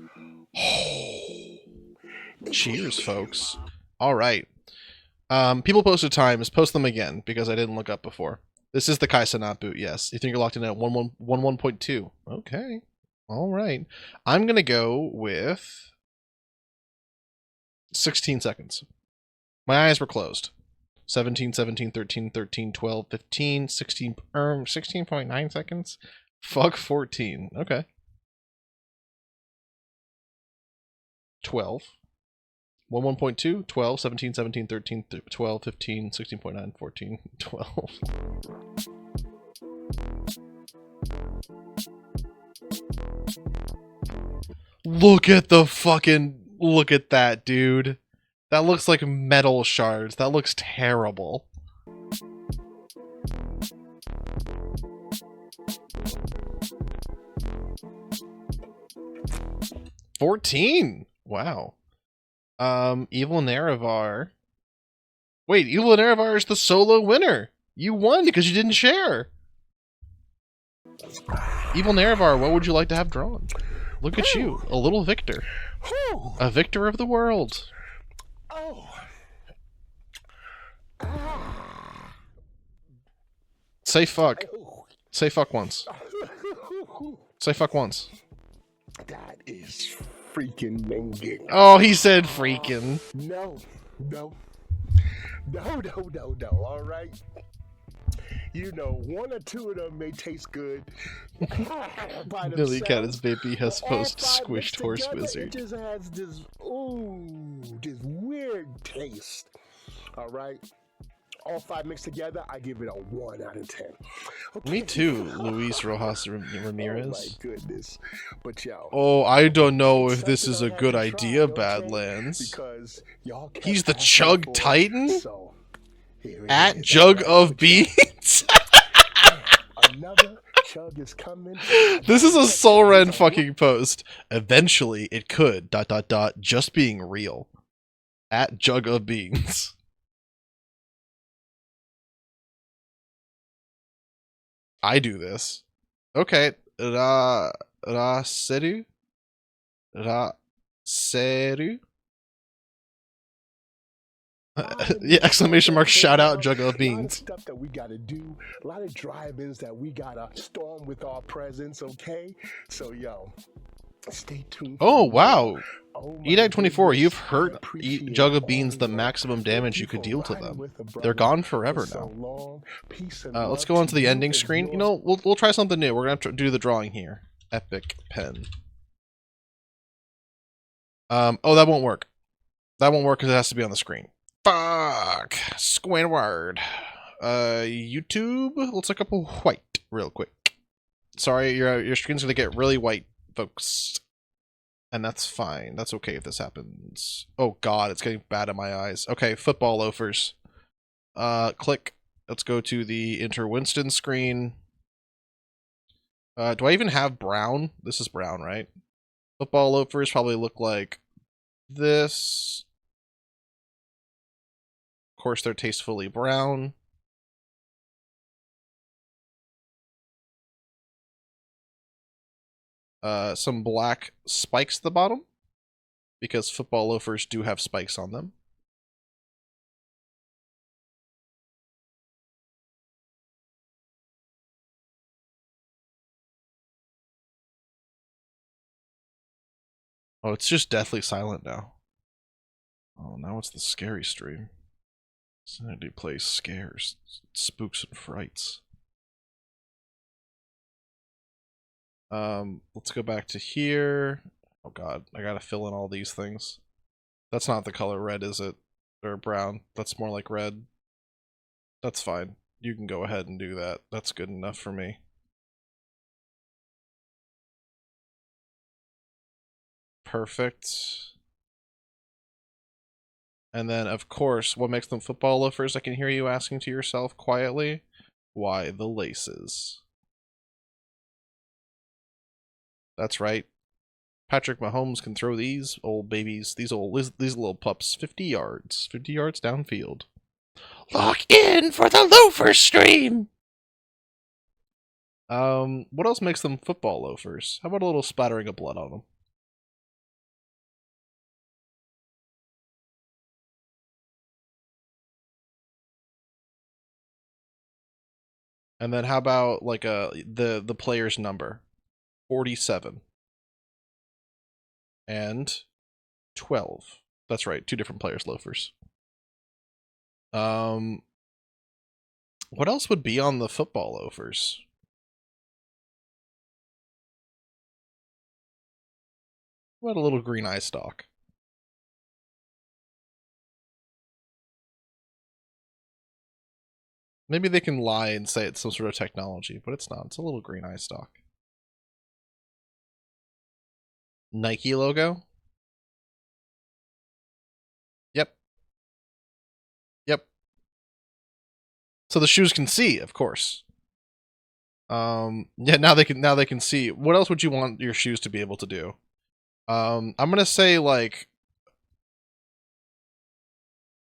Cheers, folks. All right. People posted times. Post them again because I didn't look up before. This is the Kaisa not boot. Yes. You think you're locked in at 1.1.2? Okay. All right. I'm gonna go with 16 seconds. My eyes were closed. 17, 17, 13, 13, 12, 15, 16, 16.9 seconds. Fuck 14. Okay. 12. 1.2, 12, 17, 17, 13, 12, 15, 16.9, 14, 12. Look at the fucking... Look at that, dude. That looks like metal shards. That looks terrible. $14. Wow. Evil Nerevar. Wait, Evil Nerevar is the solo winner. You won because you didn't share. Evil Nerevar, what would you like to have drawn? Look at you, a little victor. A victor of the world. Oh. Say fuck. Say fuck once. Say fuck once. That is freaking minging. Oh, he said freaking. No. All right. You know, 1 or 2 of them may taste good. By Billy Cat themselves, is baby has but all post 5 squished mixed horse together, wizard. It just has this, this weird taste. All right. All 5 mixed together, I give it a 1 out of 10. Okay. Me too, Luis Rojas Ramirez. Oh my goodness. But yo. Oh, I don't know if it's this is a something I good had to idea, try, Badlands. Because y'all kept He's the asking Chug for it, Titan? So here it At is. Jug All right, of but yo, Beans? another chug is coming. This is a Solren fucking post. Eventually, it could, ... just being real. At Jug of Beans. I do this. Okay. Seru? Seru? Yeah, exclamation mark, shout out, Jug of A lot of Beans. stuff that we gotta do, a lot of drive-ins that we gotta storm with our presence, okay? So yo, stay tuned. Oh, wow. Oh my EDAG24, goodness, you've I hurt appreciate Jug of all Beans the y'all. maximum Thank damage you for could deal to riding them. with a They're brother gone for forever so now. long. Peace and Let's love go on to the you ending and screen. You yours. know, we'll try something new. We're gonna have to do the drawing here. Epic pen. Oh, that won't work. That won't work because it has to be on the screen. Fuck. Squidward. YouTube. Let's look up a white real quick. Sorry, your screen's gonna get really white, folks. And that's fine. That's okay if this happens. Oh god, it's getting bad in my eyes. Okay, football loafers. Click. Let's go to the Enter Winston screen. Do I even have brown? This is brown, right? Football loafers probably look like this. Of course, they're tastefully brown. Some black spikes at the bottom, because football loafers do have spikes on them. Oh, it's just deathly silent now. Oh, now it's the scary stream. Sanity plays scares, spooks, and frights. Let's go back to here. Oh god, I gotta fill in all these things. That's not the color red, is it? Or brown. That's more like red. That's fine. You can go ahead and do that. That's good enough for me. Perfect. And then, of course, what makes them football loafers? I can hear you asking to yourself quietly. Why, the laces. That's right. Patrick Mahomes can throw these old babies, these little pups, 50 yards. 50 yards downfield. Lock in for the loafer stream! What else makes them football loafers? How about a little splattering of blood on them? And then how about like the player's number? 47 and 12. That's right, two different players' loafers. What else would be on the football loafers? What about a little green eye stalk? Maybe they can lie and say it's some sort of technology, but it's not. It's a little green eye stalk. Nike logo? Yep. Yep. So the shoes can see, of course. Yeah, now they can see. What else would you want your shoes to be able to do? I'm gonna say like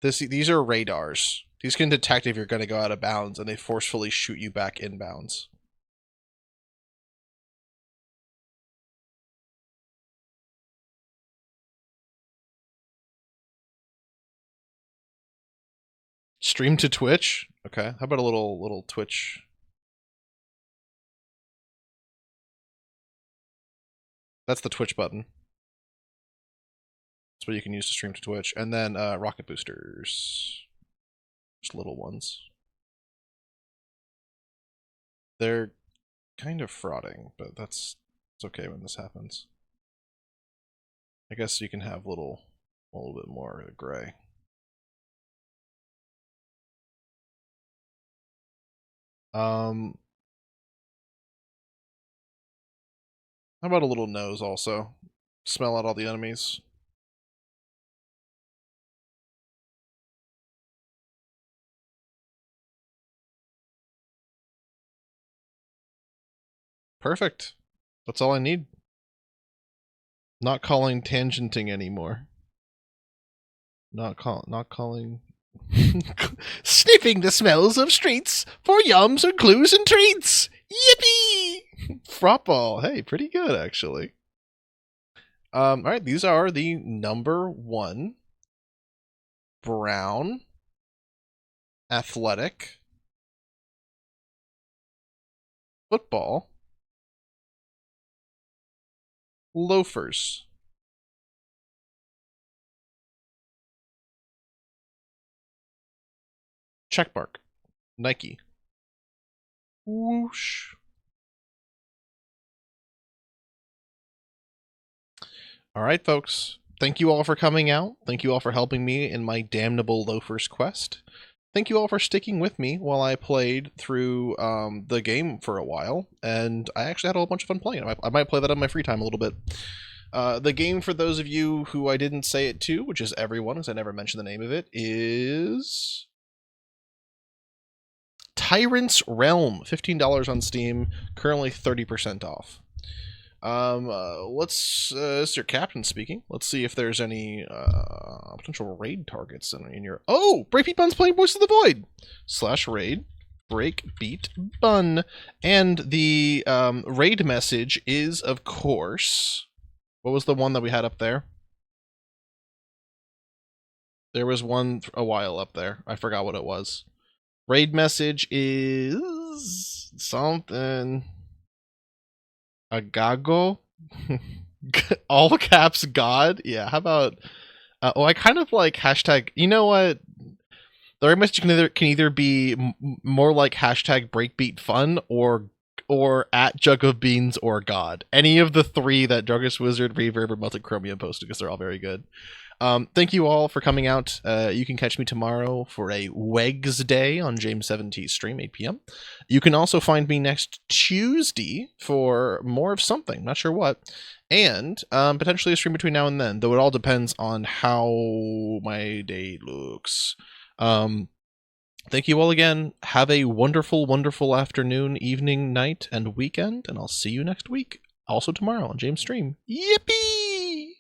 these are radars. These can detect if you're gonna go out of bounds and they forcefully shoot you back inbounds. Stream to Twitch? Okay. How about a little Twitch? That's the Twitch button. That's what you can use to stream to Twitch. And then rocket boosters. Just little ones. They're kind of frauding, but it's okay when this happens. I guess you can have a little bit more gray. How about a little nose also? Smell out all the enemies. Perfect. That's all I need. Not calling tangenting anymore. Not calling sniffing the smells of streets for yums and clues and treats. Yippee! Frottball. Hey, pretty good actually. All right, these are the number 1 brown athletic football loafers. Checkmark. Nike. Whoosh. All right, folks. Thank you all for coming out. Thank you all for helping me in my damnable loafers quest. Thank you all for sticking with me while I played through the game for a while, and I actually had a whole bunch of fun playing it. I might play that on my free time a little bit. The game, for those of you who I didn't say it to, which is everyone, as I never mentioned the name of it, is Tyrant's Realm. $15 on Steam, currently 30% off. This is your captain speaking. Let's see if there's any potential raid targets in your. Oh, Breakbeat Bun's playing Voice of the Void /raid Breakbeat Bun, and the raid message is, of course, what was the one that we had up there? There was one a while up there. I forgot what it was. Raid message is something. Agago? All caps God? Yeah, how about... I kind of like hashtag... You know what? The right message can either be more like hashtag breakbeat fun or or at Jug of Beans or God. Any of the three that Druggist Wizard, Reverb, or Melted Chromium posted, because they're all very good. Thank you all for coming out. You can catch me tomorrow for a Wegs Day on James 7T's stream, 8 p.m. You can also find me next Tuesday for more of something, not sure what, and potentially a stream between now and then, though it all depends on how my day looks. Thank you all again. Have a wonderful, wonderful afternoon, evening, night, and weekend, and I'll see you next week. Also tomorrow on James Stream. Yippee!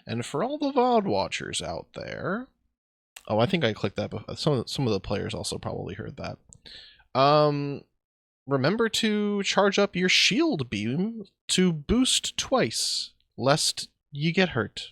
And for all the VOD watchers out there... Oh, I think I clicked that before. Some of the players also probably heard that. Remember to charge up your shield beam to boost twice, lest you get hurt.